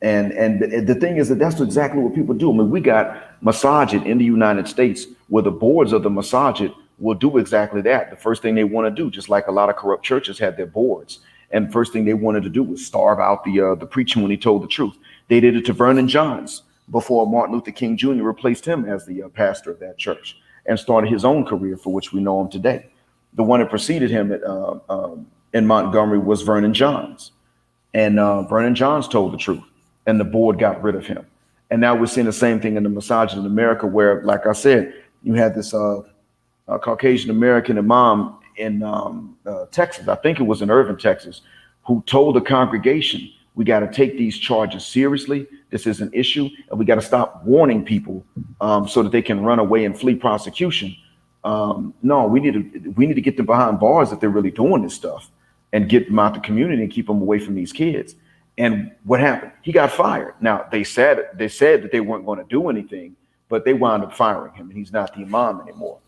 And the thing is that that's exactly what people do. I mean, we got masajid in the United States where the boards of the masajid will do exactly that. The first thing they want to do, just like a lot of corrupt churches had their boards, and the first thing they wanted to do was starve out the preacher when he told the truth. They did it to Vernon Johns before Martin Luther King Jr. replaced him as the pastor of that church and started his own career for which we know him today. The one that preceded him in Montgomery was Vernon Johns. And Vernon Johns told the truth, and the board got rid of him. And now we're seeing the same thing in the misogynist in America, where, like I said, you had this Caucasian American imam in Texas, I think it was in Irving, Texas, who told the congregation, we got to take these charges seriously. This is an issue, and we got to stop warning people so that they can run away and flee prosecution. No, we need to get them behind bars if they're really doing this stuff, and get them out the community and keep them away from these kids. And what happened? He got fired. Now they said that they weren't going to do anything, but they wound up firing him, and he's not the imam anymore.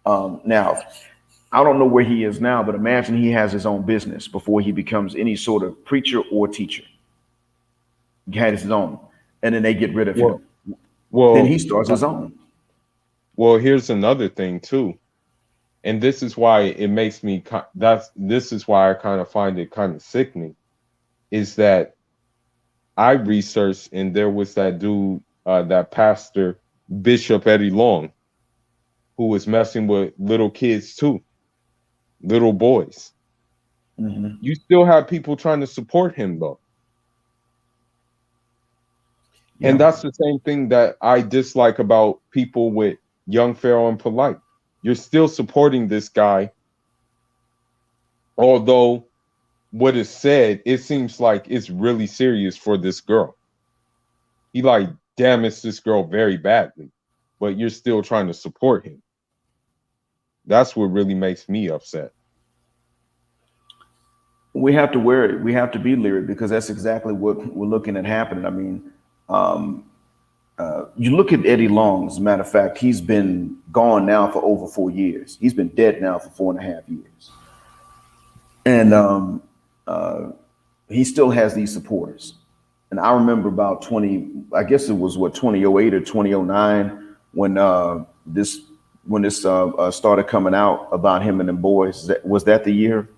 Now, I don't know where he is now, but imagine he has his own business before he becomes any sort of preacher or teacher. He had his own, and then they get rid of him. Well, then he starts his own. Well, here's another thing too, and this is why it makes me this is why I kind of find it kind of sickening, is that I researched, and there was that dude, that pastor, Bishop Eddie Long, who was messing with little kids too, little boys. Mm-hmm. You still have people trying to support him though. Yeah. And that's the same thing that I dislike about people with young Pharoh and Polight. You're still supporting this guy, although what is said, it seems like it's really serious for this girl. He like damaged this girl very badly, but you're still trying to support him. That's what really makes me upset. We have to wear it. We have to be leery, because that's exactly what we're looking at happening. I mean, you look at Eddie Long, as a matter of fact, he's been gone now for over 4 years. He's been dead now for 4.5 years. And he still has these supporters. And I remember about 2008 or 2009, when this started coming out about him and them boys. Was that the year?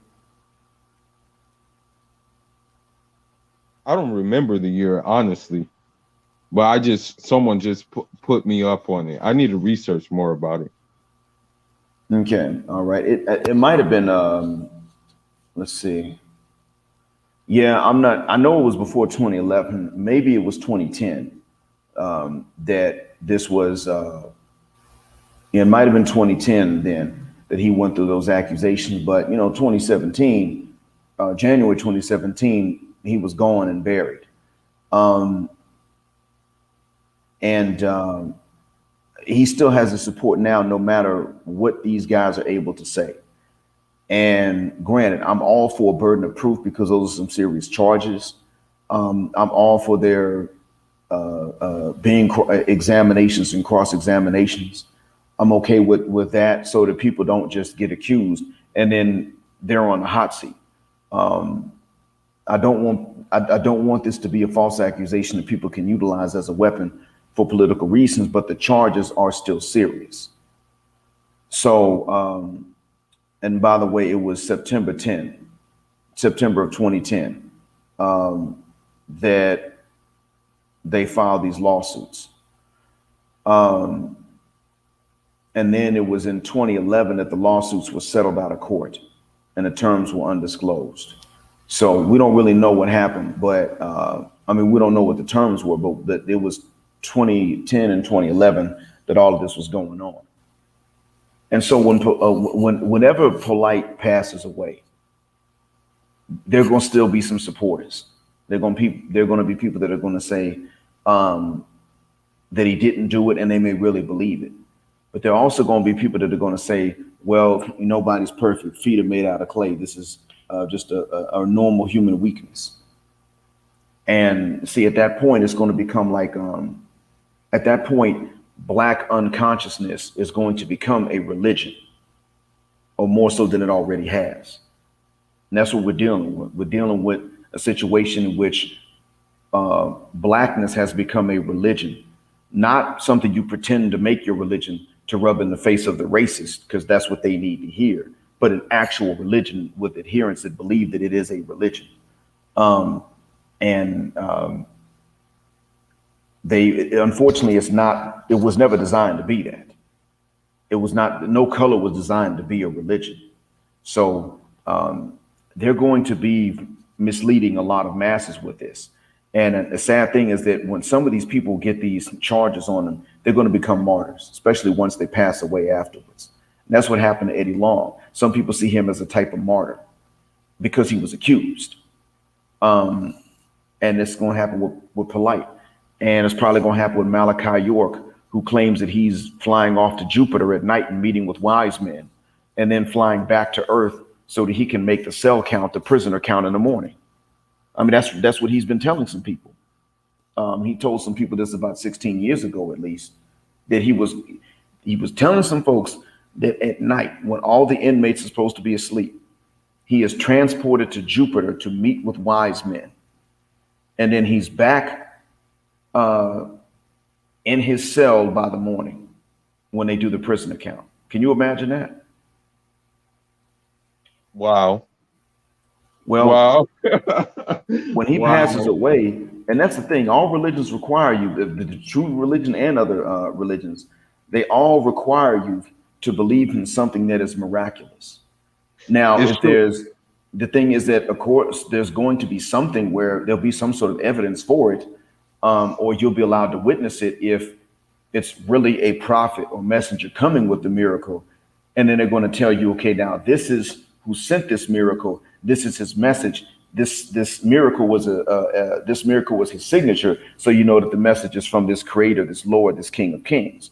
I don't remember the year, honestly, but someone just put me up on it. I need to research more about it. Okay, all right. It might have been. Let's see. Yeah, I know it was before 2011. Maybe it was 2010 that this was. It might have been 2010 then that he went through those accusations. But 2017, January 2017, he was gone and buried. And he still has the support now, no matter what these guys are able to say. And granted, I'm all for a burden of proof, because those are some serious charges. I'm all for their being examinations and cross-examinations. I'm okay with that, so that people don't just get accused and then they're on the hot seat. I don't want this to be a false accusation that people can utilize as a weapon for political reasons, but the charges are still serious. So, and by the way, it was September of 2010, that they filed these lawsuits. And then it was in 2011 that the lawsuits were settled out of court and the terms were undisclosed. So we don't really know what happened, but we don't know what the terms were, but it was 2010 and 2011 that all of this was going on. And so whenever Polight passes away, there are going to still be some supporters. There are going to be people that are going to say that he didn't do it, and they may really believe it. But there are also going to be people that are going to say, well, nobody's perfect. Feet are made out of clay. This is just a normal human weakness. And see, at that point, it's going to become like, at that point, Black unconsciousness is going to become a religion, or more so than it already has. And that's what we're dealing with. We're dealing with a situation in which Blackness has become a religion, not something you pretend to make your religion to rub in the face of the racist, because that's what they need to hear, but an actual religion with adherents that believe that it is a religion. Unfortunately, it was never designed to be that. It was not, no color was designed to be a religion. So they're going to be misleading a lot of masses with this. And the sad thing is that when some of these people get these charges on them, they're going to become martyrs, especially once they pass away afterwards. And that's what happened to Eddie Long. Some people see him as a type of martyr because he was accused. And it's going to happen with Polight. And it's probably going to happen with Malachi York, who claims that he's flying off to Jupiter at night and meeting with wise men, and then flying back to Earth so that he can make the cell count, the prisoner count in the morning. I mean, that's what he's been telling some people. He told some people this about 16 years ago, at least, that he was telling some folks that at night, when all the inmates are supposed to be asleep, he is transported to Jupiter to meet with wise men, and then he's back in his cell by the morning when they do the prisoner count. Can you imagine that? Wow. Well, Wow. when he passes away, and that's the thing, all religions require you, the true religion and other religions, they all require you to believe in something that is miraculous. Now, It's if true. there's, the thing is that, of course, there's going to be something where there'll be some sort of evidence for it, or you'll be allowed to witness it if it's really a prophet or messenger coming with the miracle. And then they're going to tell you, okay, now this is who sent this miracle. This is his message. This miracle was this miracle was his signature. So you know that the message is from this creator, this Lord, this King of Kings.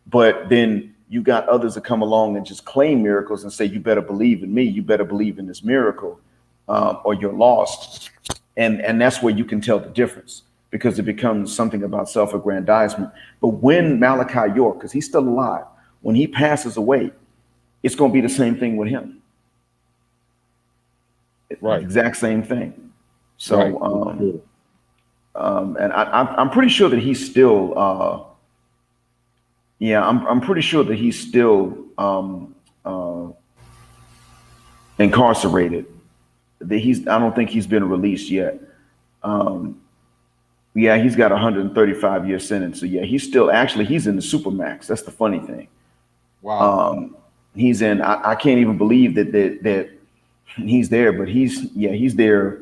But then you got others that come along and just claim miracles and say, you better believe in me. You better believe in this miracle, or you're lost. And that's where you can tell the difference, because it becomes something about self-aggrandizement. But when Malachi York, because he's still alive, when he passes away, it's going to be the same thing with him. Right. Exact same thing. So, Right. and I'm pretty sure that he's still, I'm pretty sure that he's still incarcerated. That I don't think he's been released yet. Yeah, he's got a 135-year sentence. So yeah, he's in the supermax. That's the funny thing. Wow. He's in. I can't even believe that he's there, but he's there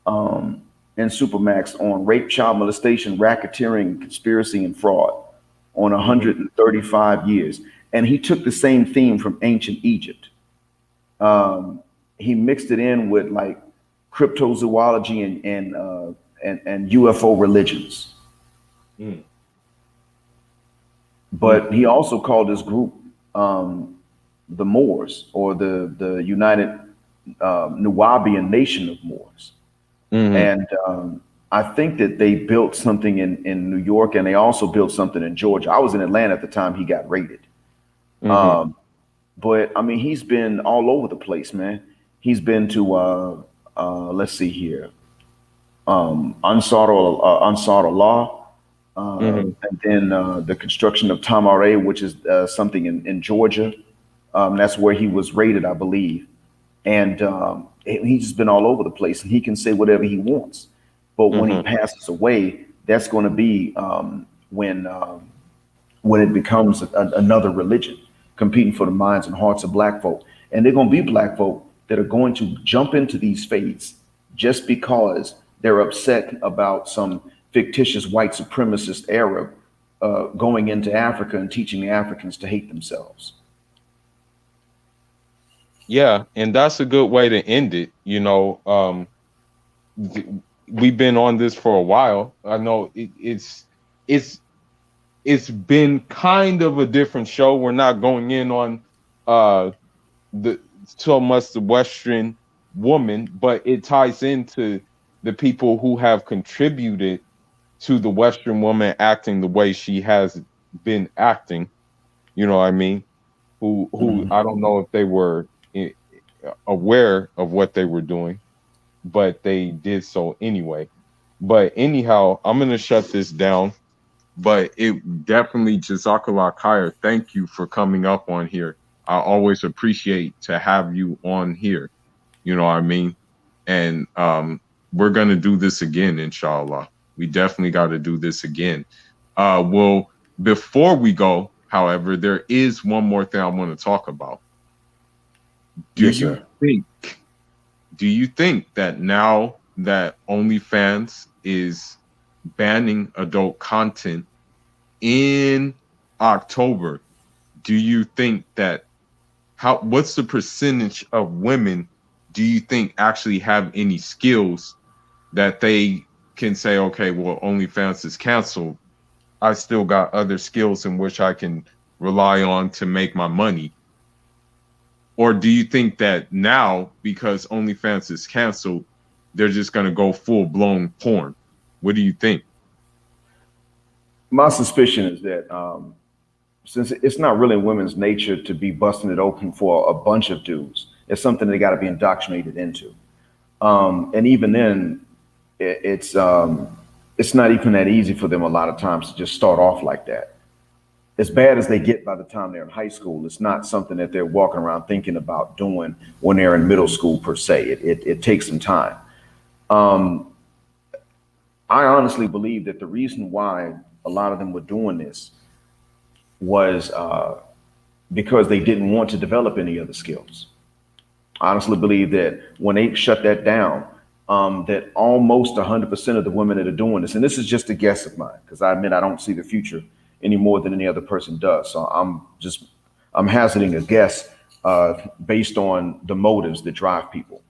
in supermax on rape, child molestation, racketeering, conspiracy, and fraud on 135 years. And he took the same theme from ancient Egypt. He mixed it in with like cryptozoology and UFO religions. Mm. But he also called this group the Moors, or the United Nubian Nation of Moors. And I think that they built something in New York, and they also built something in Georgia. I was in Atlanta at the time he got raided. But I mean, he's been all over the place, man. He's been to let's see here, Ansar Allah, and then the construction of Tamare, which is something in Georgia. That's where he was raided, I believe. And he's just been all over the place, and he can say whatever he wants. But when he passes away, that's going to be when it becomes another religion competing for the minds and hearts of black folk. And they're going to be black folk that are going to jump into these faiths just because they're upset about some fictitious white supremacist Arab going into Africa and teaching the Africans to hate themselves. Yeah, and that's a good way to end it. You know, we've been on this for a while. I know it's been kind of a different show. We're not going in on the so much the Western woman, but it ties into the people who have contributed to the Western woman acting the way she has been acting. You know what I mean? Who I don't know if they were aware of what they were doing, but they did so anyway. But anyhow, I'm gonna shut this down. But it definitely, Jazakallah Khair, thank you for coming up on here. I always appreciate to have you on here. You know what I mean? And we're gonna do this again, inshallah. We definitely got to do this again. Well, before we go, however, there is one more thing I want to talk about. Do you think that now that OnlyFans is banning adult content in October, do you think that what's the percentage of women do you think actually have any skills that they can say, okay, well, OnlyFans is canceled. I still got other skills in which I can rely on to make my money? Or do you think that now, because OnlyFans is canceled, they're just going to go full blown porn? What do you think? My suspicion is that since it's not really women's nature to be busting it open for a bunch of dudes, it's something they got to be indoctrinated into. And even then, it's not even that easy for them a lot of times to just start off like that. As bad as they get by the time they're in high school, it's not something that they're walking around thinking about doing when they're in middle school per se. It takes some time. I honestly believe that the reason why a lot of them were doing this was because they didn't want to develop any other skills. I honestly believe that when they shut that down, that almost 100% of the women that are doing this, and this is just a guess of mine, because I admit I don't see the future any more than any other person does. So I'm hazarding a guess based on the motives that drive people.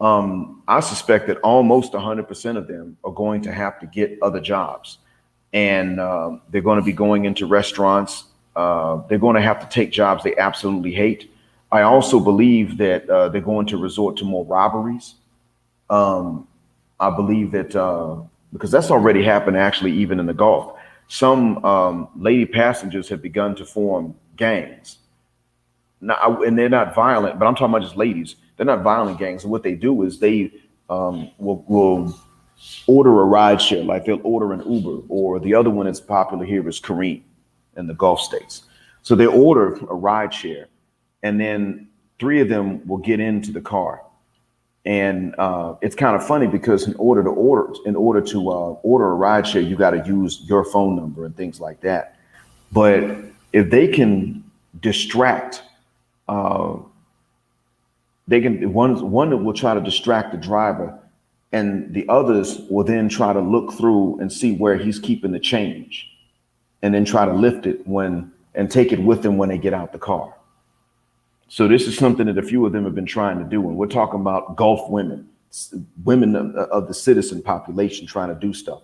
I suspect that almost 100% of them are going to have to get other jobs, and they're going to be going into restaurants. They're going to have to take jobs they absolutely hate. I also believe that they're going to resort to more robberies. I believe that because that's already happened actually, even in the Gulf. Some lady passengers have begun to form gangs. Now, and they're not violent, but I'm talking about just ladies. They're not violent gangs. And what they do is they will order a ride share, like they'll order an Uber, or the other one that's popular here is Kareem in the Gulf states. So they order a ride share, and then 3 of them will get into the car. And it's kind of funny because in order to order a ride share, you got to use your phone number and things like that. But if they can distract, they can one that will try to distract the driver, and the others will then try to look through and see where he's keeping the change, and then try to lift it and take it with them when they get out the car. So this is something that a few of them have been trying to do. And we're talking about Gulf women of the citizen population trying to do stuff,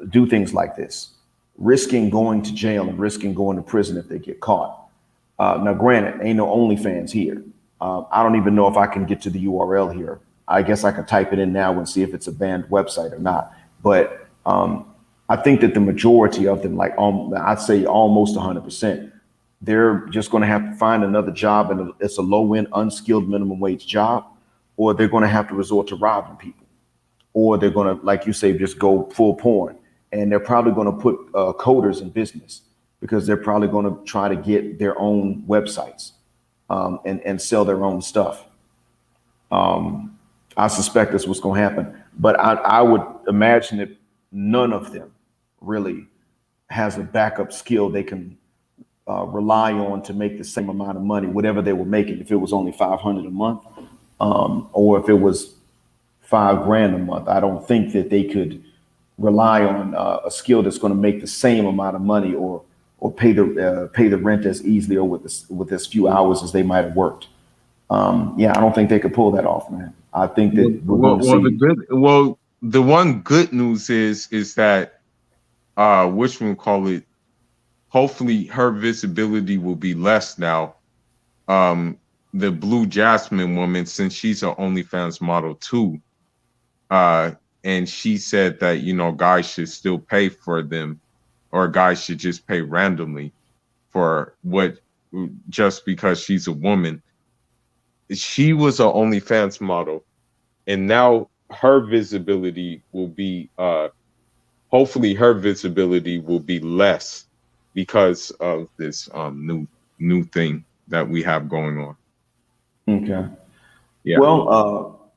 do things like this, risking going to jail and risking going to prison if they get caught. Now, granted, ain't no OnlyFans here. I don't even know if I can get to the URL here. I guess I can type it in now and see if it's a banned website or not. But I think that the majority of them, like I'd say almost 100%, they're just going to have to find another job, and it's a low-end, unskilled minimum wage job, or they're going to have to resort to robbing people, or they're going to, like you say, just go full porn. And they're probably going to put coders in business because they're probably going to try to get their own websites and sell their own stuff. I suspect that's what's going to happen, but I would imagine that none of them really has a backup skill they can rely on to make the same amount of money, whatever they were making, if it was only $500 a month, or if it was $5,000 a month. I don't think that they could rely on a skill that's going to make the same amount of money, or pay the rent as easily, or with as few hours as they might have worked. Yeah, I don't think they could pull that off, man. I think that the one good news is that which one call it, hopefully her visibility will be less now. The Blue Jasmine woman, since she's an OnlyFans model too, and she said that, you know, guys should still pay for them, or guys should just pay randomly for what, just because she's a woman. She was an OnlyFans model, and now her visibility will be, hopefully her visibility will be less because of this new thing that we have going on. Okay. Yeah. Well,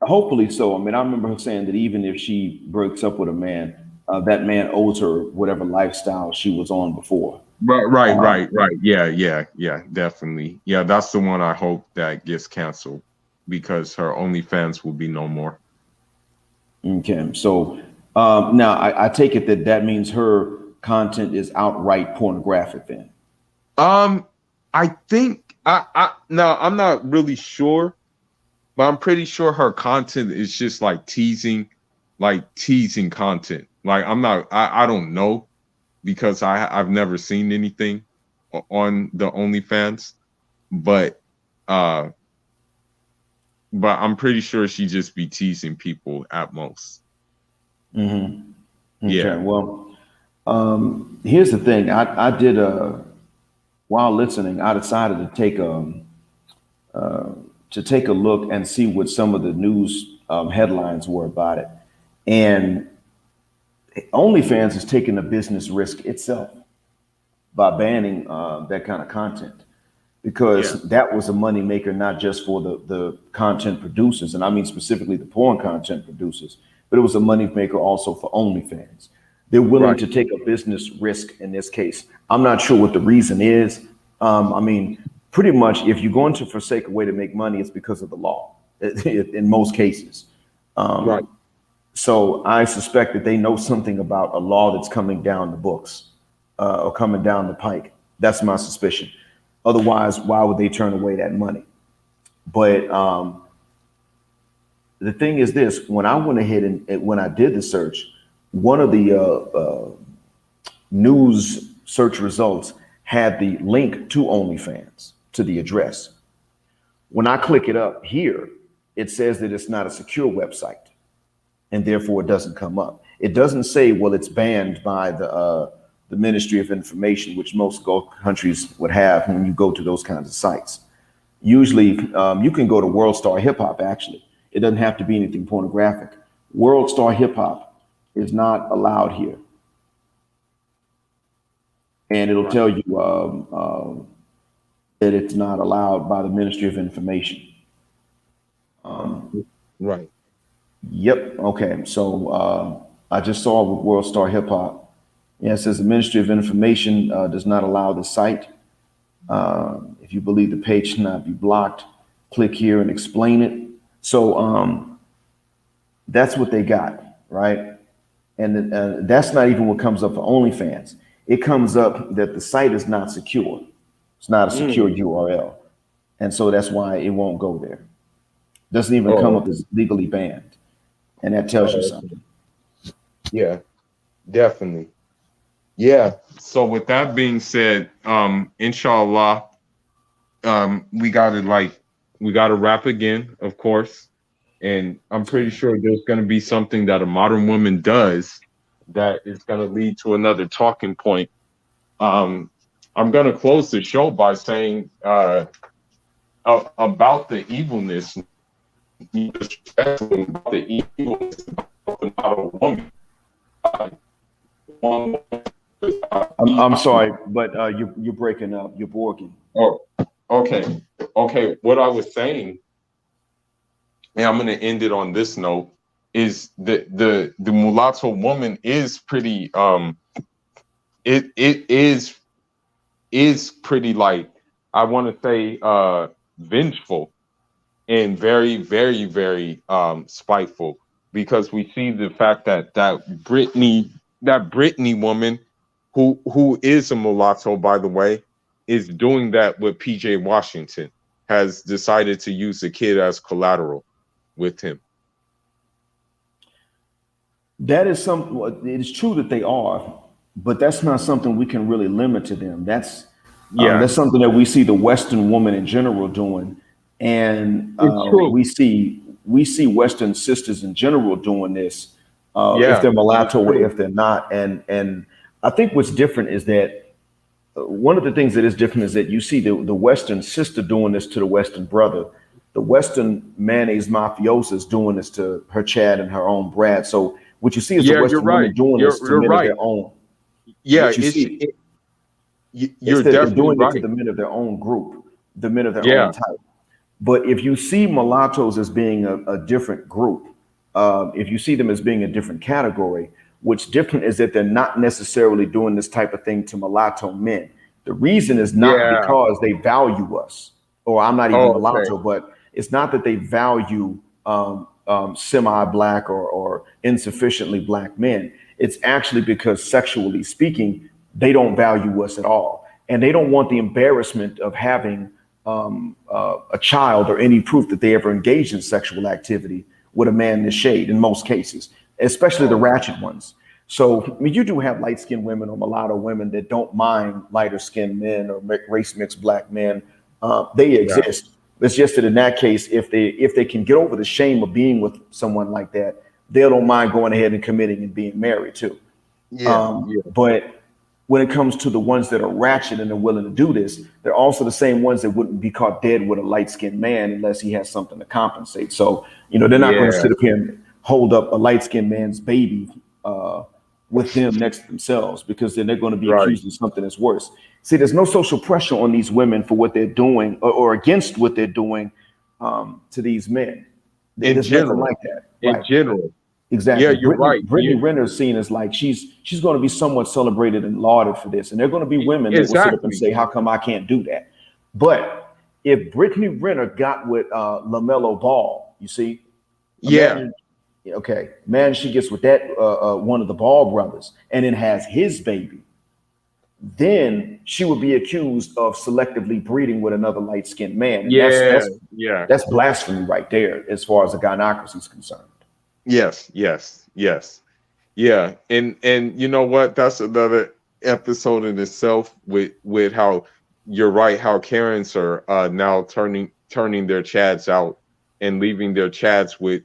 hopefully so. I mean, I remember her saying that even if she breaks up with a man, that man owes her whatever lifestyle she was on before. Right. Yeah, definitely. Yeah, that's the one I hope that gets canceled, because her OnlyFans will be no more. Okay, so now I take it that that means her content is outright pornographic then. Um, I think I now I'm not really sure, but I'm pretty sure her content is just like teasing content. Like I don't know because I've never seen anything on the OnlyFans, but uh but I'm pretty sure she just be teasing people at most. Okay, Yeah. well, here's the thing. I did while listening, I decided to take a look and see what some of the news headlines were about it. And OnlyFans is taking a business risk itself by banning that kind of content Yeah. because that was a moneymaker not just for the content producers, and I mean specifically the porn content producers, but it was a moneymaker also for OnlyFans. They're willing Right. to take a business risk in this case. I'm not sure what the reason is. I mean, pretty much if you're going to forsake a way to make money, it's because of the law in most cases. Right. So I suspect that they know something about a law that's coming down the books or coming down the pike. That's my suspicion. Otherwise, why would they turn away that money? But the thing is this: when I went ahead and when I did the search, one of the news search results had the link to OnlyFans to the address. When I click it up here, it says that it's not a secure website, and therefore it doesn't come up. It doesn't say, well, it's banned by the Ministry of Information, which most countries would have when you go to those kinds of sites. Usually, you can go to World Star Hip Hop. Actually, it doesn't have to be anything pornographic. World Star Hip Hop is not allowed here, and it'll Right. tell you that it's not allowed by the Ministry of Information. Right. Yep. Okay. So I just saw with World Star Hip Hop. Yeah, it says the Ministry of Information does not allow the site. If you believe the page should not be blocked, click here and explain it. So that's what they got, right? And that's not even what comes up for OnlyFans. It comes up that the site is not secure. It's not a secure Mm. URL. And so that's why it won't go there. Doesn't even come Oh, up as legally banned. And that tells you oh, something. yeah, definitely. Yeah. So with that being said, inshallah, we gotta rap again, of course. And I'm pretty sure there's gonna be something that a modern woman does that is gonna lead to another talking point. Um, I'm gonna close the show by saying about the evilness, about the evilness of the modern woman. One, I'm sorry, but you're breaking up. You're borking. oh, okay, okay. What I was saying, and I'm going to end it on this note, is the mulatto woman is pretty it is pretty, like, I want to say vengeful and very very spiteful, because we see the fact that Brittany woman, who is a mulatto, by the way, is doing that with PJ Washington, has decided to use the kid as collateral with him. That is some. It's true that they are, but that's not something we can really limit to them. Yeah, That's something that we see the Western woman in general doing, and it's true. we see Western sisters in general doing this, if Yeah, they're it's mulatto or true. if they're not. And I think what's different is that one of the things that is different is that you see the Western sister doing this to the Western brother. The Western mayonnaise mafiosa is doing this to her Chad and her own Brad. So what you see is the Yeah, you're Western right. woman doing this to You're men of right. their own. Yeah, What you see is you're that they're definitely doing it to right. the men of their own group, the men of their own Yeah, type. But if you see mulattoes as being a different group, if you see them as being a different category, what's different is that they're not necessarily doing this type of thing to mulatto men. The reason is not yeah. because they value us, or I'm not even Oh, okay. mulatto, but it's not that they value semi-black or insufficiently black men. It's actually because sexually speaking, they don't value us at all, and they don't want the embarrassment of having a child or any proof that they ever engaged in sexual activity with a man in the shade. In most cases, especially the ratchet ones. So, I mean, you do have light skinned women or mulatto women that don't mind lighter skinned men or race mixed black men. They Yeah. exist. It's just that in that case, if they can get over the shame of being with someone like that, they don't mind going ahead and committing and being married too. Yeah. Yeah. But when it comes to the ones that are ratchet and are willing to do this, they're also the same ones that wouldn't be caught dead with a light skinned man unless he has something to compensate. So, they're not going to Yeah. sit up here and hold up a light skinned man's baby with them next to themselves, because then they're going to be Right. accused of something that's worse. See, there's no social pressure on these women for what they're doing or against what they're doing to these men. In There's nothing general. like that. In Right. general. Yeah, Exactly. you're right. Brittany Renner is seen as like she's going to be somewhat celebrated and lauded for this, and there are going to be women that will sit up and Exactly. say, "How come I can't do that?" But if Brittany Renner got with LaMelo Ball, you see, Yeah. imagine, okay, man, she gets with that one of the Ball brothers, and then has his baby, then she would be accused of selectively breeding with another light skinned man, and Yeah. Yeah. that's blasphemy right there, as far as the gynocracy is concerned. Yes. Yes. Yes. Yeah. And you know what? That's another episode in itself with how you're right, how Karens are now turning their chads out and leaving their chads with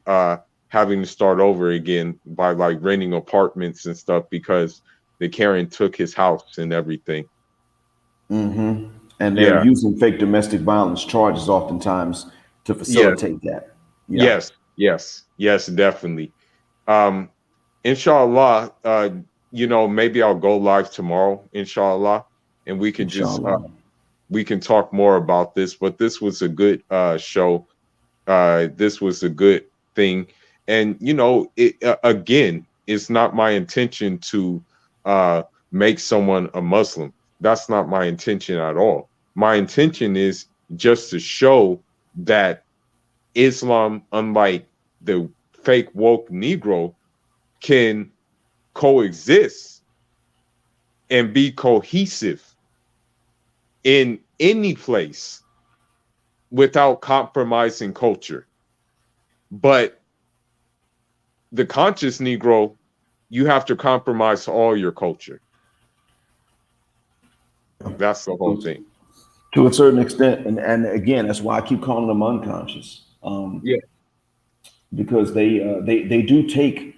having to start over again by like renting apartments and stuff because the Karen took his house and everything. Hmm. And they're Yeah. using fake domestic violence charges oftentimes to Yes. facilitate that. Yeah, Yes. Yes. Yes. Definitely. Um, Inshallah, maybe I'll go live tomorrow, inshallah, and we can just inshallah. we can talk more about this. But this was a good show. This was a good thing, and again, it's not my intention to make someone a Muslim. That's not my intention at all. My intention is just to show that Islam, unlike the fake woke Negro, can coexist and be cohesive in any place without compromising culture. But the conscious Negro, you have to compromise all your culture. That's the whole thing. To a certain extent, and again, that's why I keep calling them unconscious, Yeah. because they do take.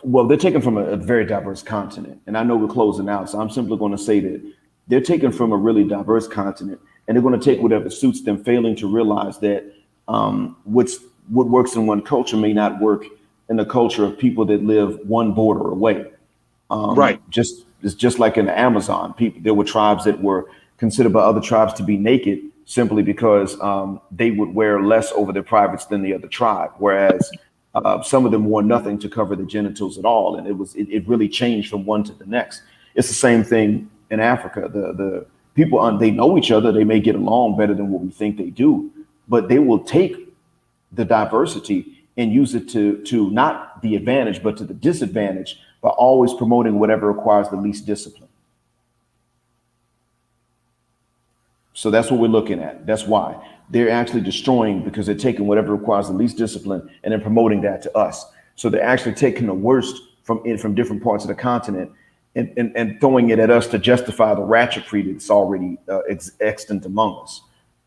Well, they're taken from a very diverse continent, and I know we're closing out, so I'm simply going to say that they're taken from a really diverse continent, and they're going to take whatever suits them, failing to realize that what works in one culture may not work in the culture of people that live one border away. Right. It's just like in the Amazon, there were tribes that were considered by other tribes to be naked simply because they would wear less over their privates than the other tribe, whereas some of them wore nothing to cover their genitals at all, and it really changed from one to the next. It's the same thing in Africa. The people, they know each other, they may get along better than what we think they do, but they will take the diversity and use it to not the advantage, but to the disadvantage, by always promoting whatever requires the least discipline. So that's what we're looking at. That's why they're actually destroying, because they're taking whatever requires the least discipline and then promoting that to us. So they're actually taking the worst from different parts of the continent and throwing it at us to justify the ratchetry that's already extant among us.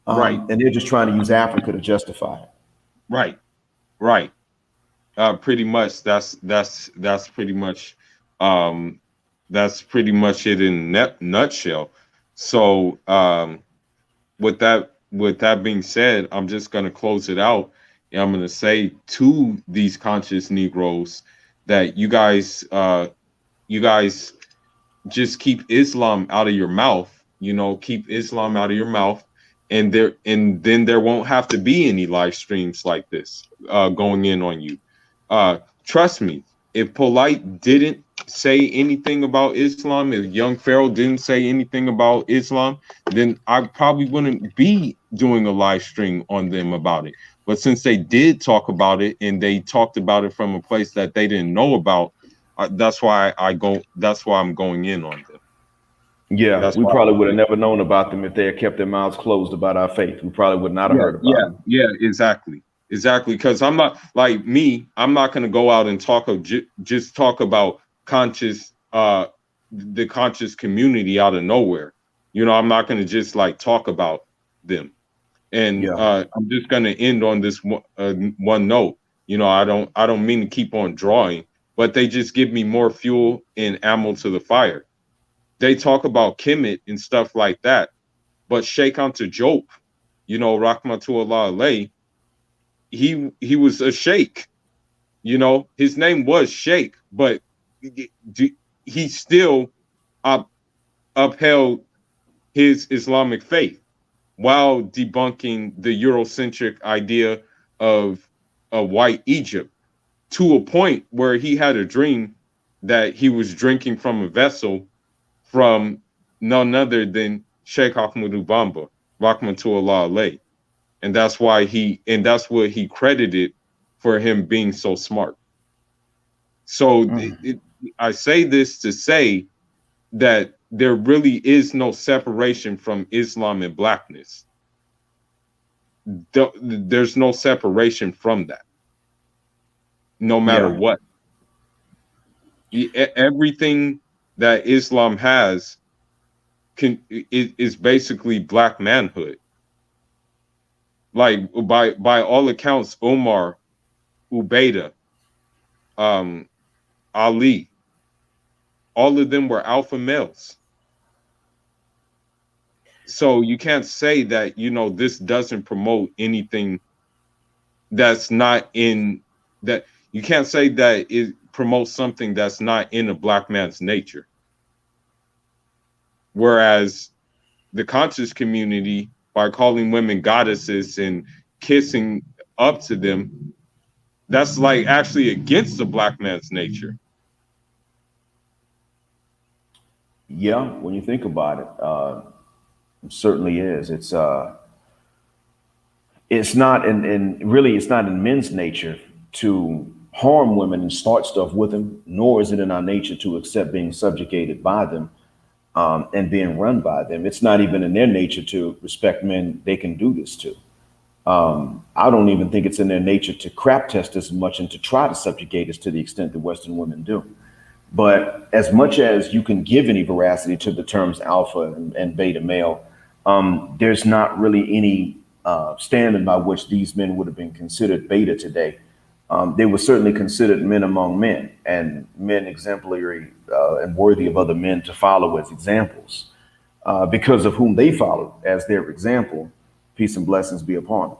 Right. And they're just trying to use Africa to justify it. Right. Right. Pretty much. That's pretty much it in nutshell. So with that being said, I'm just gonna close it out. And I'm gonna say to these conscious Negroes that you guys just keep Islam out of your mouth. Keep Islam out of your mouth, and then there won't have to be any live streams like this going in on you. Trust me, if Polight didn't say anything about Islam, if young Pharoh didn't say anything about Islam, then I probably wouldn't be doing a live stream on them about it. But since they did talk about it and they talked about it from a place that they didn't know about, that's why I go. That's why I'm going in on them. Yeah, That's we why. probably would have never known about them if they had kept their mouths closed about our faith. We probably would not have heard about them. Yeah, exactly. Exactly. Because I'm not like me, I'm not gonna go out and talk of just talk about conscious the conscious community out of nowhere. I'm not gonna just like talk about them. And Yeah. I'm just gonna end on this one note. I don't mean to keep on drawing, but they just give me more fuel and ammo to the fire. They talk about Kemet and stuff like that, but Sheikh Anta Job, Rahmatullah alayhi, he was a sheikh. His name was Sheikh, but he still upheld his Islamic faith while debunking the Eurocentric idea of a white Egypt, to a point where he had a dream that he was drinking from a vessel from none other than Sheikh Ahmadu Bamba, Rahmatullah alayhi. And that's what he credited for him being so smart. So I say this to say that there really is no separation from Islam and blackness. There's no separation from that, no matter what. Everything that Islam has is basically black manhood. Like by all accounts, Omar, Ubaidah, Ali, all of them were alpha males. So you can't say that, this doesn't promote anything that's not in that. You can't say that it promotes something that's not in a black man's nature. Whereas the conscious community, by calling women goddesses and kissing up to them, that's like actually against the black man's nature. Yeah, when you think about it certainly is. It's not it's not in men's nature to harm women and start stuff with them, nor is it in our nature to accept being subjugated by them and being run by them. It's not even in their nature to respect men they can do this to. I don't even think it's in their nature to crap test as much and to try to subjugate us to the extent that Western women do. But as much as you can give any veracity to the terms alpha and beta male, there's not really any standard by which these men would have been considered beta today. They were certainly considered men among men, and men exemplary and worthy of other men to follow as examples, because of whom they followed as their example. Peace and blessings be upon them.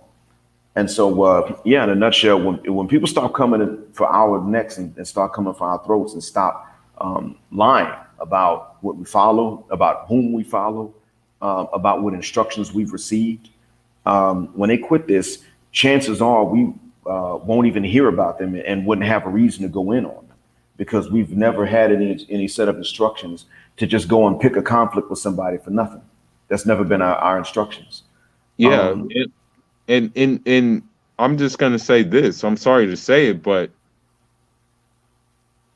And so, in a nutshell, when people start coming for our necks and start coming for our throats and stop lying about what we follow, about whom we follow, about what instructions we've received, when they quit this, chances are we won't even hear about them and wouldn't have a reason to go in on them, because we've never had any set of instructions to just go and pick a conflict with somebody for nothing. That's never been our instructions. Yeah. And I'm just going to say this. I'm sorry to say it, but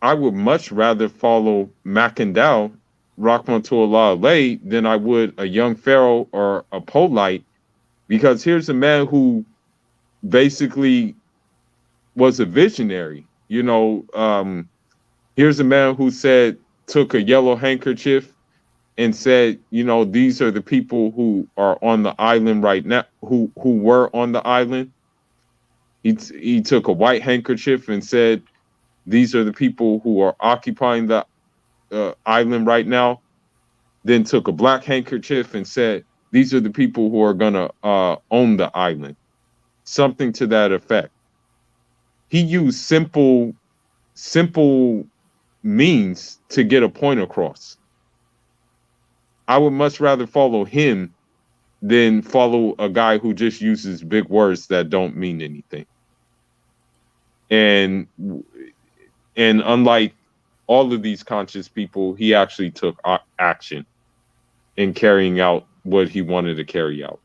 I would much rather follow Mackandal, Rahmatullah alayhi, than I would a young Pharoh or a Polight, because here's a man who basically was a visionary. Here's a man who took a yellow handkerchief and said, these are the people who are on the island right now, who were on the island. He took a white handkerchief and said, these are the people who are occupying the island right now. Then took a black handkerchief and said, these are the people who are going to own the island. Something to that effect. He used simple means to get a point across. I would much rather follow him than follow a guy who just uses big words that don't mean anything. And And unlike all of these conscious people, he actually took action in carrying out what he wanted to carry out.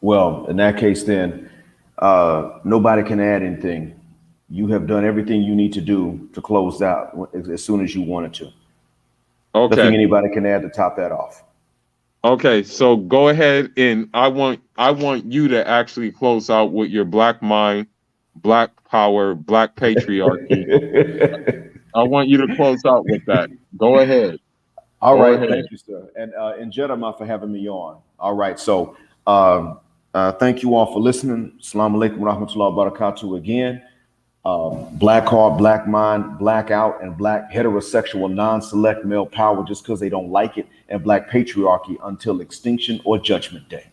Well, in that case, then nobody can add anything. You have done everything you need to do to close out as soon as you wanted to. Okay. Nothing anybody can add to top that off. Okay, so go ahead, and I want you to actually close out with your black mind, black power, black patriarchy. I want you to close out with that. Go ahead. All Go right, ahead. thank you, sir, and Jedamah for having me on. All right, so thank you all for listening. Assalamu alaikum wa rahmatullahi wa barakatuh again. Black heart, black mind, blackout, and black heterosexual non-select male power just because they don't like it, and black patriarchy until extinction or judgment day.